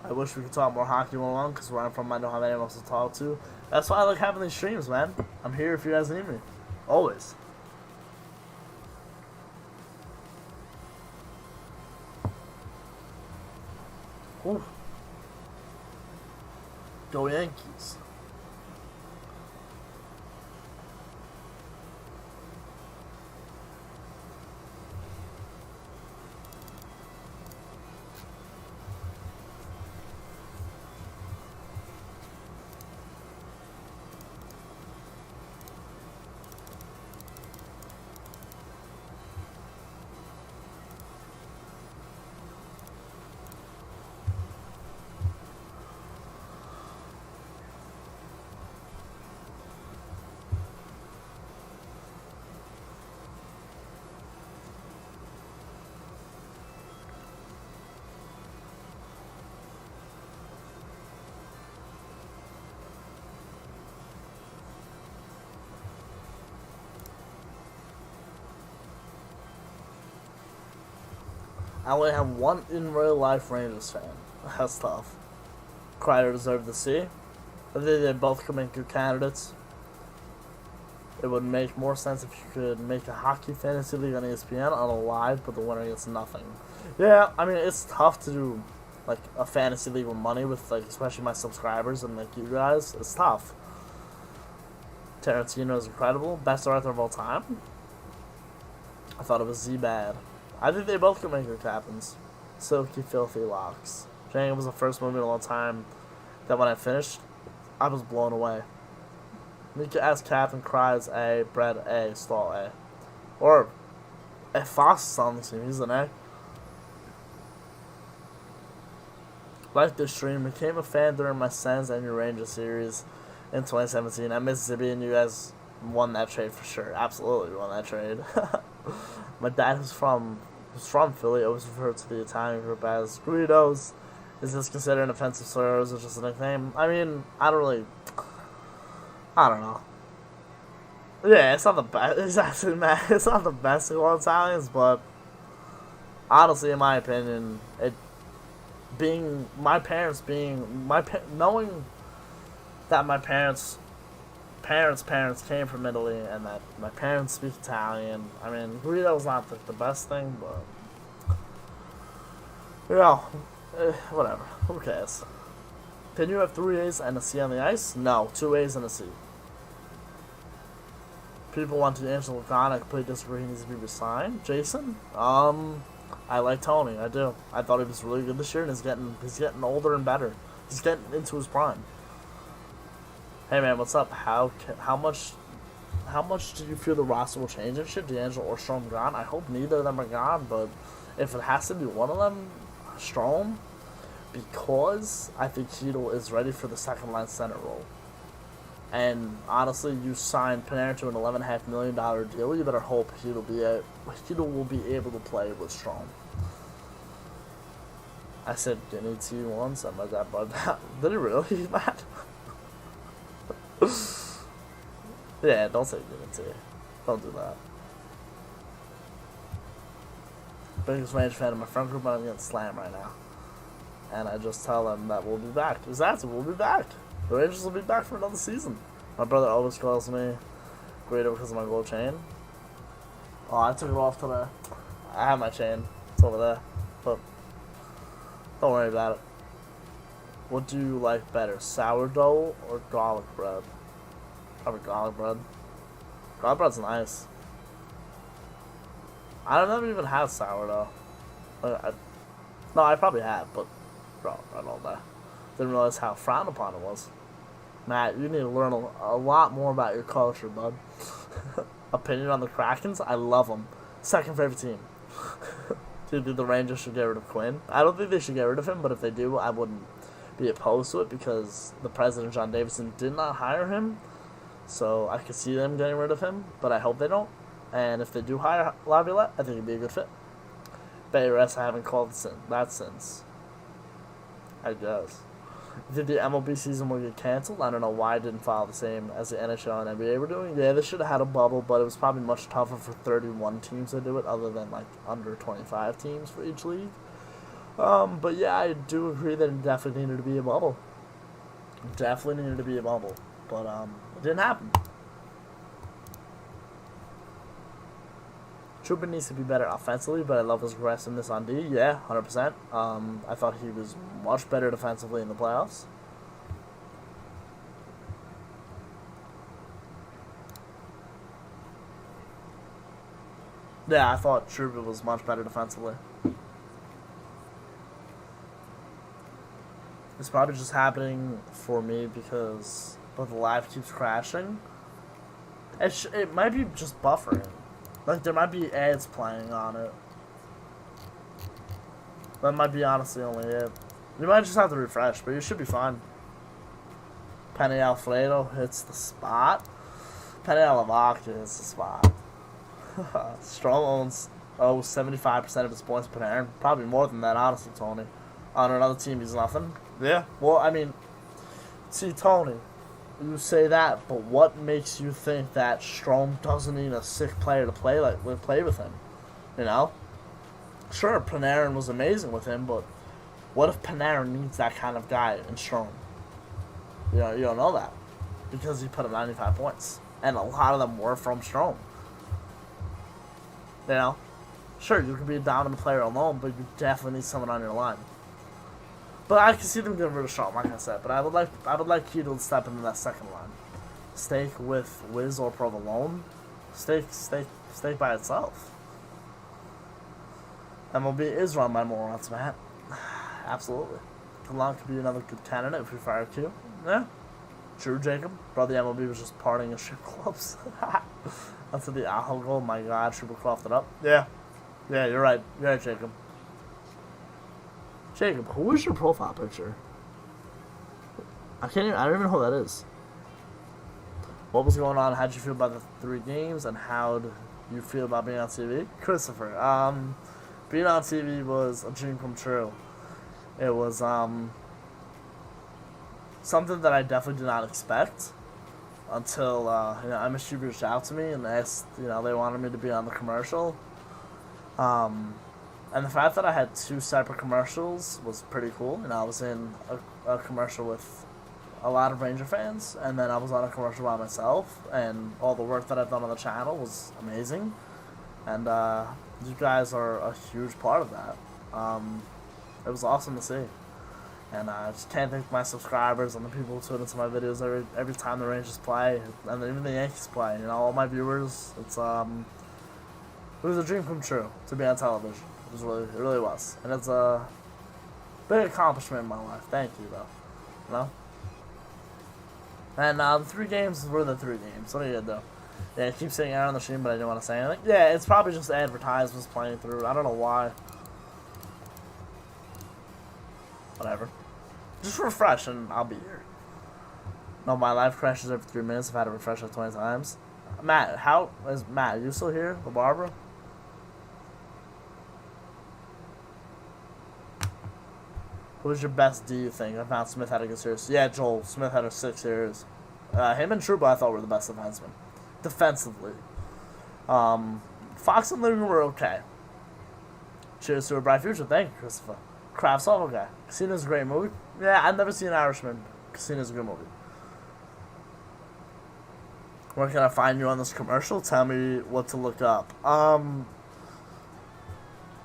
I wish we could talk more hockey along, because where I'm from, I don't have anyone else to talk to. That's why I like having these streams, man. I'm here if you guys need me. Always. Ooh. Go Yankees. I only have one in real life Rangers fan. That's tough. Kreider deserved to see. I think they both could make good candidates. It would make more sense if you could make a hockey fantasy league on ESPN on a live, but the winner gets nothing. Yeah, I mean, it's tough to do like a fantasy league with money with, like, especially my subscribers and like you guys. It's tough. Tarantino is incredible. Best director of all time. I thought it was Z-Bad. I think they both could make good captains. Silky, filthy locks. Django was the first movie in a long time that when I finished, I was blown away. You could ask Captain Cries A, Brett A, Stall A. Or if Fox is on the team, he's an A. Like this stream, became a fan during my Sens and New Ranger series in 2017 at Mississippi, and you guys won that trade for sure. Absolutely won that trade. My dad was from Philly, always referred to the Italian group as Guidos. Is this considered an offensive slur or is it just a nickname? I mean, I don't know. Yeah, it's not the best. It's not the best of all Italians, but honestly, in my opinion, knowing that my parents came from Italy and that my parents speak Italian. I mean, Guido's not the best thing, but whatever. Who cares? Can you have 3 A's and a C on the ice? No, 2 A's and a C. People want to Angelo Ghana. I completely disagree. He needs to be resigned. Jason? I like Tony. I do. I thought he was really good this year, and he's getting older and better. He's getting into his prime. Hey man, what's up? How much do you feel the roster will change and shit? D'Angelo or Strome gone? I hope neither of them are gone, but if it has to be one of them, Strome, because I think Chytil is ready for the second line center role. And honestly, you signed Panarin to an $11.5 million deal. You better hope Chytil will be able to play with Strome. I said Guinea to you once. I'm like that, but did he really, Matt? Yeah, don't say Guinea. Don't do that. Biggest Rangers fan in my friend group, but I'm getting slammed right now. And I just tell them that we'll be back. Exactly, we'll be back. The Rangers will be back for another season. My brother always calls me Guido because of my gold chain. Oh, I took it off today. I have my chain. It's over there. But don't worry about it. What do you like better, sourdough or garlic bread? Probably garlic bread. Garlic bread's nice. I've never even had sourdough. No, I probably have, but bro, I don't know. Didn't realize how frowned upon it was. Matt, you need to learn a lot more about your culture, bud. Opinion on the Krakens? I love them. Second favorite team. Do you think the Rangers should get rid of Quinn? I don't think they should get rid of him, but if they do, I wouldn't be opposed to it because the president, John Davidson, did not hire him. So I could see them getting rid of him, but I hope they don't. And if they do hire Laviolette, I think it'd be a good fit. Bayres, I haven't called that since. I guess. You think the MLB season will get canceled? I don't know why I didn't follow the same as the NHL and NBA were doing. Yeah, they should have had a bubble, but it was probably much tougher for 31 teams to do it, other than like under 25 teams for each league. But yeah, I do agree that it definitely needed to be a bubble. Definitely needed to be a bubble, but it didn't happen. Trouba needs to be better offensively, but I love his aggressiveness on D. Yeah, 100%. I thought he was much better defensively in the playoffs. Yeah, I thought Trouba was much better defensively. It's probably just happening for me because the live keeps crashing. It might be just buffering. Like, there might be ads playing on it. That might be honestly only it. You might just have to refresh, but you should be fine. Penny Alfredo hits the spot. Penny Alavaca hits the spot. Strong owns 75% of his points per Panarin. Probably more than that, honestly, Tony. On another team, he's nothing. Yeah. Well, I mean, see, Tony, you say that, but what makes you think that Strome doesn't need a sick player to play with him? You know? Sure, Panarin was amazing with him, but what if Panarin needs that kind of guy in Strome? You don't know that. Because he put up 95 points. And a lot of them were from Strome. You know? Sure, you can be a dominant player alone, but you definitely need someone on your line. But I can see them getting rid of Strome, like I said. But I would like Keto to step into that second line. Steak with Wiz or Provolone. Steak by itself. MLB is run by morons, Matt. Absolutely. DeLong could be another good candidate if we fire Q. Yeah. True, Jacob. Bro, the MLB was just partying in strip clubs. That's the Aho goal. My God, Triple coughed it up. Yeah. Yeah, you're right. You're right, Jacob. Jacob, who is your profile picture? I don't even know who that is. What was going on? How'd you feel about the 3 games, and how'd you feel about being on TV? Christopher, being on TV was a dream come true. It was something that I definitely did not expect until MSG reached out to me and asked, they wanted me to be on the commercial. And the fact that I had 2 separate commercials was pretty cool. I was in a commercial with a lot of Ranger fans, and then I was on a commercial by myself, and all the work that I've done on the channel was amazing. And you guys are a huge part of that. It was awesome to see. And I just can't thank my subscribers and the people who tune into my videos every time the Rangers play, and even the Yankees play. All my viewers, it was a dream come true to be on television. It really was. And it's a big accomplishment in my life. Thank you, though. And the 3 games were the 3 games. What are you gonna do? Yeah, I keep saying Aaron on the stream, but I didn't want to say anything. Yeah, it's probably just advertisements playing through. I don't know why. Whatever. Just refresh and I'll be here. No, my life crashes every 3 minutes. I've had to refresh it 20 times. Matt, Matt, are you still here? The barber? Who was your best D, you think? I found Smith had a good series. Yeah, Joel. Smith had a 6 series. Him and Trouba I thought were the best defensemen. Defensively. Fox and Lugan were okay. Cheers to a bright future. Thank you, Christopher. Kravtsov, okay. Casino's a great movie. Yeah, I've never seen Irishman. Casino's a good movie. Where can I find you on this commercial? Tell me what to look up.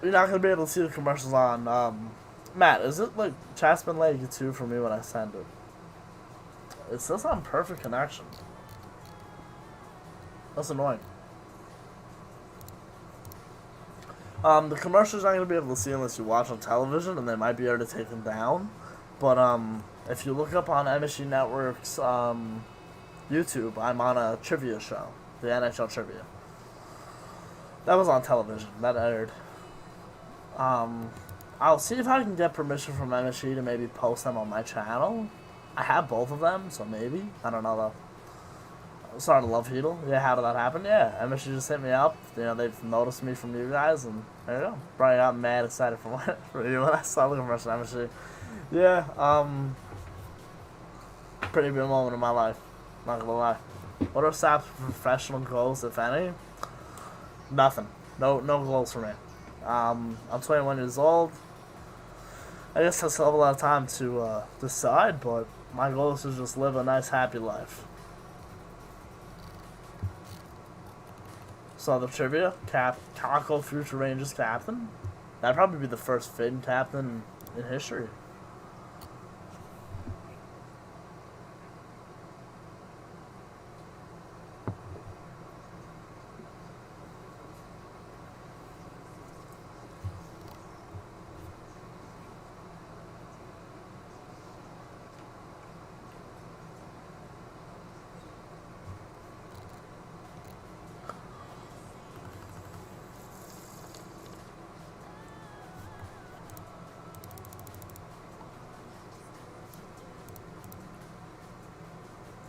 You're not going to be able to see the commercials on, Matt, is it like chat's been lagging too for me when I send it? It says I'm perfect connection. That's annoying. The commercials aren't going to be able to see unless you watch on television, and they might be able to take them down. But if you look up on MSG Network's YouTube, I'm on a trivia show, the NHL Trivia. That was on television. That aired. I'll see if I can get permission from MSG to maybe post them on my channel. I have both of them, so maybe. I don't know, though. I'm starting to love Heedle. Yeah, how did that happen? Yeah, MSG just hit me up. You know, they've noticed me from you guys, and there you go. Probably got mad excited for you when I saw the commercial MSG. Yeah, pretty big moment in my life. Not gonna lie. What are Sap's professional goals, if any? Nothing. No goals for me. I'm 21 years old. I guess I still have a lot of time to decide, but my goal is to just live a nice, happy life. So the trivia, Kako, future Rangers captain. That'd probably be the first Finn captain in history.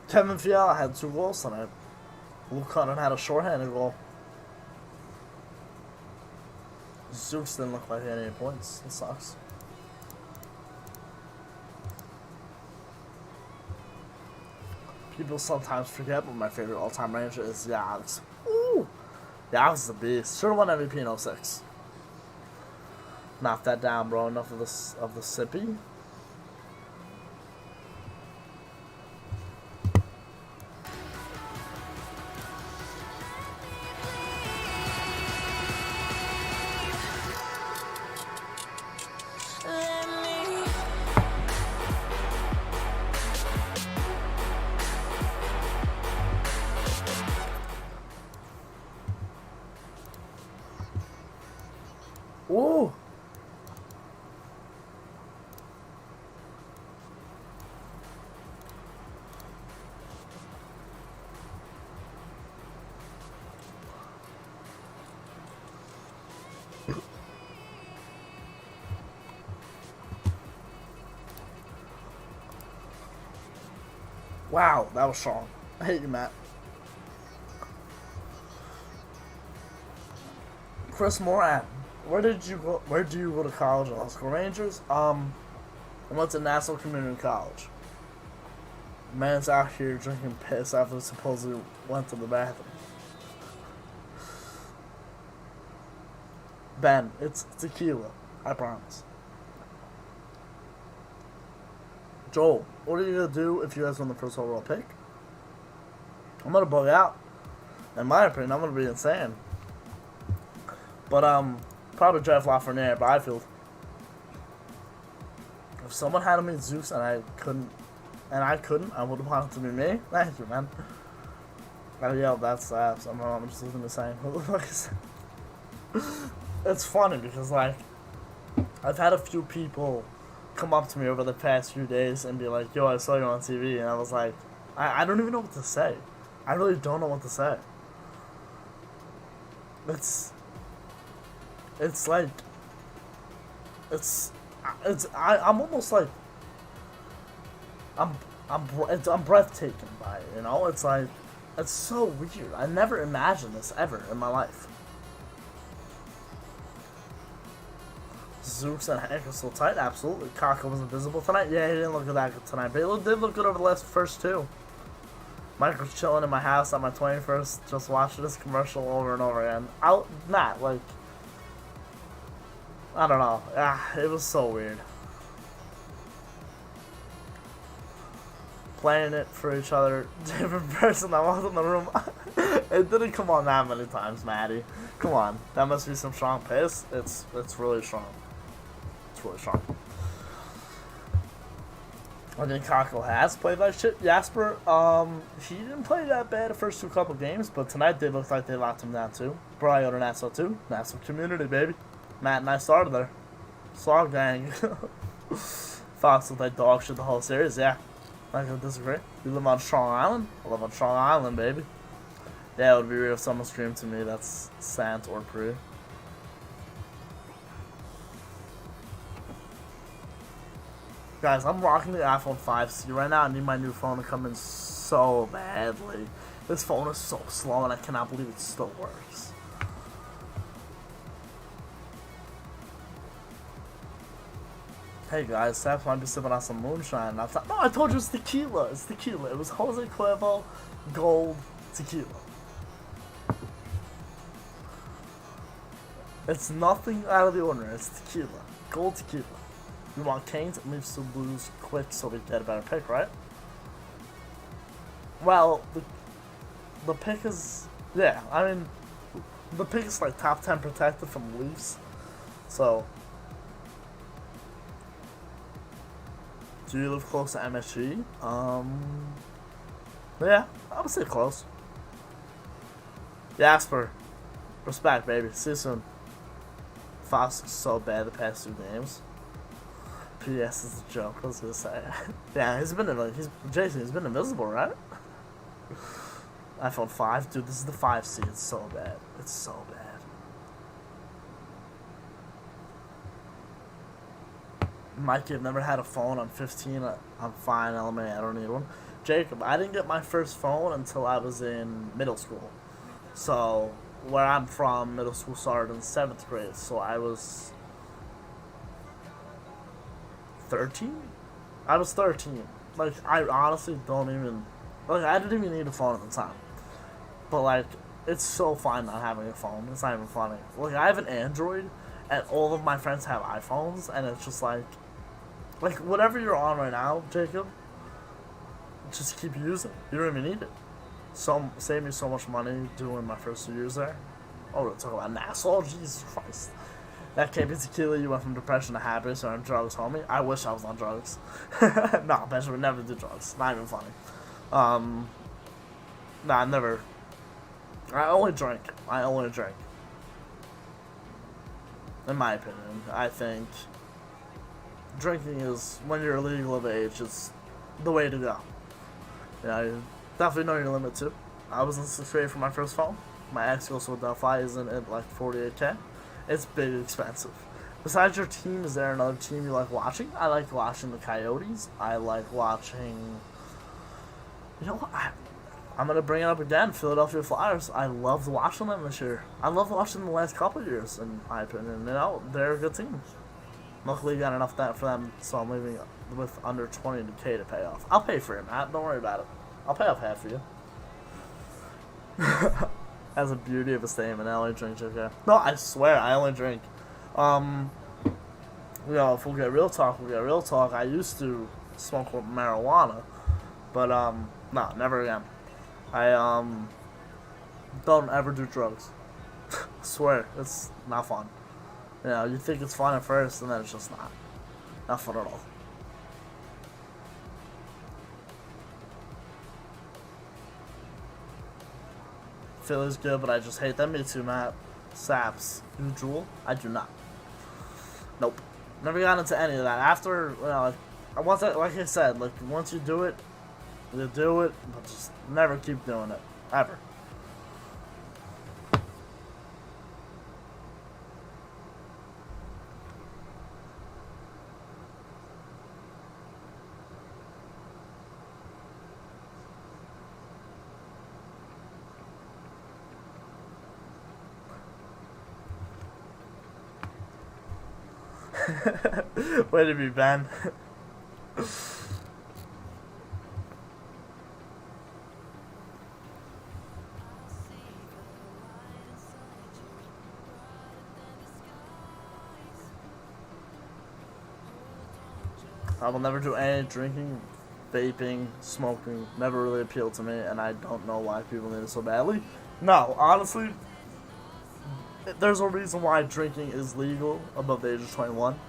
Kevin Fiala had 2 goals tonight. Luke Cunningham had a shorthanded goal. Zeus didn't look like he had any points. It sucks. People sometimes forget, but my favorite all-time Ranger is Yags. Ooh! Yags is a beast. Should've won MVP in 06. Knock that down, bro. Enough of the sippy. Ooh! Wow, that was strong. I hate you, Matt. Chris Moran. Where do you go to college? Oscar Rangers? I went to Nassau Community College. Man's out here drinking piss after supposedly went to the bathroom. Ben, it's tequila. I promise. Joel, what are you gonna do if you guys win the first overall pick? I'm gonna bug out. In my opinion, I'm gonna be insane. But probably draft Lafreniere, Byfield. If someone had me Zeus and I couldn't, I would have wanted to be me. Thank you, man. I yelled that slaps. I'm just listening to saying, who the fuck is that? It's funny because, like, I've had a few people come up to me over the past few days and be like, yo, I saw you on TV, and I was like, I don't even know what to say. I really don't know what to say. I'm almost like, I'm breathtaken by it, you know? It's like, it's so weird. I never imagined this ever in my life. Zeus and Hank are still tight, absolutely. Kako was invisible tonight. Yeah, he didn't look good that good tonight, but he did look good over the first 2. Mike was chilling in my house on my 21st, just watching this commercial over and over again. Like, I don't know. It was so weird. Playing it for each other, different person that was in the room. It didn't come on that many times, Maddie. Come on, that must be some strong piss. It's really strong. It's really strong. I think Kako has played like shit. Jasper, he didn't play that bad the first couple games, but tonight they looked like they locked him down too. Bro, to Nassau too. Nassau community, baby. Matt and I started there. Saw gang. Fox looked like dog shit the whole series, yeah. Not gonna disagree. You live on Strong Island? I live on Strong Island, baby. Yeah, it would be real if someone streamed to me that's Sant or Pre. Guys, I'm rocking the iPhone 5C right now. I need my new phone to come in so badly. This phone is so slow and I cannot believe it still works. Hey guys, Saps might be sipping on some moonshine. No, I told you it's tequila. It's tequila. It was Jose Cuervo Gold Tequila. It's nothing out of the ordinary. It's tequila. Gold tequila. We want Canes and Leafs to lose quick so we get a better pick, right? Well, the pick is... Yeah, I mean... The pick is like top 10 protected from Leafs. So... Do you live close to MSG? Yeah, I would say close. Jasper. Respect, baby. See you soon. Fox is so bad the past 2 games. PS is a joke. I was gonna say. Yeah, he's been Jason. He's been invisible, right? iPhone 5, dude. This is the 5C. It's so bad. It's so bad. Mikey, I've never had a phone. I'm 15. I'm fine. LMA. I don't need one. Jacob, I didn't get my first phone until I was in middle school. So where I'm from, middle school started in 7th grade. So I was 13? I was 13. Like, I honestly don't even... Like, I didn't even need a phone at the time. But, like, it's so fine not having a phone. It's not even funny. Like, I have an Android, and all of my friends have iPhones, and it's just like... Like, whatever you're on right now, Jacob, just keep using it. You don't even need it. Save me so much money doing my first 2 years there. Oh, we're talking about Nassau? Jesus Christ. That can't be tequila. You went from depression to happiness or on drugs, homie. I wish I was on drugs. No, Benjamin would never do drugs. Not even funny. Nah, I never. I only drink. In my opinion, I think drinking is, when you're legal of age, is the way to go. Yeah, you definitely know your limit too. I was in 6th grade for my first phone. My ex goes to Delphi isn't at like 48K. It's big expensive. Besides your team, is there another team you like watching? I like watching the Coyotes. I like watching... You know what? I'm going to bring it up again. Philadelphia Flyers. I loved watching them this year. I loved watching them the last couple of years, in my opinion. You know, they're a good team. Luckily, got enough that for them, so I'm leaving with under 20K to pay off. I'll pay for it, Matt. Don't worry about it. I'll pay off half for you. That's the beauty of a statement. I only drink okay. No, I swear, I only drink. You know, if we'll get real talk, we'll get real talk. I used to smoke marijuana, but, no, never again. I, don't ever do drugs. I swear, it's not fun. You know, you think it's fun at first, and then it's just not. Not fun at all. Philly's good, but I just hate them. Me too, Matt. Saps. You Jewel? I do not. Nope. Never got into any of that. After, you know, like I said, like, once you do it, but just never keep doing it. Ever. Way to be, Ben. I will never do any drinking, vaping, smoking. Never really appealed to me, and I don't know why people need it so badly. No, honestly, there's a reason why drinking is legal above the age of 21.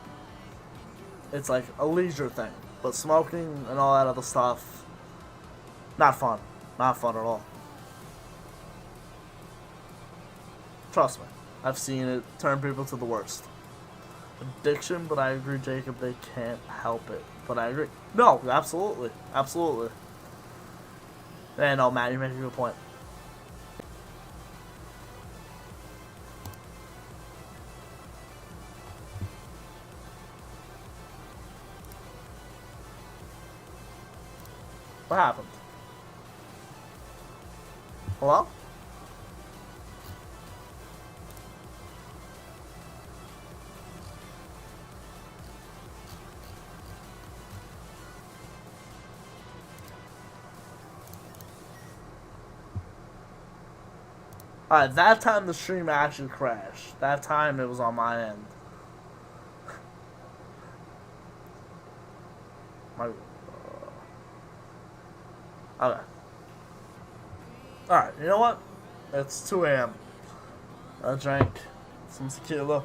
It's like a leisure thing. But smoking and all that other stuff, not fun. Not fun at all. Trust me, I've seen it turn people to the worst. Addiction, but I agree, Jacob, they can't help it. But I agree. No, absolutely. Absolutely. And no, Matt, you make a good point. What happened? Hello? Alright, that time the stream actually crashed. That time it was on my end. Okay. Alright, you know what? It's 2 a.m. I drank some tequila.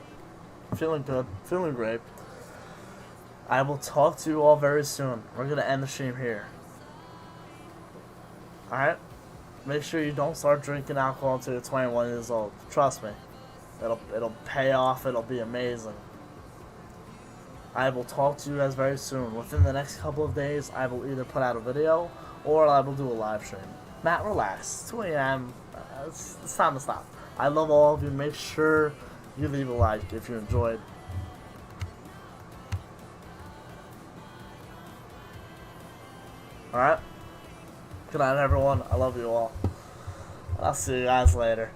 Feeling good. Feeling great. I will talk to you all very soon. We're going to end the stream here. Alright? Make sure you don't start drinking alcohol until you're 21 years old. Trust me. It'll pay off. It'll be amazing. I will talk to you guys very soon. Within the next couple of days, I will either put out a video or I will do a live stream. Matt, relax. 2 a.m. It's time to stop. I love all of you. Make sure you leave a like if you enjoyed. Alright? Good night, everyone. I love you all. I'll see you guys later.